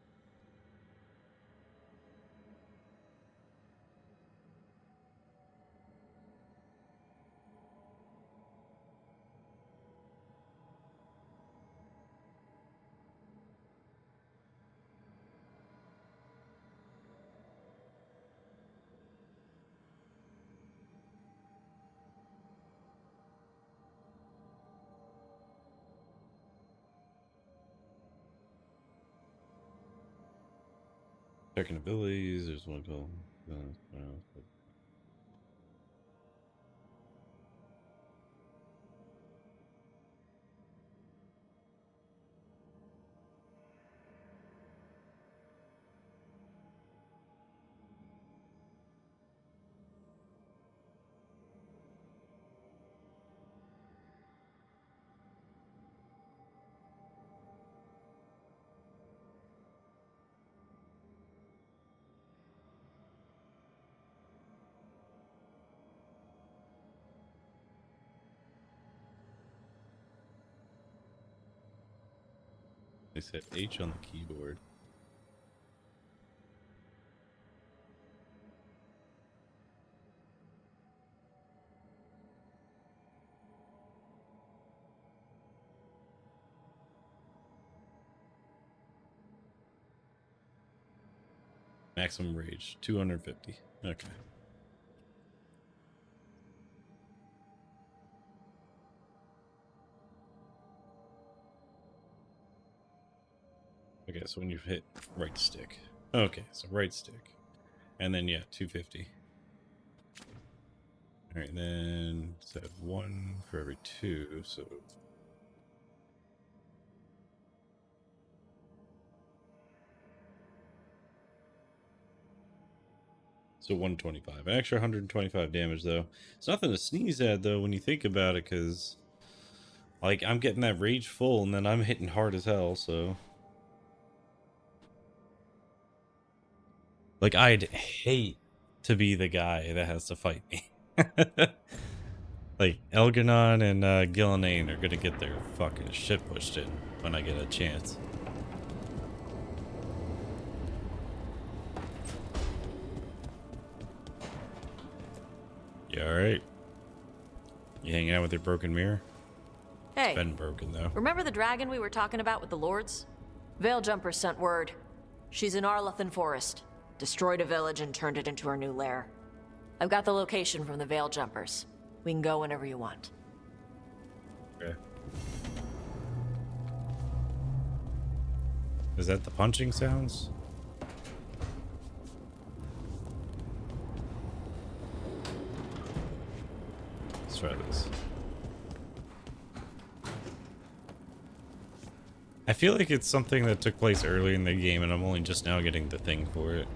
Checking abilities, there's one called they said H on the keyboard. Maximum rage, 250. Okay. Okay, so when you hit right stick. Okay, so right stick. And then, yeah, 250. Alright, then set 1 for every 2, so... So 125. An extra 125 damage, though. It's nothing to sneeze at, though, when you think about it, because... Like, I'm getting that rage full, and then I'm hitting hard as hell, so... Like, I'd hate to be the guy that has to fight me. Like, Elganon and Gillenane are gonna get their fucking shit pushed in when I get a chance. You alright? You hanging out with your broken mirror? Hey. It's been broken, though. Remember the dragon we were talking about with the lords? Veil Jumpers sent word. She's in Arlathan Forest. Destroyed a village and turned it into her new lair. I've got the location from the Veil Jumpers. We can go whenever you want. Okay. Is that the punching sounds? Let's try this. I feel like it's something that took place early in the game and I'm only just now getting the thing for it.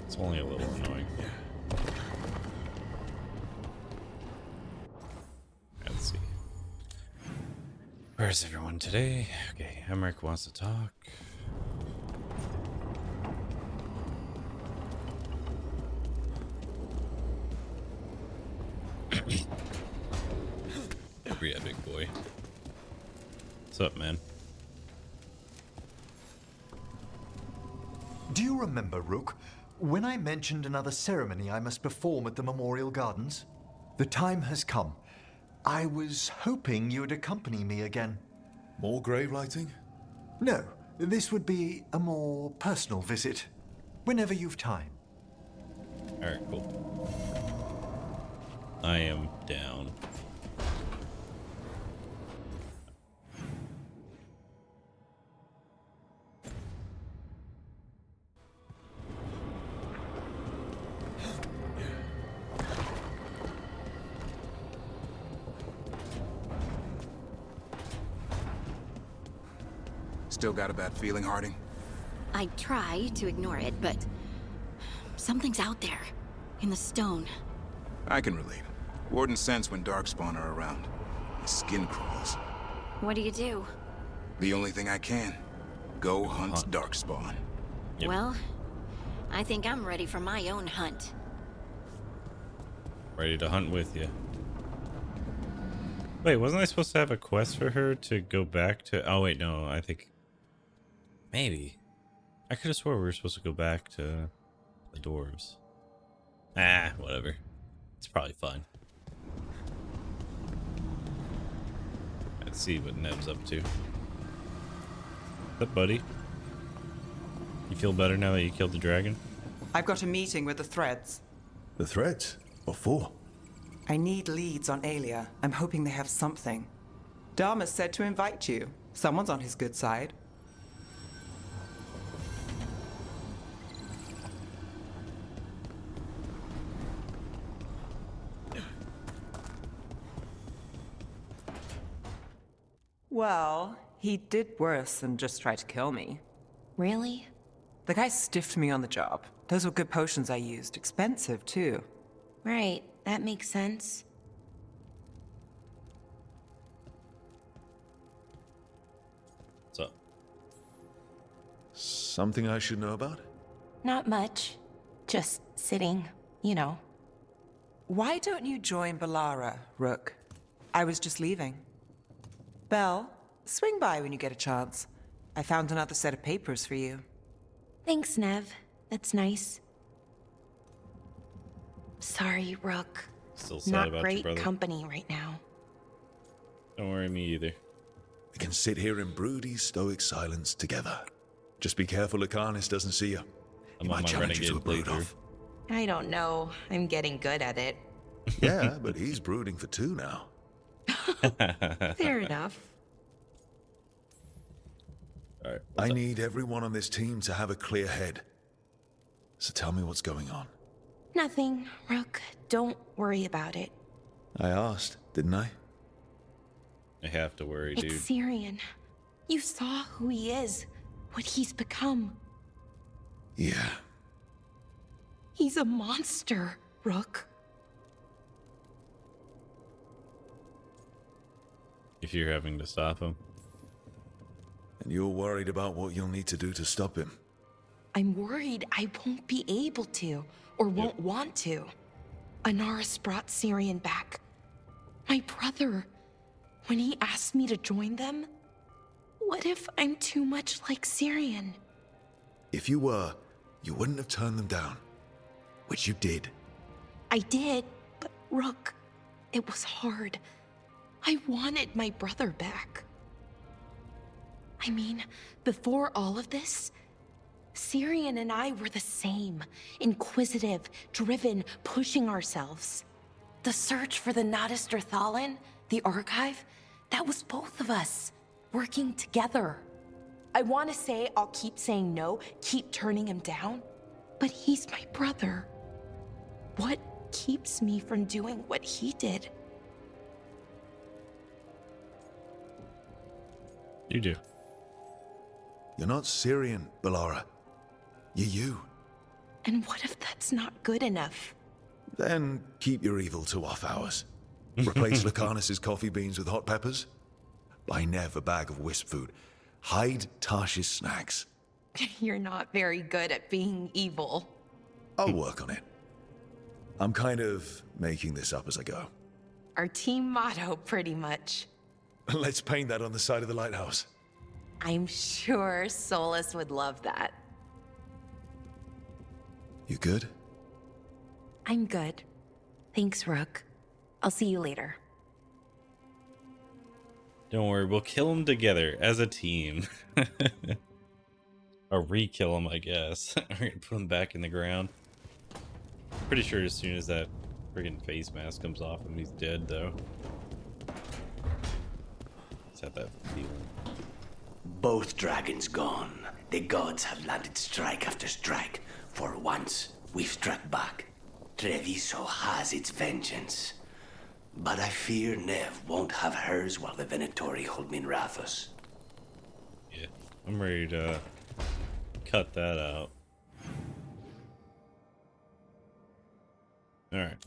It's only a little annoying. Let's see. Where's everyone today? Okay, Emmerich wants to talk. Yeah, big boy. What's up, man? Do you remember, Rook, when I mentioned another ceremony I must perform at the Memorial Gardens? The time has come. I was hoping you'd accompany me again. More grave lighting? No, this would be a more personal visit. Whenever you've time. Alright, cool. I am down. Still got a bad feeling, Harding? I try to ignore it, but something's out there in the stone. I can relate. Wardens sense when Darkspawn are around. My skin crawls. What do you do? The only thing I can. Go hunt Darkspawn. Yep. Well, I think I'm ready for my own hunt. Ready to hunt with you. Wait, wasn't I supposed to have a quest for her to go back to... Oh, wait, no, I think... Maybe. I could have swore we were supposed to go back to the dwarves. Ah, whatever. It's probably fine. Let's see what Nev's up to. What's up, buddy? You feel better now that you killed the dragon? I've got a meeting with the Threads. The Threads? What for? I need leads on Aelia. I'm hoping they have something. Dharma said to invite you. Someone's on his good side. Well, he did worse than just try to kill me. Really? The guy stiffed me on the job. Those were good potions I used. Expensive, too. Right, that makes sense. What's up? Something I should know about? Not much. Just sitting, you know. Why don't you join Balara, Rook? I was just leaving. Belle, swing by when you get a chance. I found another set of papers for you. Thanks, Nev. That's nice. Sorry, Rook. Still sad Not about great your brother. company right now. Don't worry, me either. We can sit here in broody, stoic silence together. Just be careful Acarnis doesn't see you. He I'm on might my challenge you to a renegade brood playthrough. off. I don't know. I'm getting good at it. Yeah, but he's brooding for two now. Fair enough. All right, I need everyone on this team to have a clear head. So tell me what's going on. Nothing, Rook. Don't worry about it. I asked, didn't I? I have to worry, dude. It's Syrian. You saw who he is, what he's become. Yeah. He's a monster, Rook. If you're having to stop him. And you're worried about what you'll need to do to stop him. I'm worried I won't be able to, or won't want to. Anaris brought Syrian back. My brother. When he asked me to join them, what if I'm too much like Syrian? If you were, you wouldn't have turned them down. Which you did. I did, but Rook, it was hard. I wanted my brother back. I mean, before all of this, Syrian and I were the same. Inquisitive, driven, pushing ourselves. The search for the S.T.A.L.K.E.R, the archive, that was both of us, working together. I want to say I'll keep saying no, keep turning him down, but he's my brother. What keeps me from doing what he did? You do. You're not Syrian, Bellara. You're you. And what if that's not good enough? Then keep your evil to off hours. Replace Lucanus's coffee beans with hot peppers. Buy Nev a bag of wisp food. Hide Tarsh's snacks. You're not very good at being evil. I'll work on it. I'm kind of making this up as I go. Our team motto, pretty much. Let's paint that on the side of the lighthouse. I'm sure Solus would love that. You good? I'm good. Thanks, Rook. I'll see you later. Don't worry, we'll kill him together as a team. Or re-kill him, I guess. We're gonna put him back in the ground. Pretty sure as soon as that friggin' face mask comes off him, he's dead, though. Just have that feeling. Both dragons gone. The gods have landed strike after strike. For once, we've struck back. Treviso has its vengeance. But I fear Nev won't have hers while the Venatori hold Minrathos. Yeah, I'm ready to cut that out. Alright.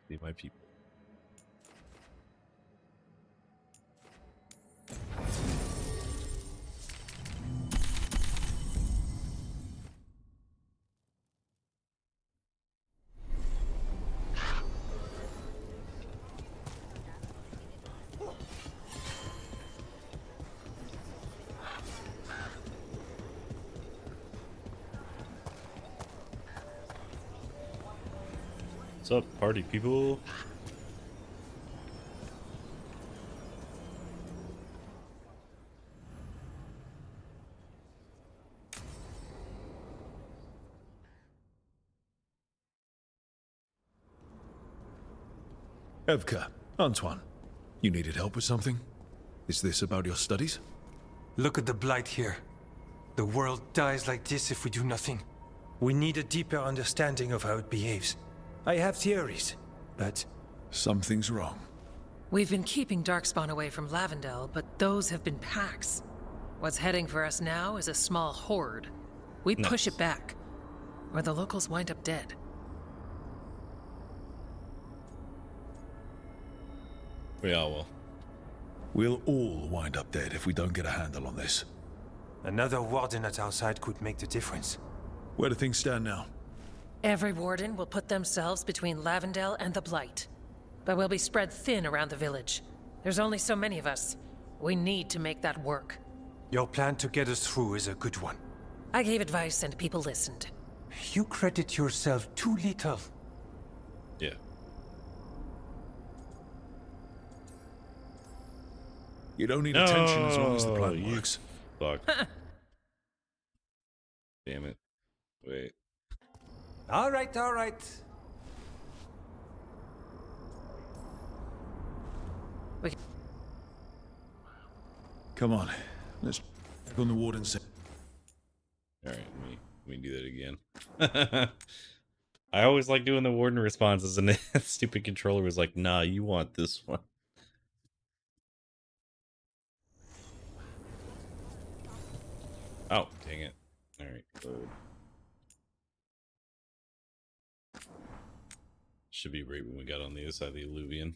See my people. What's up, party people? Evka, Antoine, you needed help with something? Is this about your studies? Look at the blight here. The world dies like this if we do nothing. We need a deeper understanding of how it behaves. I have theories, but... Something's wrong. We've been keeping Darkspawn away from Lavendel, but those have been packs. What's heading for us now is a small horde. We push it back, or the locals wind up dead. We all will. We'll all wind up dead if we don't get a handle on this. Another warden at our side could make the difference. Where do things stand now? Every warden will put themselves between Lavendel and the Blight. But we'll be spread thin around the village. There's only so many of us. We need to make that work. Your plan to get us through is a good one. I gave advice and people listened. You credit yourself too little. Yeah. You don't need attention as long as the plan you works. Fuck. Damn it. Wait. All right, all right. Come on, let's check on the warden's. All right, let me do that again. I always like doing the warden responses, and the stupid controller was like, "Nah, you want this one." Oh, dang it! All right, load. Should be right when we got on the other side of the Alluvion.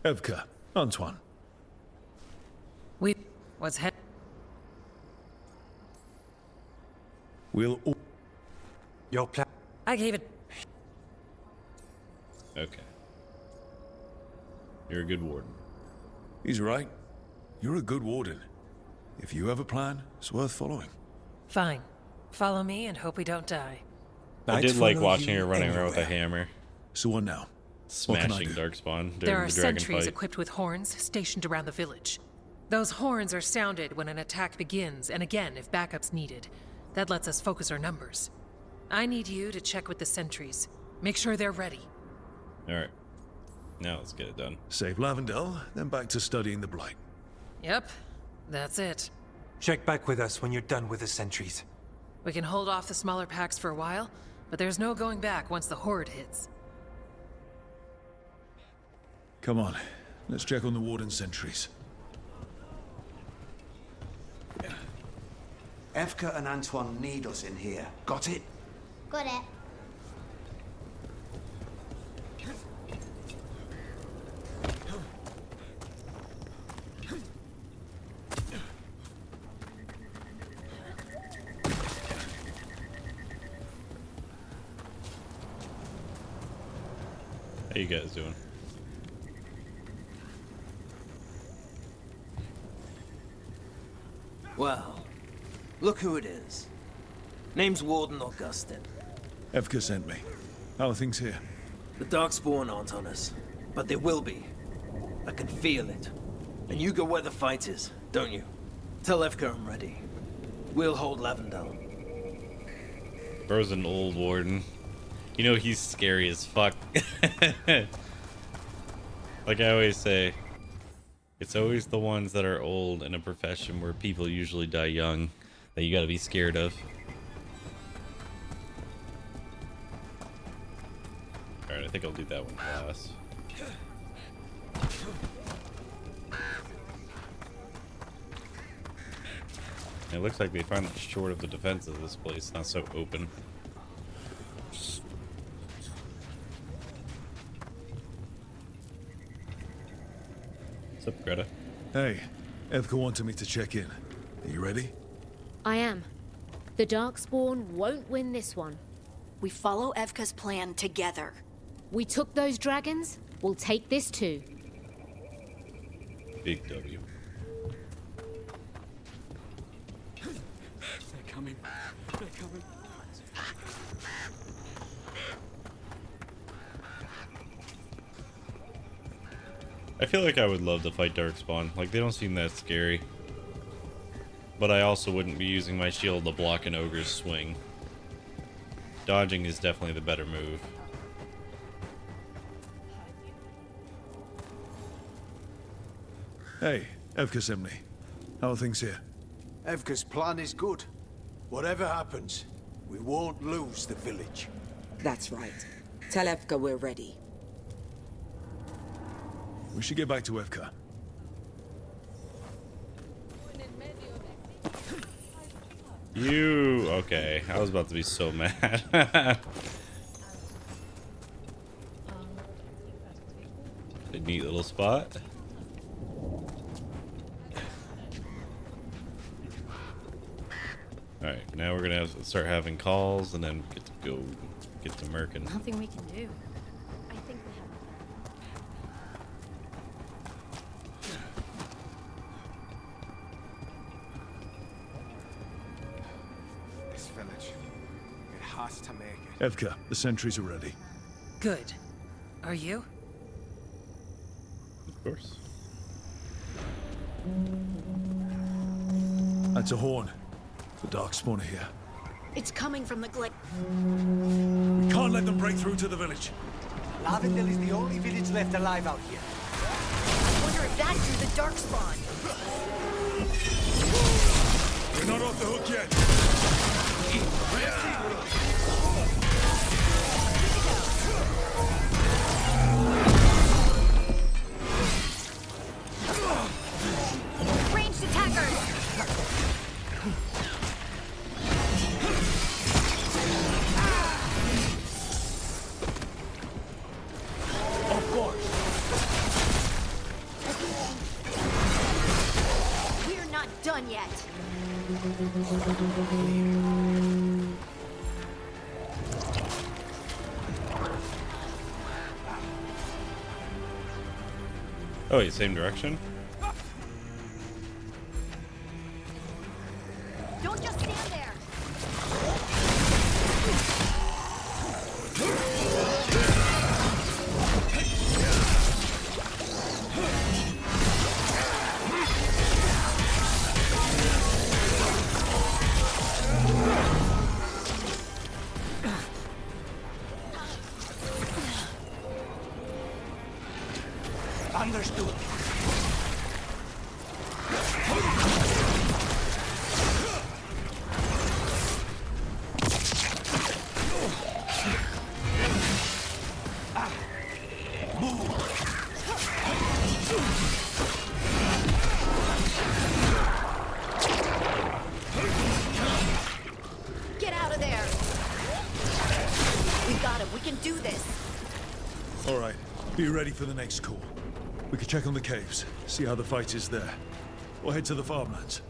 Evka, Antoine. What's head? We'll all... Your plan... I gave it... Okay. You're a good warden. He's right. You're a good warden. If you have a plan, it's worth following. Fine. Follow me and hope we don't die. I did like watching her running around with a hammer. So what now? Smashing Darkspawn during There are the dragon sentries fight. equipped with horns stationed around the village. Those horns are sounded when an attack begins, and again if backup's needed. That lets us focus our numbers. I need you to check with the sentries. Make sure they're ready. Alright. Now let's get it done. Save Lavendel, then back to studying the Blight. Yep, that's it. Check back with us when you're done with the sentries. We can hold off the smaller packs for a while, but there's no going back once the horde hits. Come on, let's check on the Warden sentries. S.T.A.L.K.E.R and Antoine need us in here. Got it? Got it. How you guys doing? Well, look who it is. Name's Warden Augustin. S.T.A.L.K.E.R sent me. How are things here? The Darkspawn aren't on us, but they will be. I can feel it. And you go where the fight is, don't you? Tell S.T.A.L.K.E.R I'm ready. We'll hold Lavendel. Bro's an old warden. You know he's scary as fuck. Like I always say, it's always the ones that are old in a profession where people usually die young that you gotta be scared of. Alright, I think I'll do that one last. It looks like they finally short of the defense of this place, not so open. What's up, Greta? Hey, S.T.A.L.K.E.R wanted me to check in. Are you ready? I am. The Darkspawn won't win this one. We follow Evka's plan together. We took those dragons, we'll take this too. Big W. They're coming. They're coming. I feel like I would love to fight Darkspawn. Like, they don't seem that scary. But I also wouldn't be using my shield to block an ogre's swing. Dodging is definitely the better move. Hey, S.T.A.L.K.E.R sent me. How are things here? S.T.A.L.K.E.R's plan is good. Whatever happens, we won't lose the village. That's right. Tell S.T.A.L.K.E.R we're ready. We should get back to S.T.A.L.K.E.R. You... okay. I was about to be so mad. A neat little spot. Alright, now we're gonna have to start having calls and then get to go get to Merkin. Nothing we can do. I think we have. This village, it has to make it. S.T.A.L.K.E.R, the sentries are ready. Good. Are you? Of course. That's a horn. The Darkspawn are here. It's coming from the glade. We can't let them break through to the village. Lavendel is the only village left alive out here. I wonder if that drew the Darkspawn. We're not off the hook yet. Ranged attackers! Of course. We're not done yet. Oh wait, same direction? Be ready for the next call. We could check on the caves, see how the fight is there. Or head to the farmlands.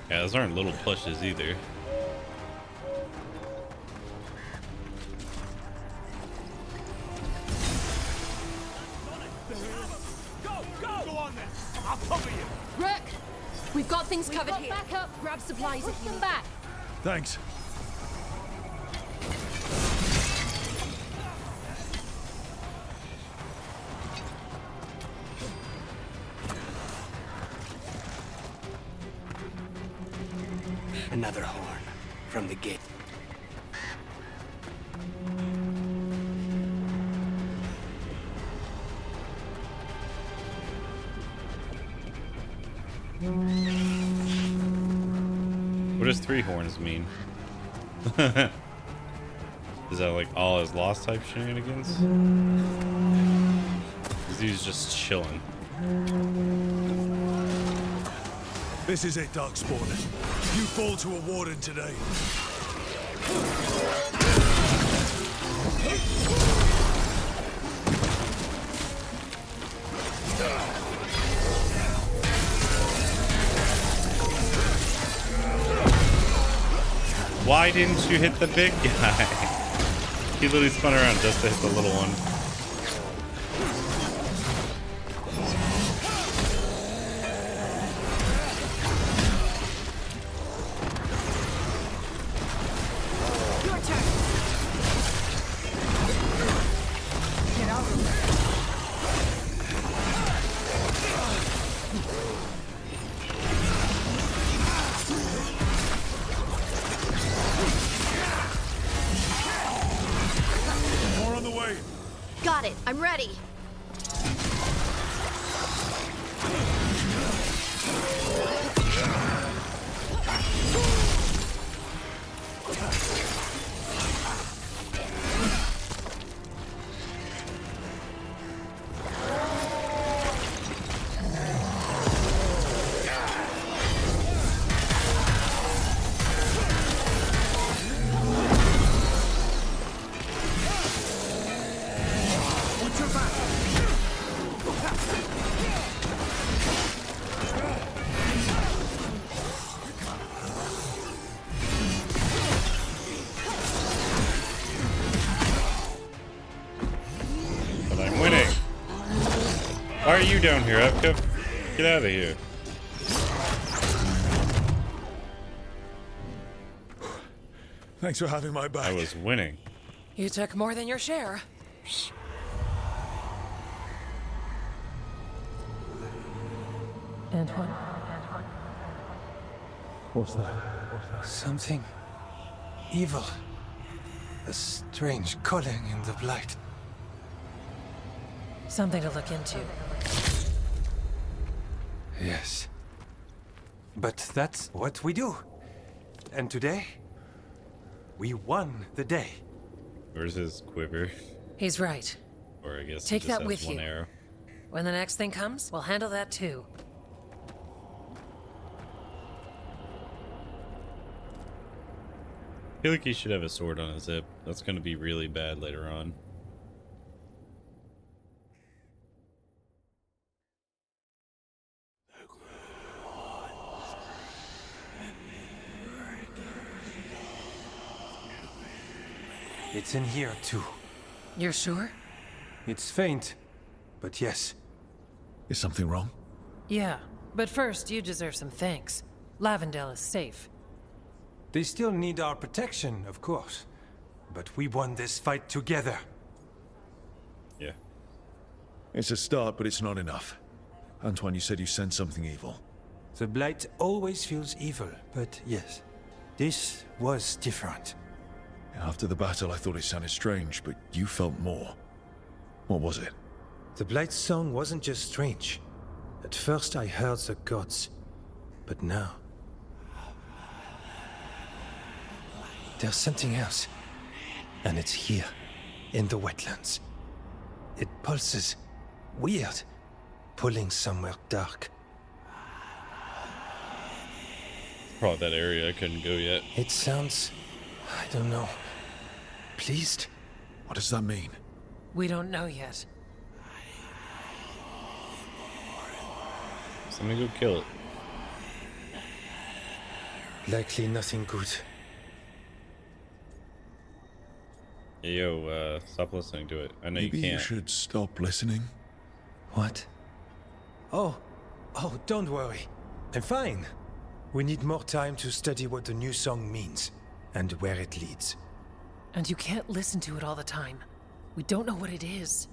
Yeah, those aren't little plushes either. Rook, we've got things covered here. Back up, grab supplies if you need. Back. Thanks. Another horn from the gate. What does 3 horns mean? Is that like all his lost type shenanigans? Is he's just chilling? This is it, Darkspawn. You fall to a warden today. Why didn't you hit the big guy? He literally spun around just to hit the little one. Your turn. Get out of there. More on the way. Got it. I'm ready. But I'm winning. Why are you down here, Epka? Get out of here. Thanks for having my back. I was winning. You took more than your share. Antoine. What's that? Something evil. A strange calling in the blight. Something to look into. Yes. But that's what we do. And today, we won the day. Where's his quiver? He's right. Or I guess Take he just that has with one you. arrow. When the next thing comes, we'll handle that too. I feel like he should have a sword on his hip. That's going to be really bad later on. It's in here too. You're sure? It's faint, but yes. Is something wrong? Yeah, but first you deserve some thanks. Lavendale is safe. They still need our protection, of course. But we won this fight together. Yeah. It's a start, but it's not enough. Antoine, you said you sensed something evil. The blight always feels evil, but yes, this was different. After the battle, I thought it sounded strange, but you felt more. What was it? The blight's song wasn't just strange. At first I heard the gods, but now there's something else. And it's here, in the wetlands. It pulses. Weird. pulling somewhere dark. Probably that area I couldn't go yet. It sounds... I don't know. Pleased? What does that mean? We don't know yet. Somebody go kill it. Likely nothing good. Hey, yo, stop listening to it. I know Maybe you can't. you should stop listening. What? Oh, don't worry. I'm fine. We need more time to study what the new song means and where it leads. And you can't listen to it all the time. We don't know what it is.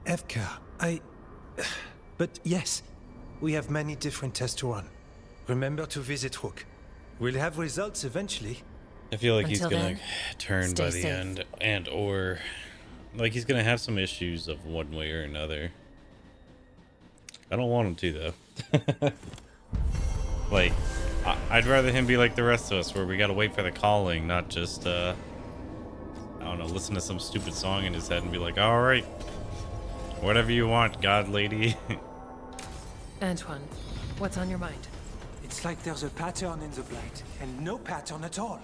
S.T.A.L.K.E.R. But yes, we have many different tests to run. Remember to visit Rook. We'll have results eventually. I feel like Until he's gonna then, turn stay by the safe. end, or like he's gonna have some issues of one way or another. I don't want him to though. Like, I'd rather him be like the rest of us, where we gotta wait for the calling, not just I don't know, listen to some stupid song in his head and be like, all right, whatever you want, God lady. Antoine, what's on your mind? It's like there's a pattern in the blight, and no pattern at all.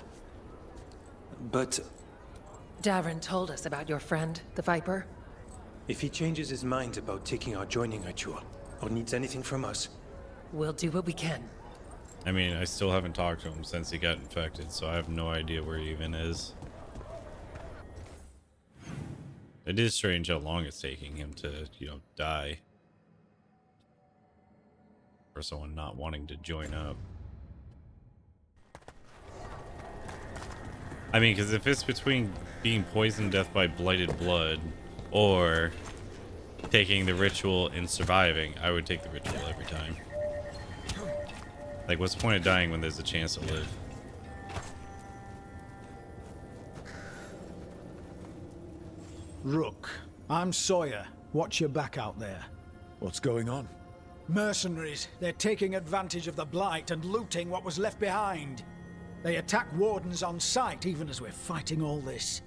But Davrin told us about your friend, the Viper. if he changes his mind about taking our joining ritual, or needs anything from us, we'll do what we can. I mean, I still haven't talked to him since he got infected, so I have no idea where he even is. It is strange how long it's taking him to, you know, die. For someone not wanting to join up. I mean, because if it's between being poisoned to death by blighted blood or taking the ritual and surviving, I would take the ritual every time. Like, what's the point of dying when there's a chance to live? Rook, I'm Sawyer. Watch your back out there. What's going on? Mercenaries. They're taking advantage of the Blight and looting what was left behind. They attack wardens on sight even as we're fighting all this.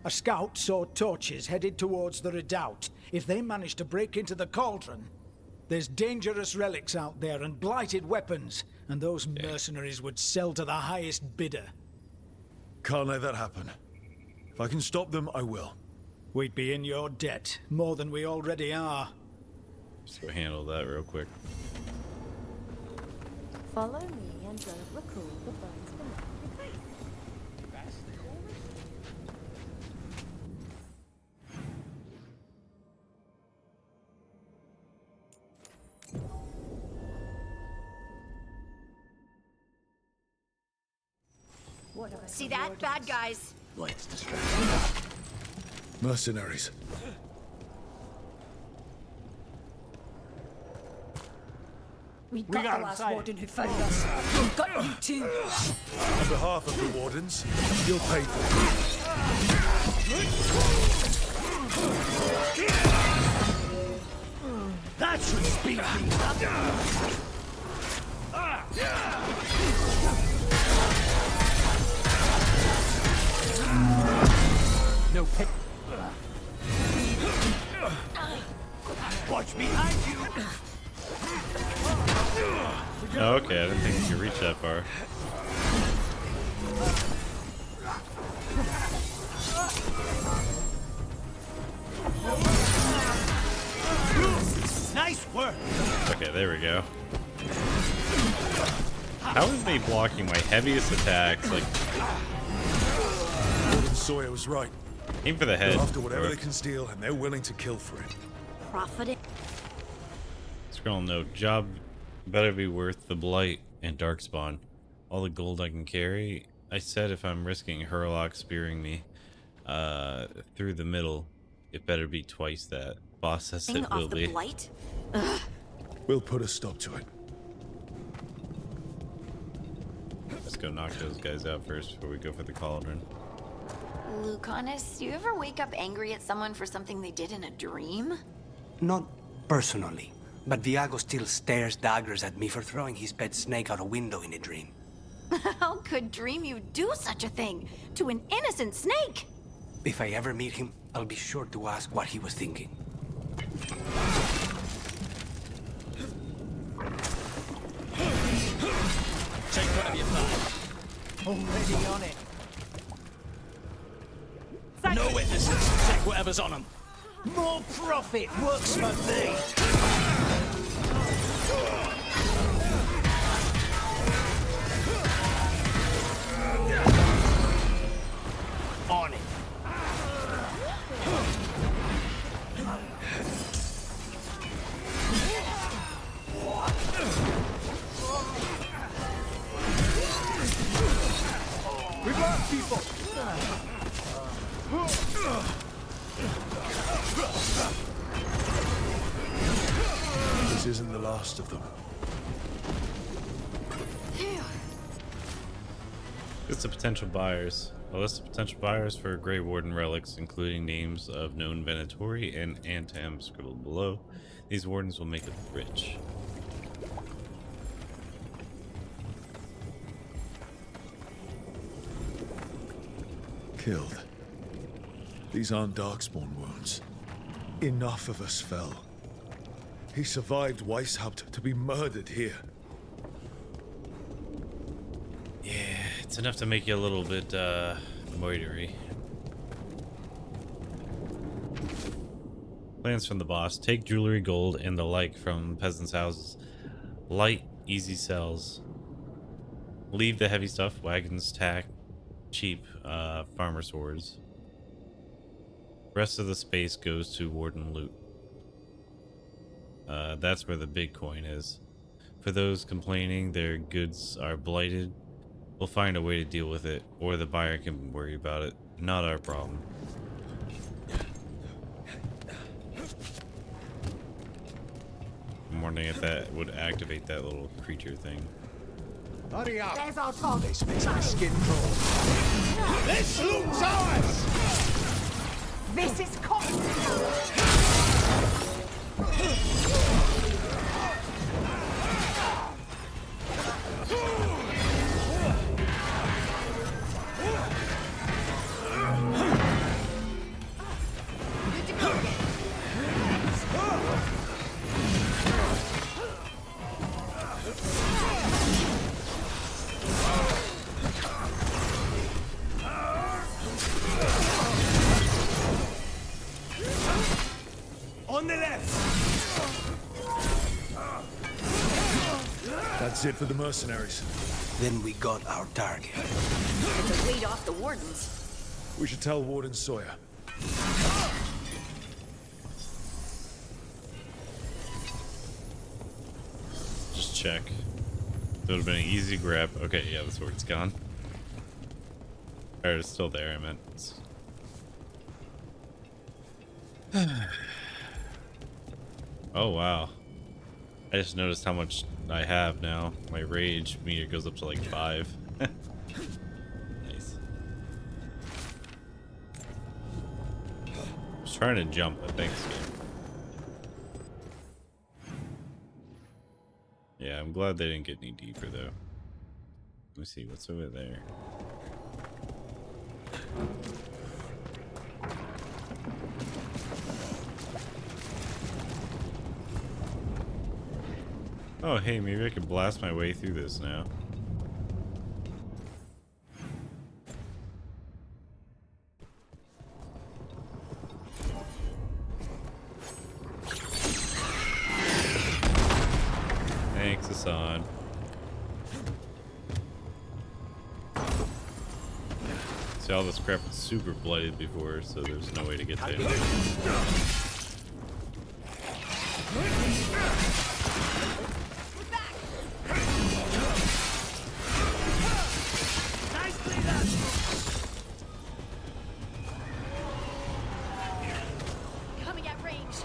A scout saw torches headed towards the redoubt. If they manage to break into the cauldron, there's dangerous relics out there and blighted weapons, and those mercenaries would sell to the highest bidder. Can't let that happen. If I can stop them, I will. We'd be in your debt, more than we already are. Just go handle that real quick. Follow me and don't recall the bones beneath. See that? Bad guys. Light's distracting. Mercenaries. We got the last warden who found us. We've got you too. On behalf of the wardens, you'll pay for it. That should speed things up. no pit. Watch behind you. Oh, okay, I didn't think you could reach that far. Nice work. Okay, there we go. How is they blocking my heaviest attacks? Like, Warden Sawyer was right. aim for the head. They're after whatever they can steal, and they're willing to kill for it. Profiting. Scroll note. Job better be worth the blight and darkspawn. All the gold I can carry. I said if I'm risking Hurlock spearing me through the middle, it better be twice that. Boss says it will be. Blight? We'll put a stop to it. Let's go knock those guys out first before we go for the cauldron. Lucanus, do you ever wake up angry at someone for something they did in a dream? Not personally, but Viago still stares daggers at me for throwing his pet snake out a window in a dream. How could dream you do such a thing to an innocent snake? If I ever meet him, I'll be sure to ask what he was thinking. Take whatever you find. Already on it. No witnesses. Take whatever's on them. More profit works for me. On it. We've lost people. This isn't the last of them. List of potential buyers. A list of potential buyers for Grey Warden relics, including names of known Venatori and Antam scribbled below. These wardens will make us rich. Killed. These aren't Darkspawn wounds. Enough of us fell. He survived Weishaupt to be murdered here. Yeah, it's enough to make you a little bit, moitery. Plans from the boss. Take jewelry, gold, and the like from peasants' houses. Light, easy sells. Leave the heavy stuff, wagons, tack, cheap, farmer swords. Rest of the space goes to warden loot. That's where the big coin is. For those complaining their goods are blighted, we'll find a way to deal with it, or the buyer can worry about it. Not our problem. I'm wondering if that would activate that little creature thing. Hurry up! There's our target. This makes my skin crawl. This loot's ours! This is cotton. On the left! That's it for the mercenaries. Then we got our target. It's a weight off the wardens. We should tell Warden Sawyer. Just check. That would have been an easy grab. Okay, yeah, the sword's gone. Or it's still there, I meant. Oh, wow. I just noticed how much I have now. My rage meter goes up to like 5. Nice. I was trying to jump, but thanks, game. Yeah, I'm glad they didn't get any deeper, though. Let me see, what's over there? Oh, hey, maybe I can blast my way through this now. Thanks, Hassan. See, all this crap was super blighted before, so there's no way to get there. Coming at range.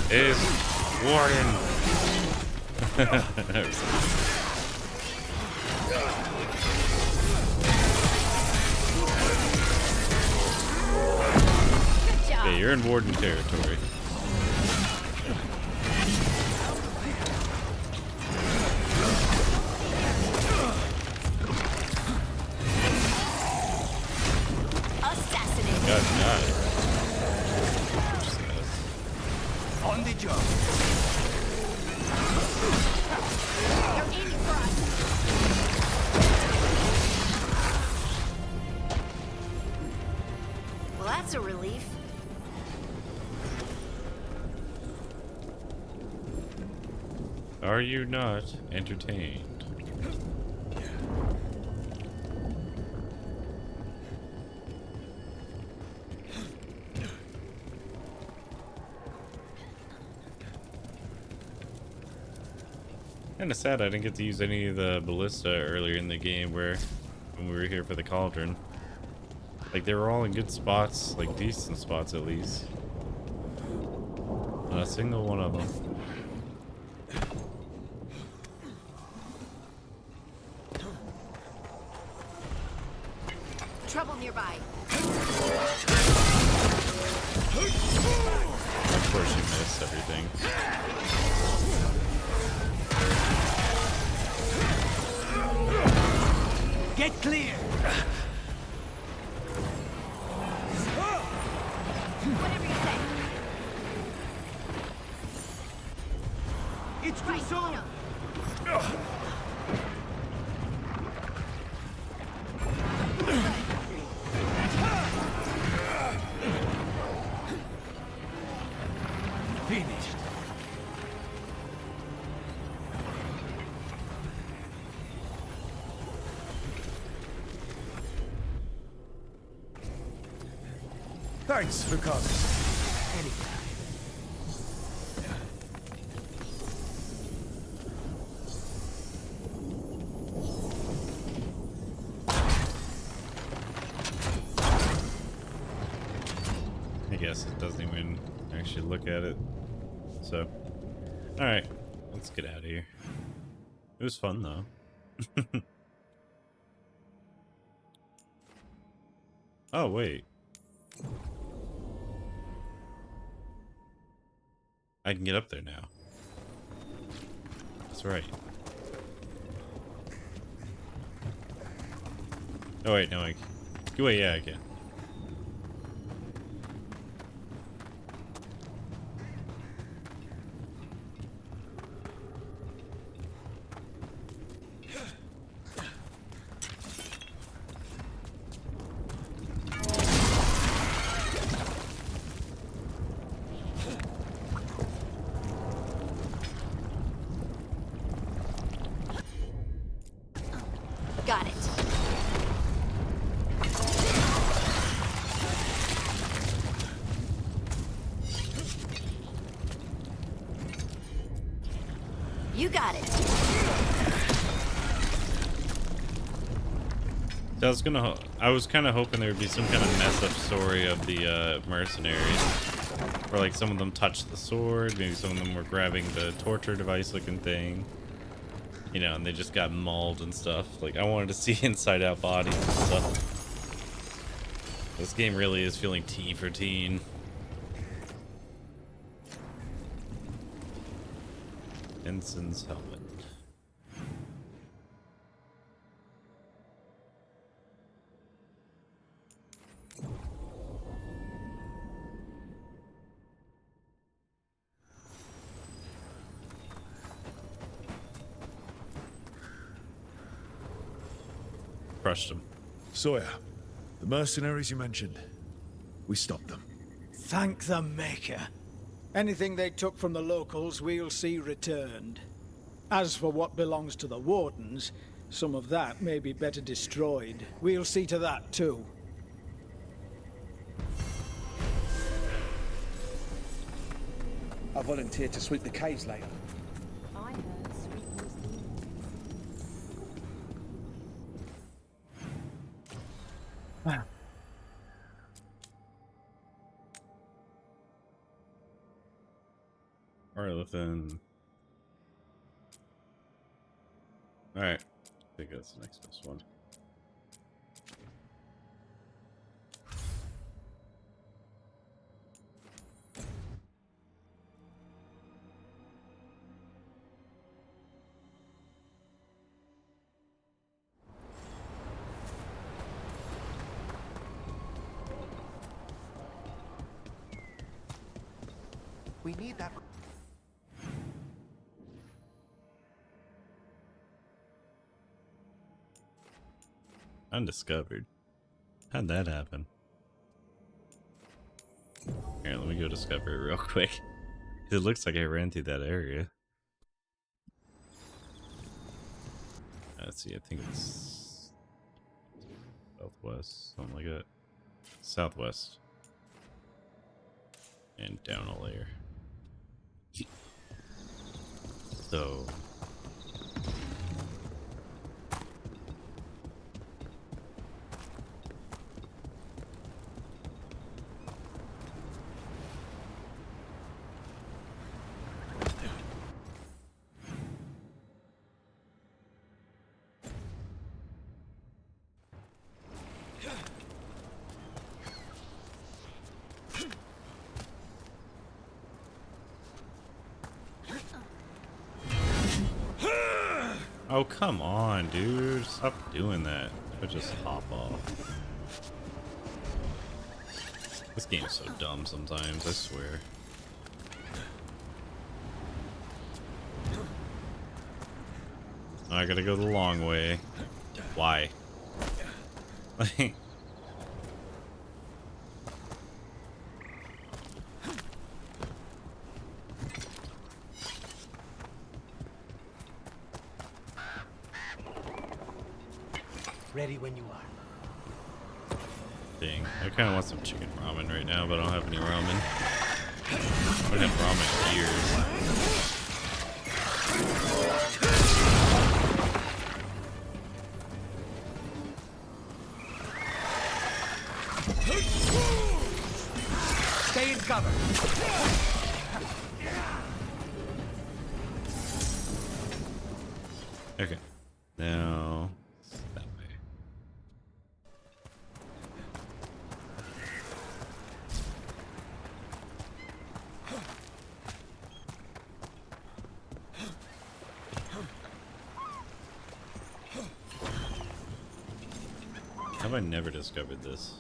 Is Warden. Okay, you're in Warden territory. Are you not entertained? Kinda sad I didn't get to use any of the ballista earlier in the game when we were here for the cauldron. Like, they were all in good spots, like decent spots at least. Not a single one of them. Trouble nearby. Of course you missed everything. Get clear! Whatever you say. It's too soon! Finished. Thanks for coming. I guess it doesn't even actually look at it. So, alright, let's get out of here. It was fun though. Oh, wait. I can get up there now. That's right. Oh, wait, no, wait, yeah, I can. Got it. You got it. So I was kind of hoping there would be some kind of mess up story of the mercenaries. Or like some of them touched the sword, maybe some of them were grabbing the torture device looking thing. You know, and they just got mauled and stuff. Like, I wanted to see inside out bodies and stuff. This game really is feeling T for teen. Ensign's helmet. Crushed him. Sawyer, the mercenaries you mentioned, we stopped them. Thank the Maker. Anything they took from the locals, we'll see returned. As for what belongs to the Wardens, some of that may be better destroyed. We'll see to that, too. I volunteered to sweep the caves later. I heard sweet was Wow. Arlithan. Alright. I think that's the next best one. We need that. Undiscovered. How'd that happen? Here, let me go discover it real quick. It looks like I ran through that area. Let's see, I think it's southwest, something like that. Southwest. And down a layer. So oh, come on, dude. Stop doing that. Or just hop off. This game's so dumb sometimes, I swear. I gotta go the long way. Why? Like... Ready when you are. Dang, I kind of want some chicken ramen right now, but I don't have any ramen. I haven't had ramen in years. Stay in cover. Okay, now that way. Have I never discovered this?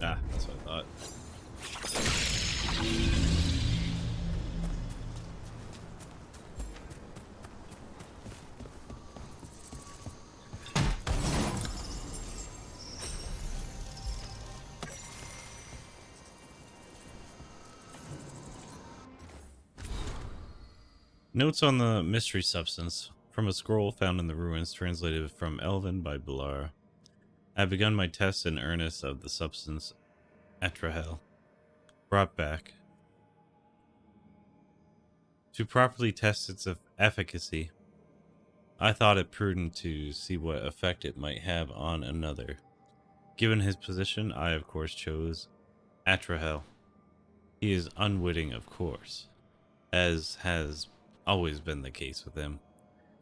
Ah, that's what I thought. Notes on the mystery substance from a scroll found in the ruins, translated from Elven by BigBeard. I have begun my tests in earnest of the substance S.T.A.L.K.E.R. brought back. To properly test its efficacy, I thought it prudent to see what effect it might have on another. Given his position, I of course chose S.T.A.L.K.E.R. He is unwitting, of course, as has always been the case with him.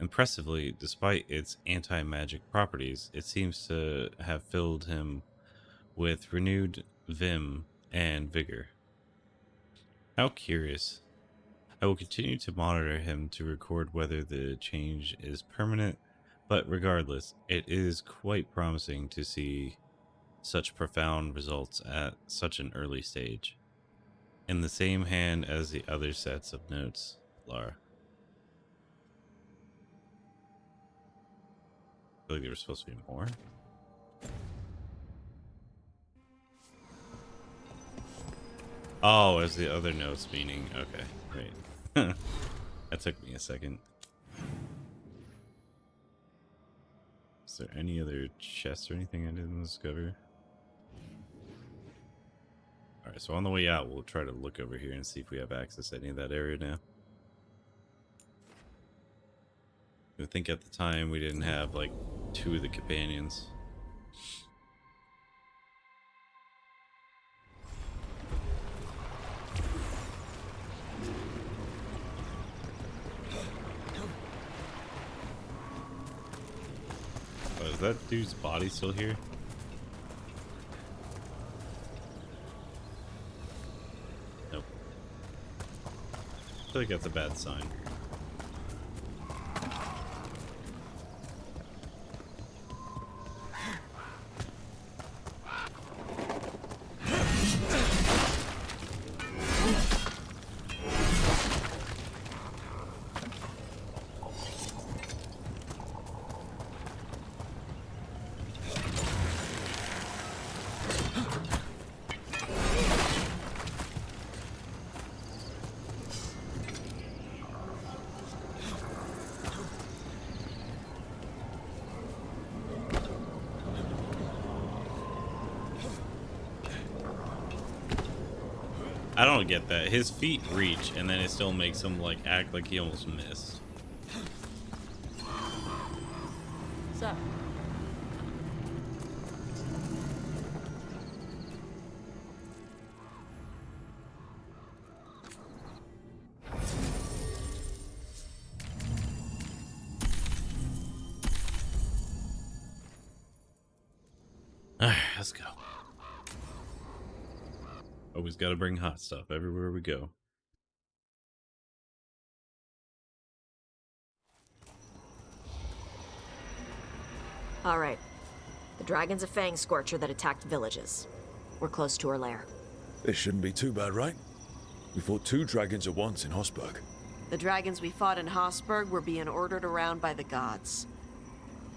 Impressively, despite its anti-magic properties, it seems to have filled him with renewed vim and vigor. How curious. I will continue to monitor him to record whether the change is permanent, but regardless, it is quite promising to see such profound results at such an early stage. In the same hand as the other sets of notes, Lara. I feel like there was supposed to be more. Oh, as the other notes meaning. Okay, great. That took me a second. Is there any other chests or anything I didn't discover? Alright, so on the way out, we'll try to look over here and see if we have access to any of that area now. I think at the time we didn't have like 2 of the companions. Oh, is that dude's body still here? Nope. I feel like that's a bad sign. I don't get that. His feet reach, and then it still makes him like act like he almost missed. So. Alright, let's go. Always gotta bring hot stuff everywhere we go. All right. The dragon's a fang scorcher that attacked villages. We're close to her lair. This shouldn't be too bad, right? We fought 2 dragons at once in Hossberg. The dragons we fought in Hossberg were being ordered around by the gods.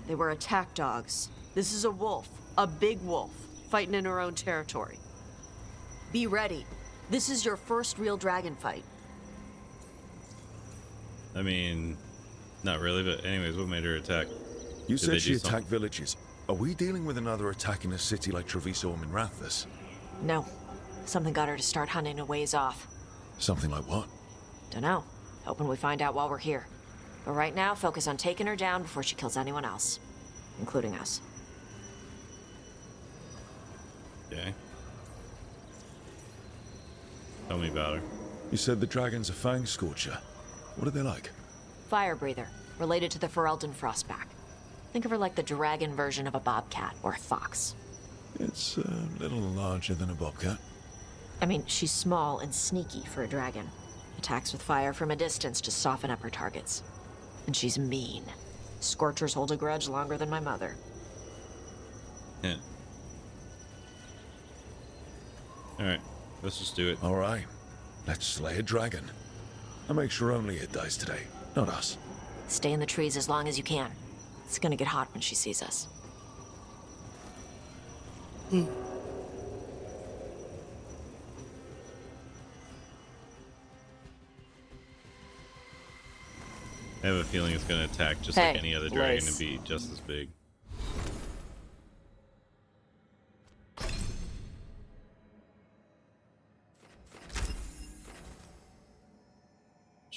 They were attack dogs. This is a wolf, a big wolf, fighting in her own territory. Be ready. This is your first real dragon fight. I mean, not really, but anyways, what made her attack? You Did said they she do something? attacked villages. Are we dealing with another attack in a city like Treviso or Minrathous? No. Something got her to start hunting a ways off. Something like what? Dunno. Hoping we find out while we're here. But right now, focus on taking her down before she kills anyone else. Including us. Okay. Tell me about her. You said the dragon's a fang scorcher. What are they like? Fire breather. Related to the Ferelden Frostback. Think of her like the dragon version of a bobcat or a fox. It's a little larger than a bobcat. I mean, she's small and sneaky for a dragon. Attacks with fire from a distance to soften up her targets. And she's mean. Scorchers hold a grudge longer than my mother. Yeah. Alright, let's just do it. Alright, let's slay a dragon. And make sure only it dies today, not us. Stay in the trees as long as you can. It's gonna get hot when she sees us. I have a feeling it's gonna attack just like any other dragon and be just as big.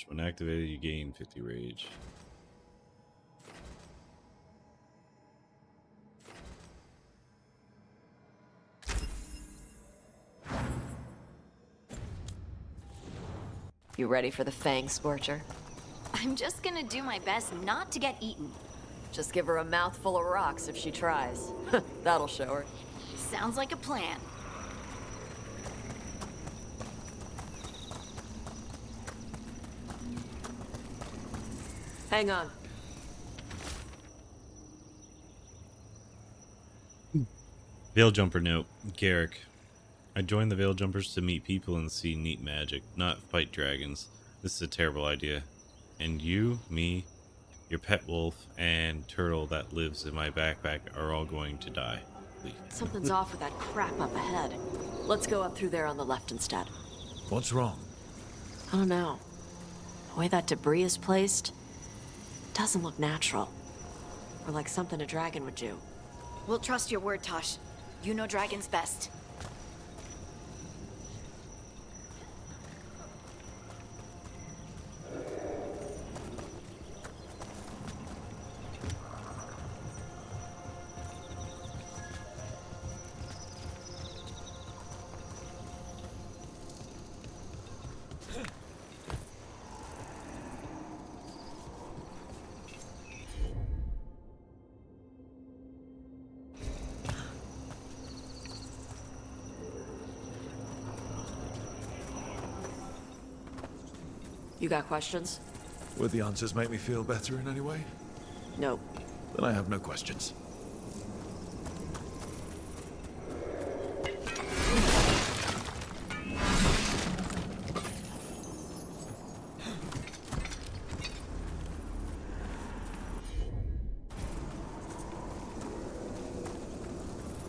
When activated, you gain 50 rage. You ready for the Fang Scorcher? I'm just gonna do my best not to get eaten. Just give her a mouthful of rocks if she tries. That'll show her. Sounds like a plan. Hang on. Veil Jumper note. Garrick. I joined the Veil Jumpers to meet people and see neat magic, not fight dragons. This is a terrible idea. And you, me, your pet wolf, and turtle that lives in my backpack are all going to die. Leave. Something's off with that crap up ahead. Let's go up through there on the left instead. What's wrong? I don't know. The way that debris is placed doesn't look natural. Or like something a dragon would do. We'll trust your word, Tosh. You know dragons best. You got questions? Would the answers make me feel better in any way? No. Then I have no questions.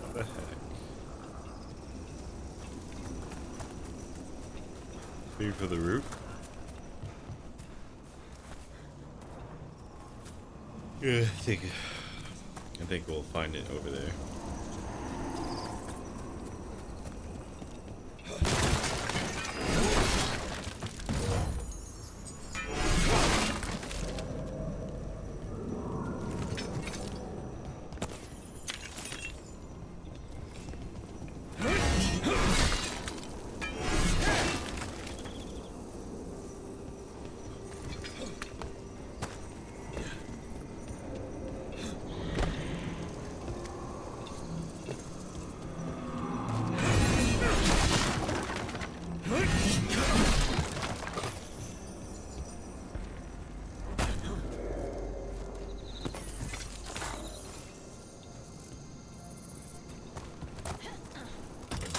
What the heck? Clear for the roof? Yeah, I think we'll find it over there.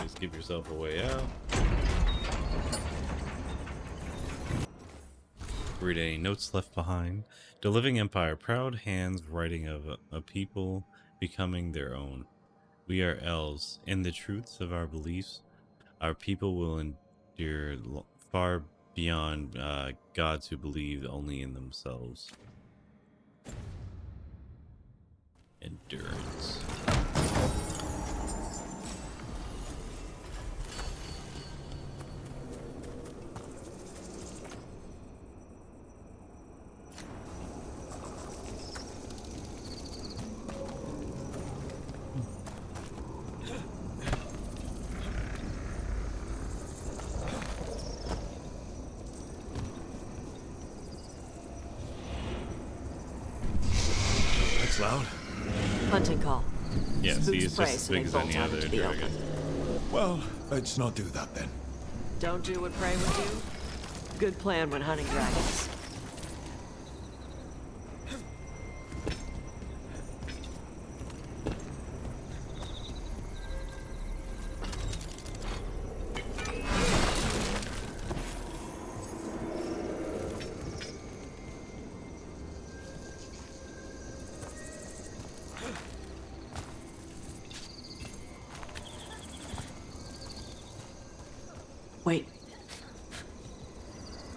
Just give yourself a way out. Read any notes left behind. The Living Empire, proud hands writing of a people becoming their own. We are elves. In the truths of our beliefs, our people will endure far beyond gods who believe only in themselves. Endurance. Loud. Hunting call. Yeah, Spook see, it's spray just as so big they as bolt any out other into the dragon. open. Well, let's not do that then. Don't do what prey would do? Good plan when hunting dragons. Wait.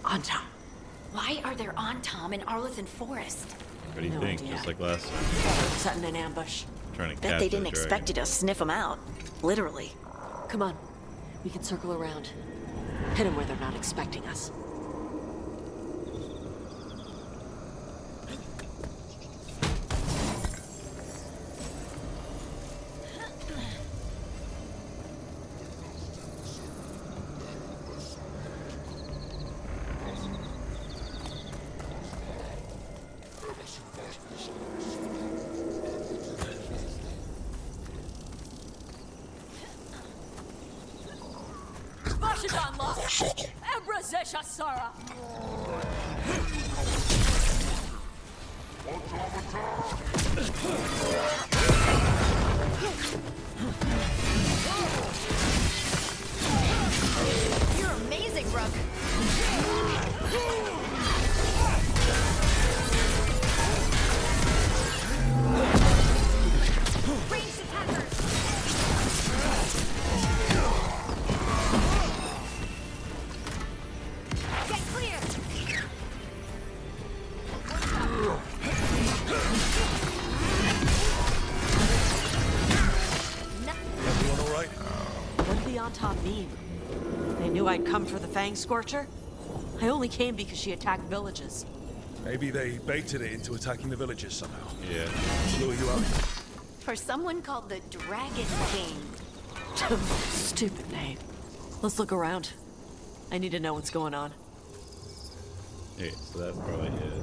Anton. Why are there Antom in Arlithan Forest? What do you No think? idea. Just like last time. Setting an ambush. Trying to Bet catch they the didn't expect dragon. you to sniff them out. Literally. Come on. We can circle around. Hit them where they're not expecting us. You're amazing, Rook. Ranged attackers. Get clear. Everyone all right? What did the Anton mean? They knew I'd come for the Fang Scorcher? I only came because she attacked villages. Maybe they baited it into attacking the villagers somehow. Yeah. Lure you out. For someone called the Dragon King. Stupid name. Let's look around. I need to know what's going on. Okay, so that's probably it.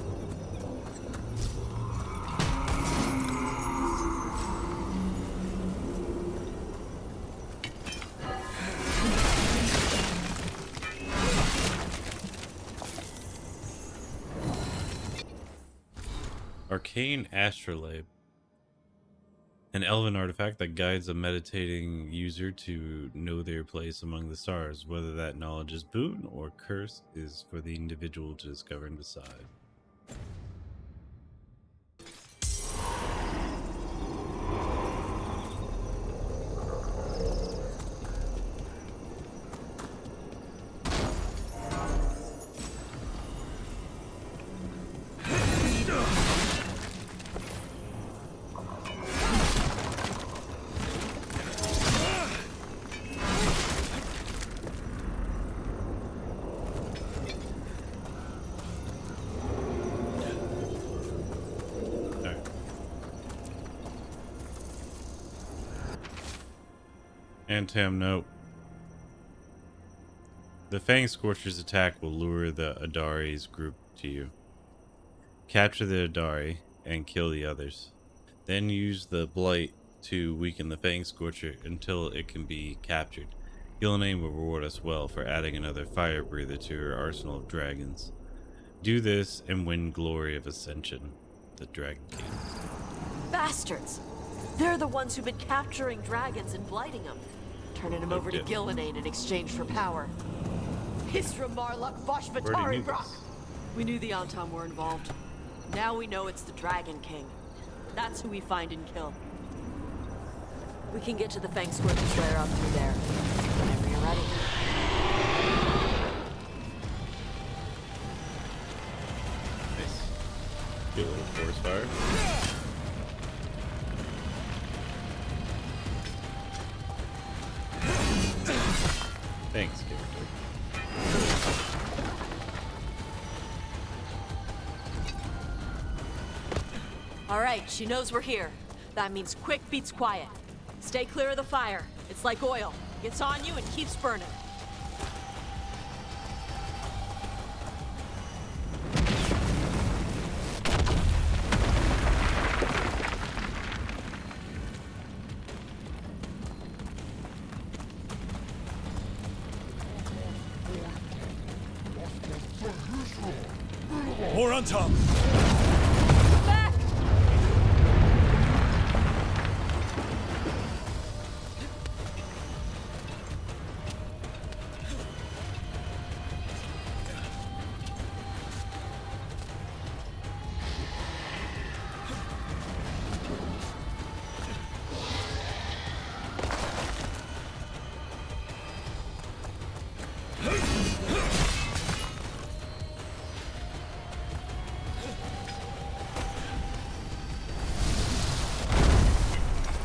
Arcane Astrolabe. An elven artifact that guides a meditating user to know their place among the stars. Whether that knowledge is boon or curse is for the individual to discover and decide. Antam note. The Fang Scorcher's attack will lure the Adari's group to you. Capture the Adari and kill the others. Then use the Blight to weaken the Fang Scorcher until it can be captured. Gillenane will reward us well for adding another fire breather to her arsenal of dragons. Do this and win glory of ascension, the Dragon King. Bastards! They're the ones who've been capturing dragons and blighting them, turning them over to Gillenane in exchange for power. Hisra Marluk Vashvatari Brock! We knew the Antam were involved. Now we know it's the Dragon King. That's who we find and kill. We can get to the Fang Scorch's lair up through there. Whenever you're ready. Nice. Get a little forest fire. Thanks, character. All right, she knows we're here. That means quick beats quiet. Stay clear of the fire. It's like oil. Gets on you and keeps burning. More on top! Back!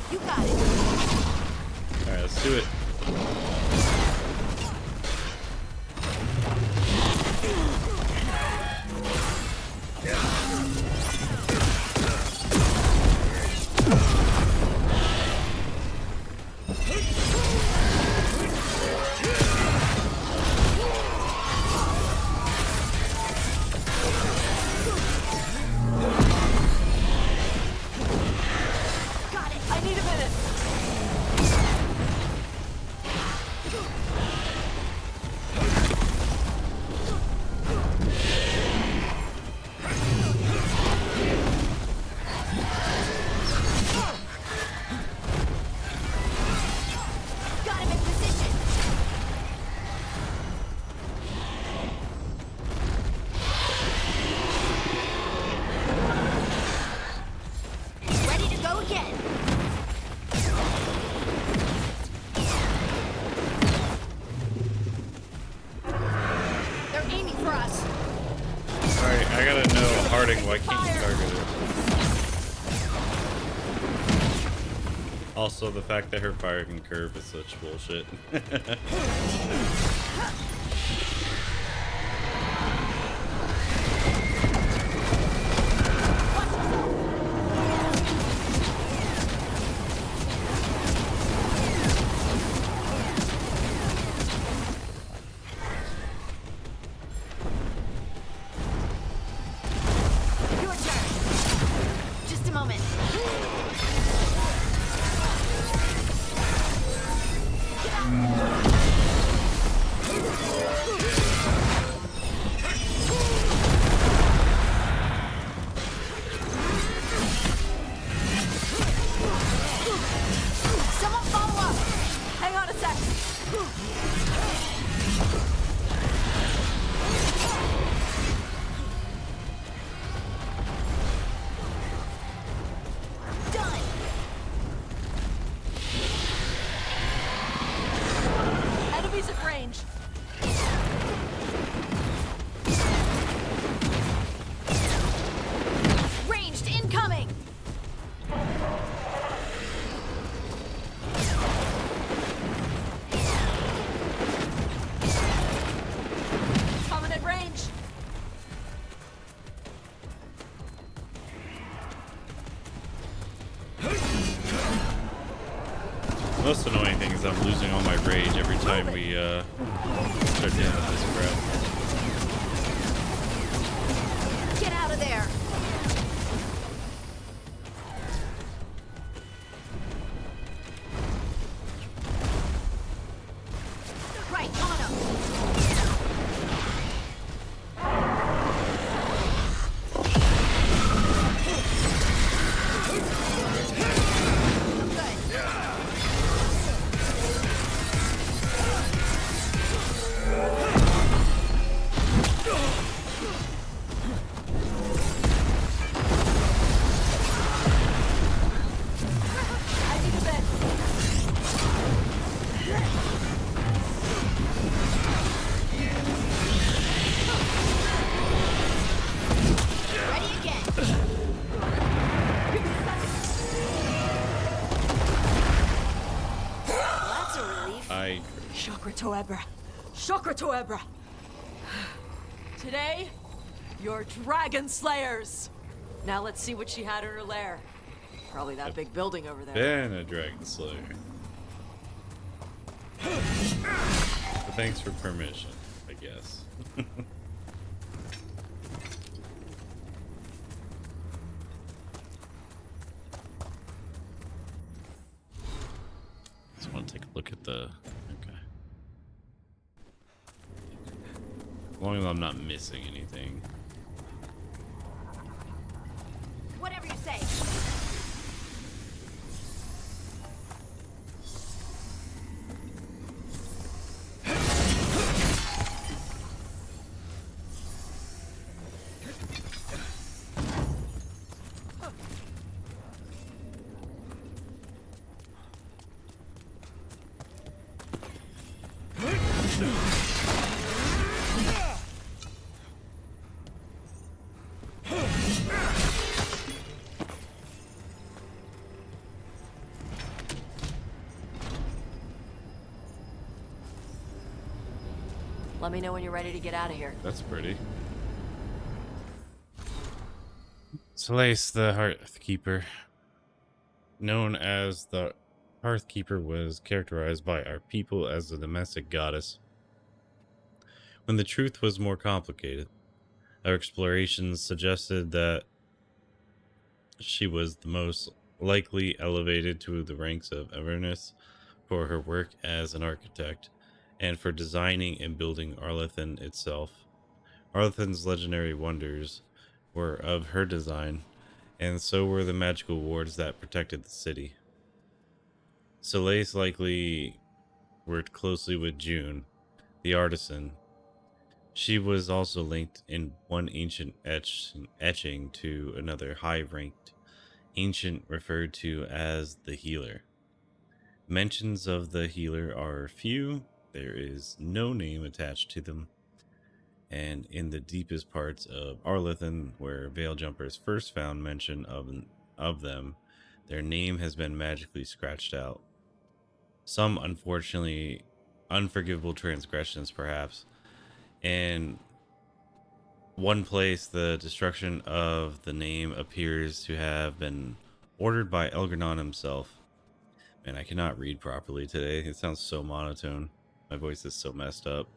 You got it. Alright, let's do it. Got it. I need a minute. Got him in position. Ready to go again. They're aiming for us. Alright, I gotta know, Harding, why can't you target her? Also, the fact that her fire can curve is such bullshit. Your turn. Just a moment. Someone follow up. Hang on a sec. Done. Enemies at range. Ranged incoming. Coming at range. Most annoying thing is I'm losing all my rage every time we start dealing with this crap. Get out of there. Right on him! Shokra-to-Ebra. Today, you're Dragon Slayers. Now let's see what she had in her lair. Probably that big building over there. Been a Dragon Slayer. But thanks for permission, I guess. Just want to take a look at the... Okay. As long as I'm not missing anything. Whatever you say. Let me know when you're ready to get out of here. That's pretty. Solace, the Hearthkeeper. Known as the Hearthkeeper, was characterized by our people as a domestic goddess. When the truth was more complicated, our explorations suggested that she was the most likely elevated to the ranks of Avernus for her work as an architect and for designing and building Arlathan itself. Arlathan's legendary wonders were of her design, and so were the magical wards that protected the city. Solace likely worked closely with June, the artisan. She was also linked in one ancient etching to another high-ranked ancient referred to as the Healer. Mentions of the Healer are few. There is no name attached to them. And in the deepest parts of Arlathan, where Veil Jumpers first found mention of them, their name has been magically scratched out. Some, unfortunately, unforgivable transgressions, perhaps. And one place, the destruction of the name appears to have been ordered by Elgarnon himself. Man, I cannot read properly today. It sounds so monotone. My voice is so messed up.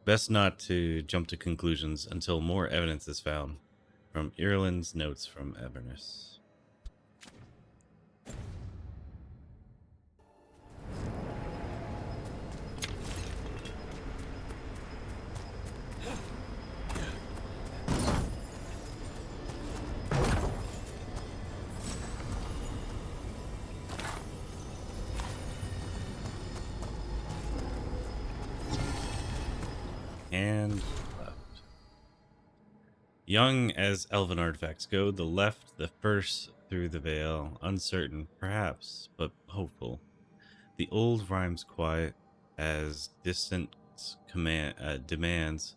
Best not to jump to conclusions until more evidence is found. From Ireland's Notes from Avernus. And left. Young as elven artifacts go, the left the first through the veil, uncertain, perhaps, but hopeful. The old rhymes quiet as distance demands,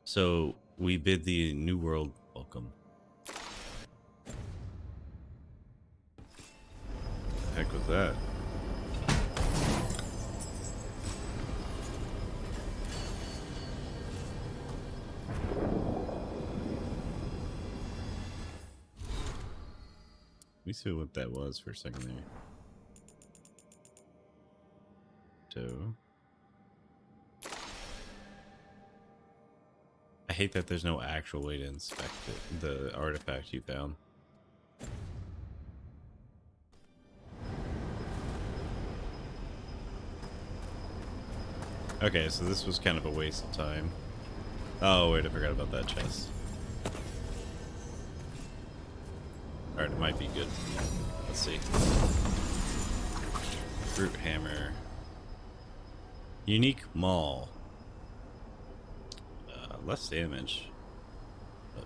so we bid the new world welcome. The heck was that? Let me see what that was for a second there. So, I hate that there's no actual way to inspect it, the artifact you found. Okay, so this was kind of a waste of time. Oh, wait, I forgot about that chest. Alright, it might be good. Let's see. Brute hammer. Unique maul. Less damage.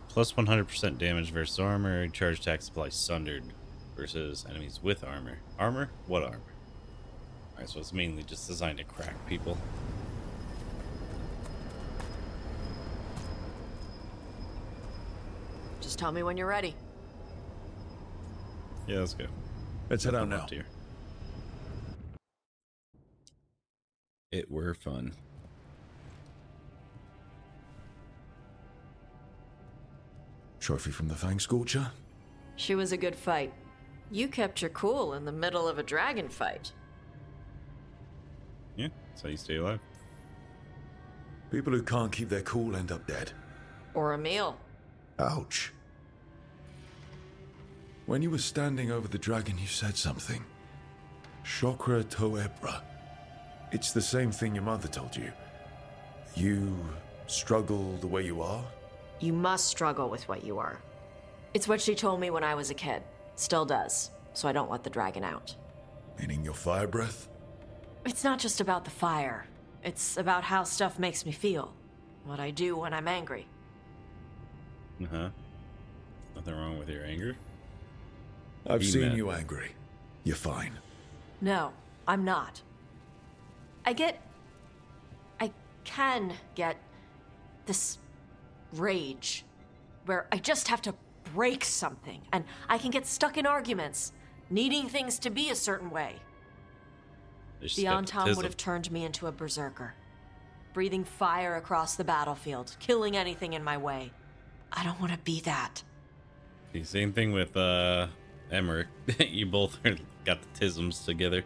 Plus 100% damage versus armor. Charge attack supply sundered versus enemies with armor. Armor? What armor? Alright, so it's mainly just designed to crack people. Just tell me when you're ready. Yeah, let's go. Let's head out now. Here. It were fun. Trophy from the Fang Scorcher? She was a good fight. You kept your cool in the middle of a dragon fight. Yeah, that's how you stay alive. People who can't keep their cool end up dead. Or a meal. Ouch. When you were standing over the dragon, you said something. S.T.A.L.K.E.R. It's the same thing your mother told you. You struggle the way you are? You must struggle with what you are. It's what she told me when I was a kid. Still does. So I don't let the dragon out. Meaning your fire breath? It's not just about the fire. It's about how stuff makes me feel. What I do when I'm angry. Uh-huh. Nothing wrong with your anger? I've seen you angry. You're fine. No, I'm not. I can get this rage where I just have to break something and I can get stuck in arguments, needing things to be a certain way. The Antam would have turned me into a berserker, breathing fire across the battlefield, killing anything in my way. I don't want to be that. The same thing with Emmerich. You both got the tisms together.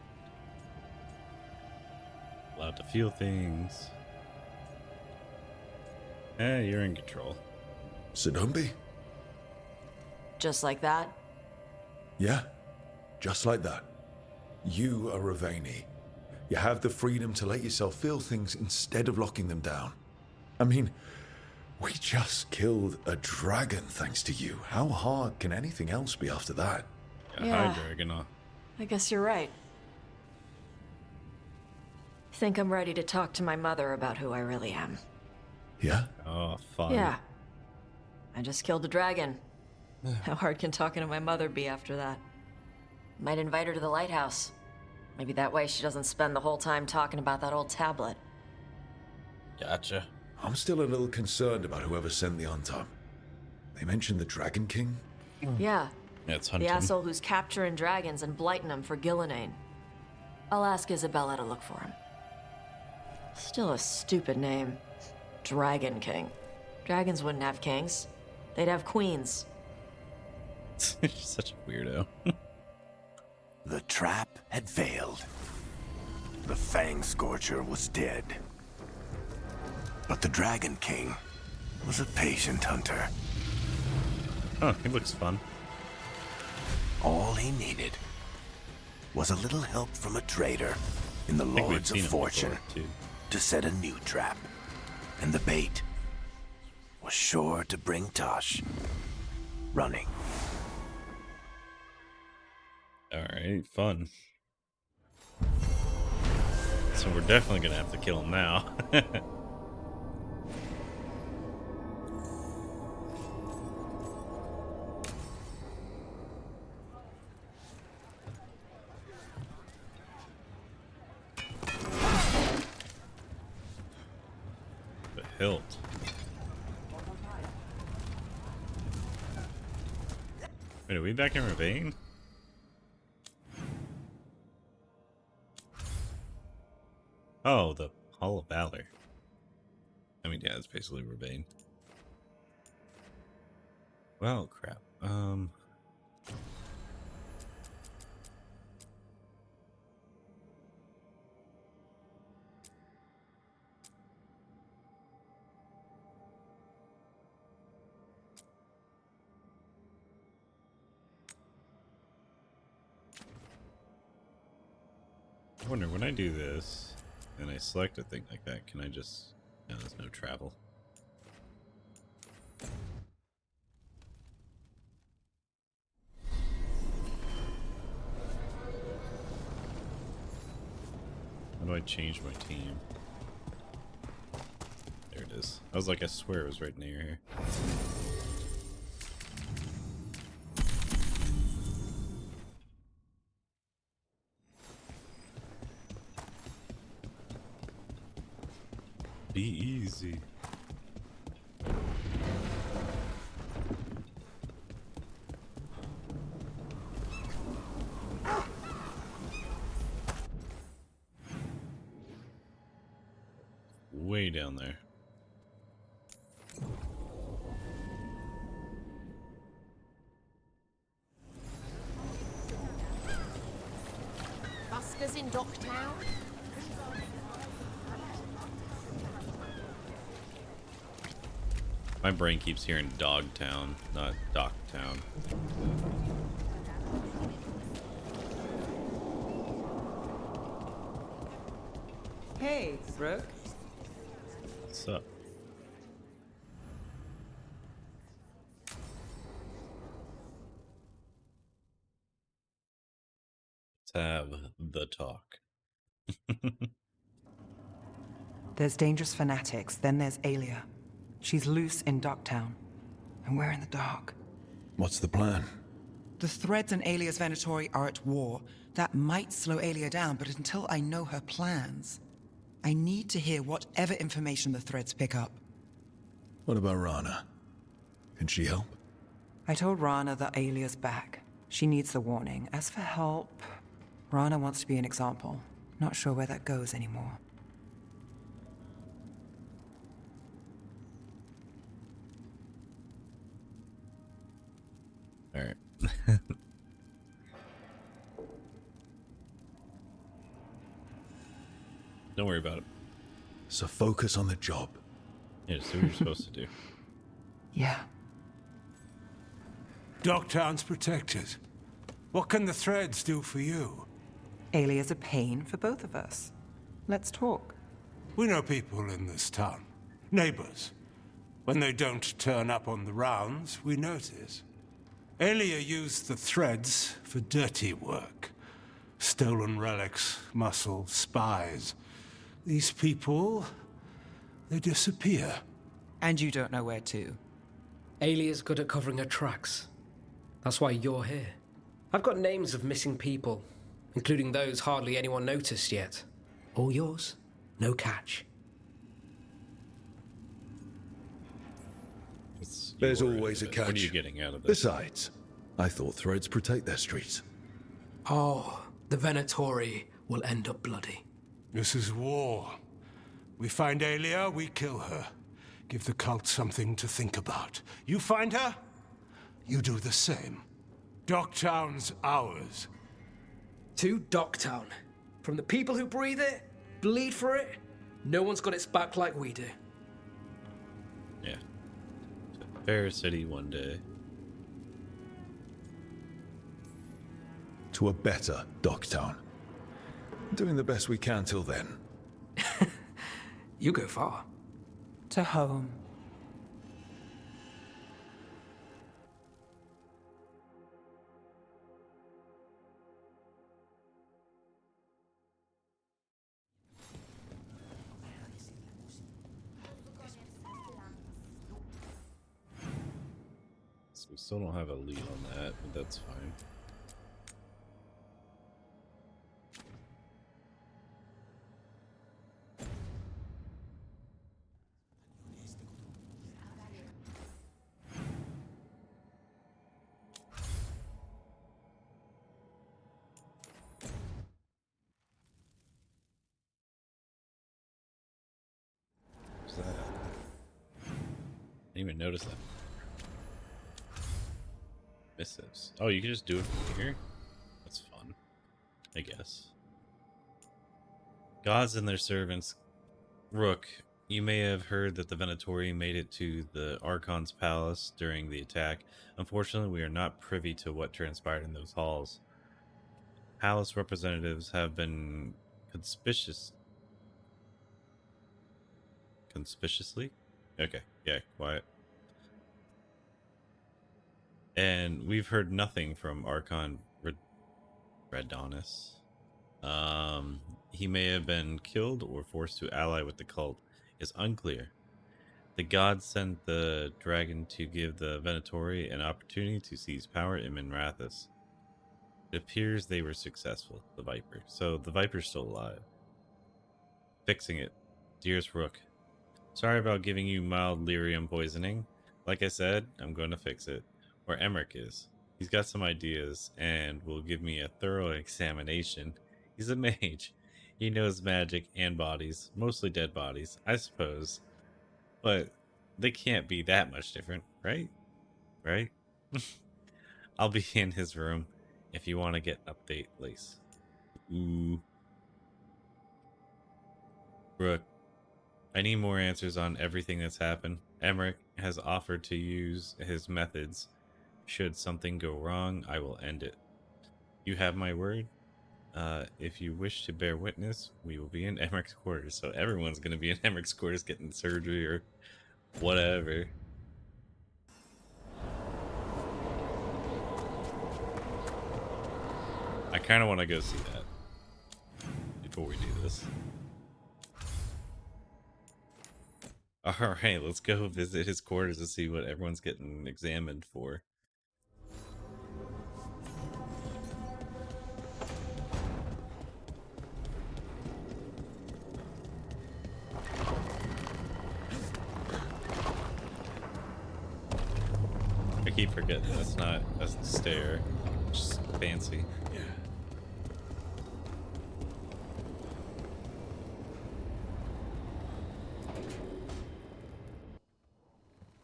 Allowed to feel things. You're in control. So don't be. Just like that? Yeah, just like that. You are Ravani. You have the freedom to let yourself feel things instead of locking them down. I mean, we just killed a dragon thanks to you. How hard can anything else be after that? Yeah. Hi, dragon. I guess you're right. Think I'm ready to talk to my mother about who I really am. Yeah? Oh, fun. Yeah. I just killed a dragon. How hard can talking to my mother be after that? Might invite her to the lighthouse. Maybe that way she doesn't spend the whole time talking about that old tablet. Gotcha. I'm still a little concerned about whoever sent the Antam. They mentioned the Dragon King? Yeah. Yeah, it's the hunting. asshole who's capturing dragons and blighting them for Gillinane. I'll ask Isabella to look for him. Still a stupid name. Dragon King. Dragons wouldn't have kings. They'd have queens. Such a weirdo. The trap had failed. The Fang Scorcher was dead. But the Dragon King was a patient hunter. Oh, he looks fun. All he needed was a little help from a trader in the Lords of Fortune to set a new trap. And the bait was sure to bring Tosh running. Alright, fun. So we're definitely gonna have to kill him now. The hilt. Wait, are we back in Ravane? Oh, the Hall of Valor. I mean, yeah, it's basically Ravane. Well, crap. I wonder, when I do this... and I select a thing like that, can I just... No, there's no travel. How do I change my team? There it is. I was like, I swear it was right near here. Be easy. Way down there. Buskers in Docktown? My brain keeps hearing Dogtown, not Docktown. Hey, Rook. What's up? Let's have the talk. There's dangerous fanatics, then there's Alia. She's loose in Docktown, and we're in the dark. What's the plan? The Threads and Alia's Venatori are at war. That might slow Alia down, but until I know her plans, I need to hear whatever information the Threads pick up. What about Rana? Can she help? I told Rana that Alia's back. She needs the warning. As for help, Rana wants to be an example. Not sure where that goes anymore. All right. Don't worry about it. So focus on the job. Yeah, just do what you're supposed to do. Yeah. Docktown's protected. What can the Threads do for you? Alia's a pain for both of us. Let's talk. We know people in this town. Neighbors. When they don't turn up on the rounds, we notice. Alia used the Threads for dirty work. Stolen relics, muscle, spies. These people, they disappear. And you don't know where to. Alia's good at covering her tracks. That's why you're here. I've got names of missing people, including those hardly anyone noticed yet. All yours, no catch. There's always a catch. What are you getting out of this? Besides, I thought Threads protect their streets. Oh, the Venatori will end up bloody. This is war. We find Alia, we kill her. Give the cult something to think about. You find her, you do the same. Docktown's ours. To Docktown. From the people who breathe it, bleed for it, no one's got its back like we do. Yeah. To Fair City one day. To a better Docktown. Doing the best we can till then. You go far. To home. So we still don't have a lead on that, but that's fine. What's that? Didn't even notice that. Missives. Oh, you can just do it from here? That's fun, I guess. Gods and their servants. Rook, you may have heard that the Venatori made it to the Archon's palace during the attack. Unfortunately, we are not privy to what transpired in those halls. Palace representatives have been conspicuous conspicuously. Okay, yeah, quiet. And we've heard nothing from Archon Radonis. He may have been killed or forced to ally with the cult. It's unclear. The gods sent the dragon to give the Venatori an opportunity to seize power in Minrathous. It appears they were successful, the Viper. So the Viper's still alive. Fixing it. Dearest Rook, sorry about giving you mild lyrium poisoning. Like I said, I'm going to fix it. Or Emmerich is. He's got some ideas and will give me a thorough examination. He's a mage. He knows magic and bodies. Mostly dead bodies, I suppose. But they can't be that much different, right? Right? I'll be in his room if you want to get an update, Lace. Ooh. Brooke, I need more answers on everything that's happened. Emmerich has offered to use his methods. Should something go wrong, I will end it. You have my word. If you wish to bear witness, we will be in Emmerich's quarters. So everyone's going to be in Emmerich's quarters getting surgery or whatever. I kind of want to go see that before we do this. Alright, let's go visit his quarters to see what everyone's getting examined for. I keep forgetting that's not a S.T.A.L.K.E.R. Just fancy. Yeah.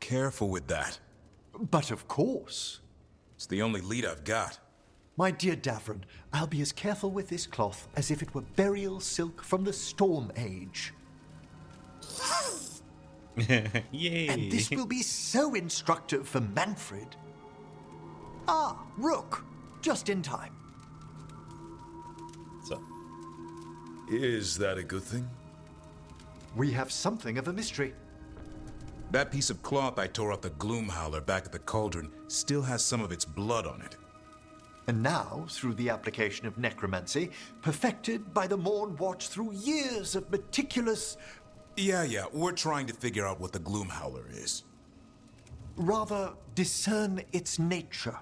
Careful with that. But of course. It's the only lead I've got. My dear Davron, I'll be as careful with this cloth as if it were burial silk from the Storm Age. Yay! And this will be so instructive for Manfred. Ah, Rook, just in time. So, is that a good thing? We have something of a mystery. That piece of cloth I tore off the Gloomhowler back at the cauldron still has some of its blood on it. And now, through the application of necromancy, perfected by the Morn Watch through years of meticulous... Yeah, we're trying to figure out what the Gloomhowler is. Rather, discern its nature.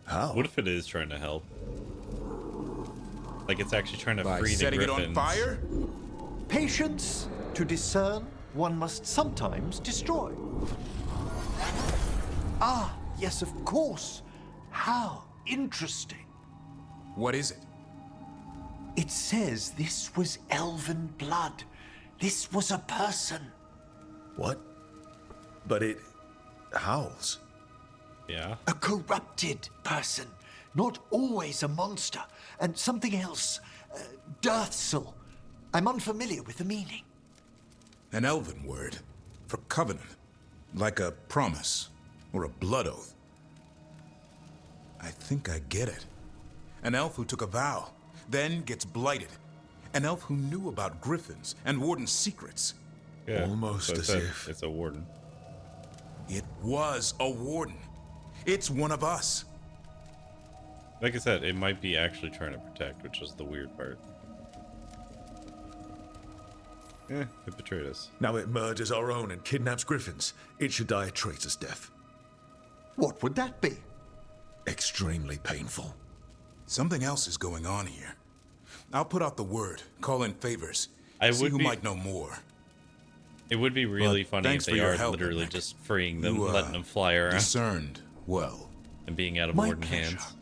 How? What if it is trying to help? Like it's actually trying to By free the setting griffins. it on fire? Patience. To discern, one must sometimes destroy. Ah, yes, of course. How interesting. What is it? It says this was elven blood. This was a person. What? But it howls. Yeah. A corrupted person. Not always a monster. And something else. Dirthsel. I'm unfamiliar with the meaning. An elven word for covenant. Like a promise or a blood oath. I think I get it. An elf who took a vow, then gets blighted. An elf who knew about griffins and warden's secrets. Yeah, almost so as if it's a warden. It was a warden. It's one of us. Like I said, it might be actually trying to protect, which is the weird part. It betrayed us. Now it murders our own and kidnaps griffins. It should die a traitor's death. What would that be? Extremely painful. Something else is going on here. I'll put out the word, call in favors, see who might know more. It would be really funny if thanks they for your are help, literally Nick. just freeing them, You, letting them fly around. Discerned well. And being out of My warden pleasure. hands.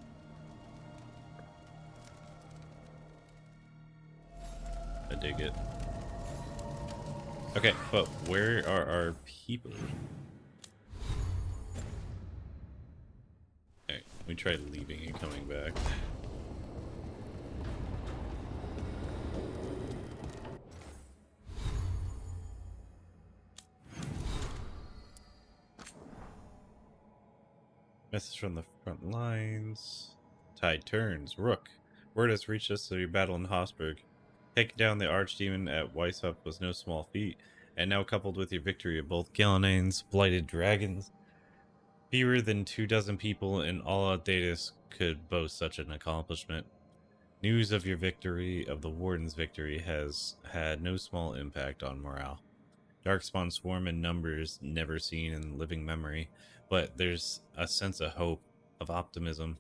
I dig it. Okay, but where are our people? Okay, we tried leaving and coming back. Message from the front lines. Tide turns. Rook. Word has reached us of your battle in Habsburg. Taking down the archdemon at Weishaupt was no small feat. And now coupled with your victory of both Gilneain's blighted dragons, fewer than 24 people in all of Datus could boast such an accomplishment. News of your victory, of the Warden's victory, has had no small impact on morale. Darkspawn swarm in numbers never seen in living memory, but there's a sense of hope, of optimism,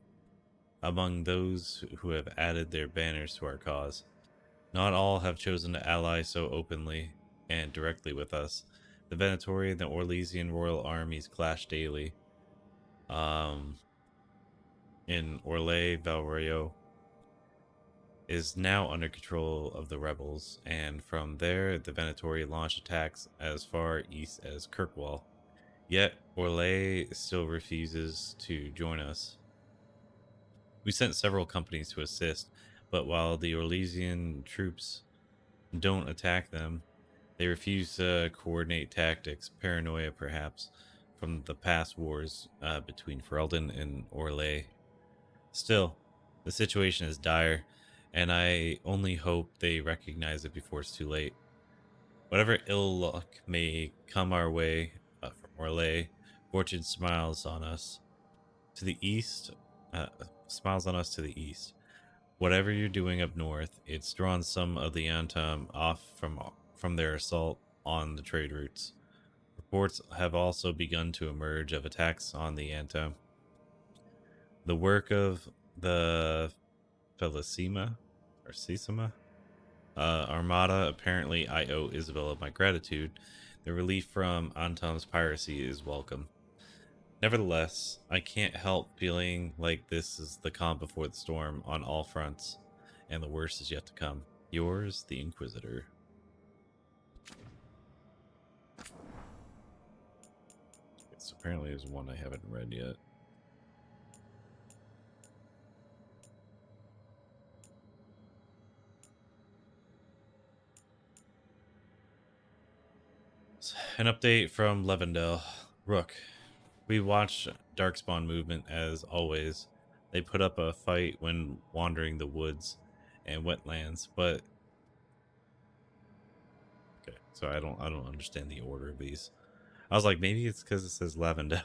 among those who have added their banners to our cause. Not all have chosen to ally so openly and directly with us. The Venatorian and the Orlesian royal armies clash daily. In Orlais, Valrio is now under control of the rebels, and from there the Venatori launch attacks as far east as Kirkwall. Yet Orlais still refuses to join us. We sent several companies to assist, but while the Orlesian troops don't attack them, they refuse to coordinate tactics, paranoia perhaps, from the past wars between Ferelden and Orlais. Still, the situation is dire, and I only hope they recognize it before it's too late. Whatever ill luck may come our way from Orlais, fortune smiles on us to the east. Whatever you're doing up north, it's drawn some of the Antum off from their assault on the trade routes. Reports have also begun to emerge of attacks on the Antum. The work of the Felicima Armada, apparently I owe Isabella my gratitude. The relief from Antum's piracy is welcome. Nevertheless, I can't help feeling like this is the calm before the storm on all fronts, and the worst is yet to come. Yours, the Inquisitor. So apparently there's one I haven't read yet. An update from Levendale. Rook. We watched Darkspawn movement as always. They put up a fight when wandering the woods and wetlands, but okay, so I don't understand the order of these. I was like, maybe it's because it says Lavendale.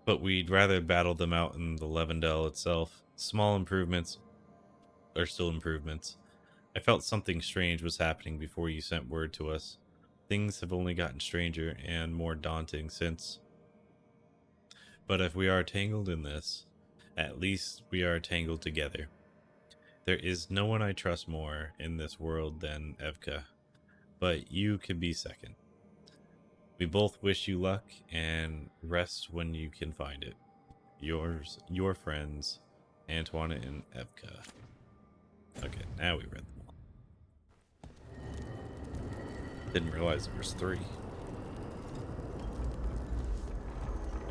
But we'd rather battle them out in the Levendale itself. Small improvements are still improvements. I felt something strange was happening before you sent word to us. Things have only gotten stranger and more daunting since. But if we are tangled in this, at least we are tangled together. There is no one I trust more in this world than Evka, but you could be second. We both wish you luck and rest when you can find it. Yours, your friends, Antoinette and Evka. Okay, now we read them all. Didn't realize there was 3.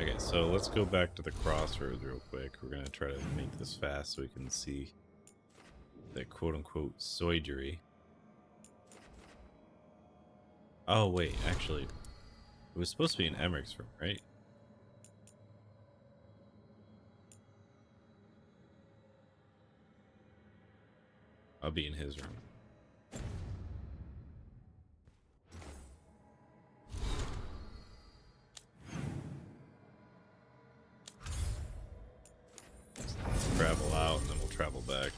Okay, so let's go back to the crossroads real quick. We're gonna try to make this fast so we can see the quote-unquote soldiery. Oh wait, actually, it was supposed to be in Emmerich's room, right? I'll be in his room. Let's travel out and then we'll travel back.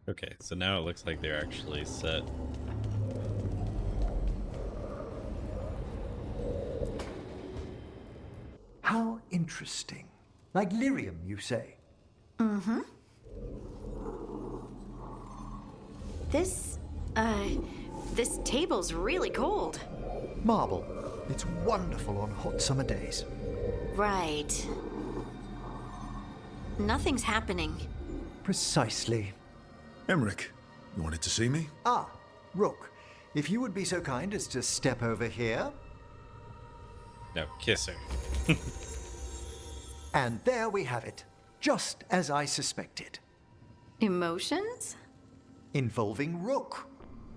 Okay, so now it looks like they're actually set. How interesting. Like lyrium, you say? Mm-hmm. This table's really cold. Marble. It's wonderful on hot summer days. Right. Nothing's happening. Precisely. Emmerich, you wanted to see me? Ah, Rook, if you would be so kind as to step over here. No, kiss her. And there we have it, just as I suspected. Emotions? Involving Rook.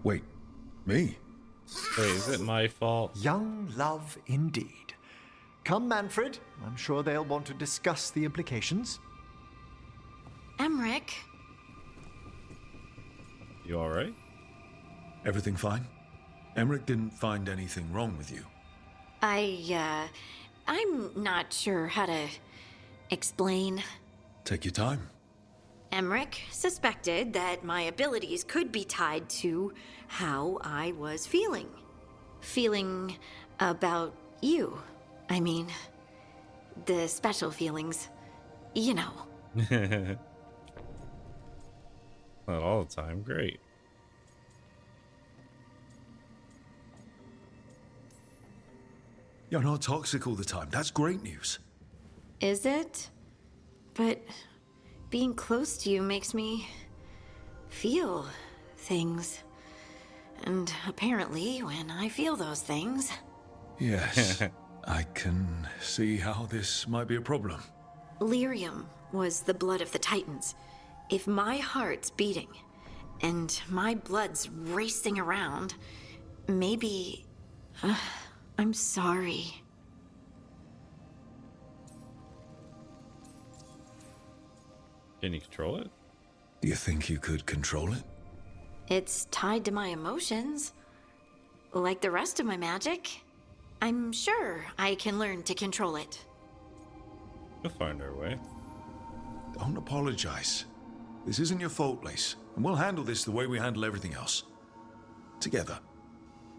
Wait, me? Wait, is it my fault? Young love indeed. Come, Manfred. I'm sure they'll want to discuss the implications. Emmerich? You alright? Everything fine? Emmerich didn't find anything wrong with you. I'm not sure how to explain. Take your time. Emmerich suspected that my abilities could be tied to how I was feeling. Feeling about you. I mean, the special feelings. You know. Not all the time, great. You're not toxic all the time. That's great news. Is it? But being close to you makes me feel things. And apparently, when I feel those things... Yes, I can see how this might be a problem. Lyrium was the blood of the Titans. If my heart's beating, and my blood's racing around, maybe... I'm sorry. Can you control it? Do you think you could control it? It's tied to my emotions. Like the rest of my magic. I'm sure I can learn to control it. We'll find our way. Don't apologize. This isn't your fault, Lace. And we'll handle this the way we handle everything else. Together.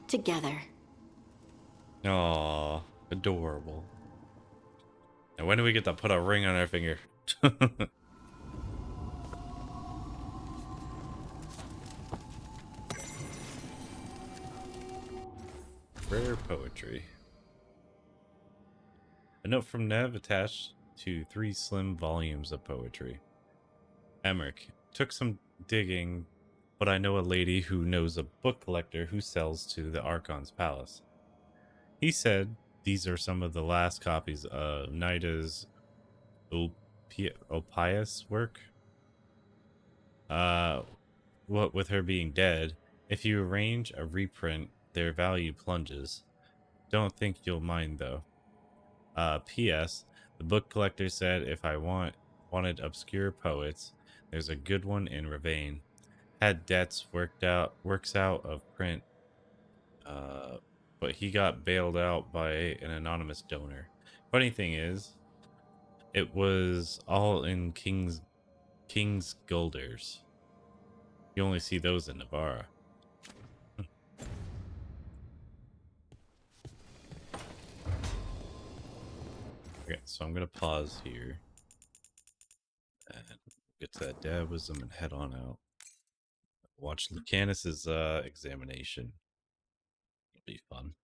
Together. Aww, adorable. And when do we get to put a ring on our finger? Rare poetry. A note from Nev attached to 3 slim volumes of poetry. Emmerich, took some digging, but I know a lady who knows a book collector who sells to the Archon's palace. He said these are some of the last copies of Nida's Opius work. What with her being dead, if you arrange a reprint, their value plunges. Don't think you'll mind though. P.S. The book collector said if I wanted obscure poets, there's a good one in Ravane. Had debts works out of print. But he got bailed out by an anonymous donor. Funny thing is, it was all in King's Guilders. You only see those in Navarra. Okay, so I'm gonna pause here and get to that dab wisdom and head on out. Watch Lucanus's examination. It'll be fun.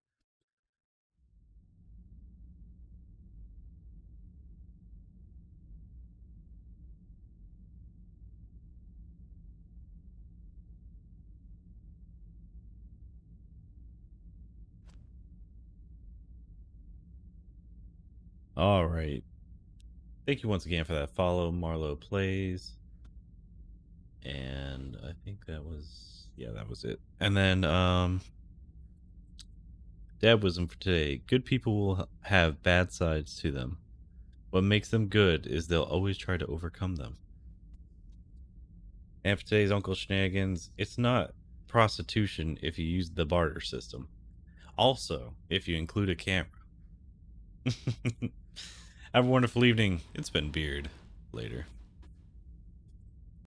All right. Thank you once again for that follow, Marlowe Plays. And I think that was, yeah, that was it. And then, dab wisdom for today. Good people will have bad sides to them. What makes them good is they'll always try to overcome them. And for today's Uncle Shenanigans, it's not prostitution if you use the barter system. Also, if you include a camera. Have a wonderful evening. It's been Beard. Later.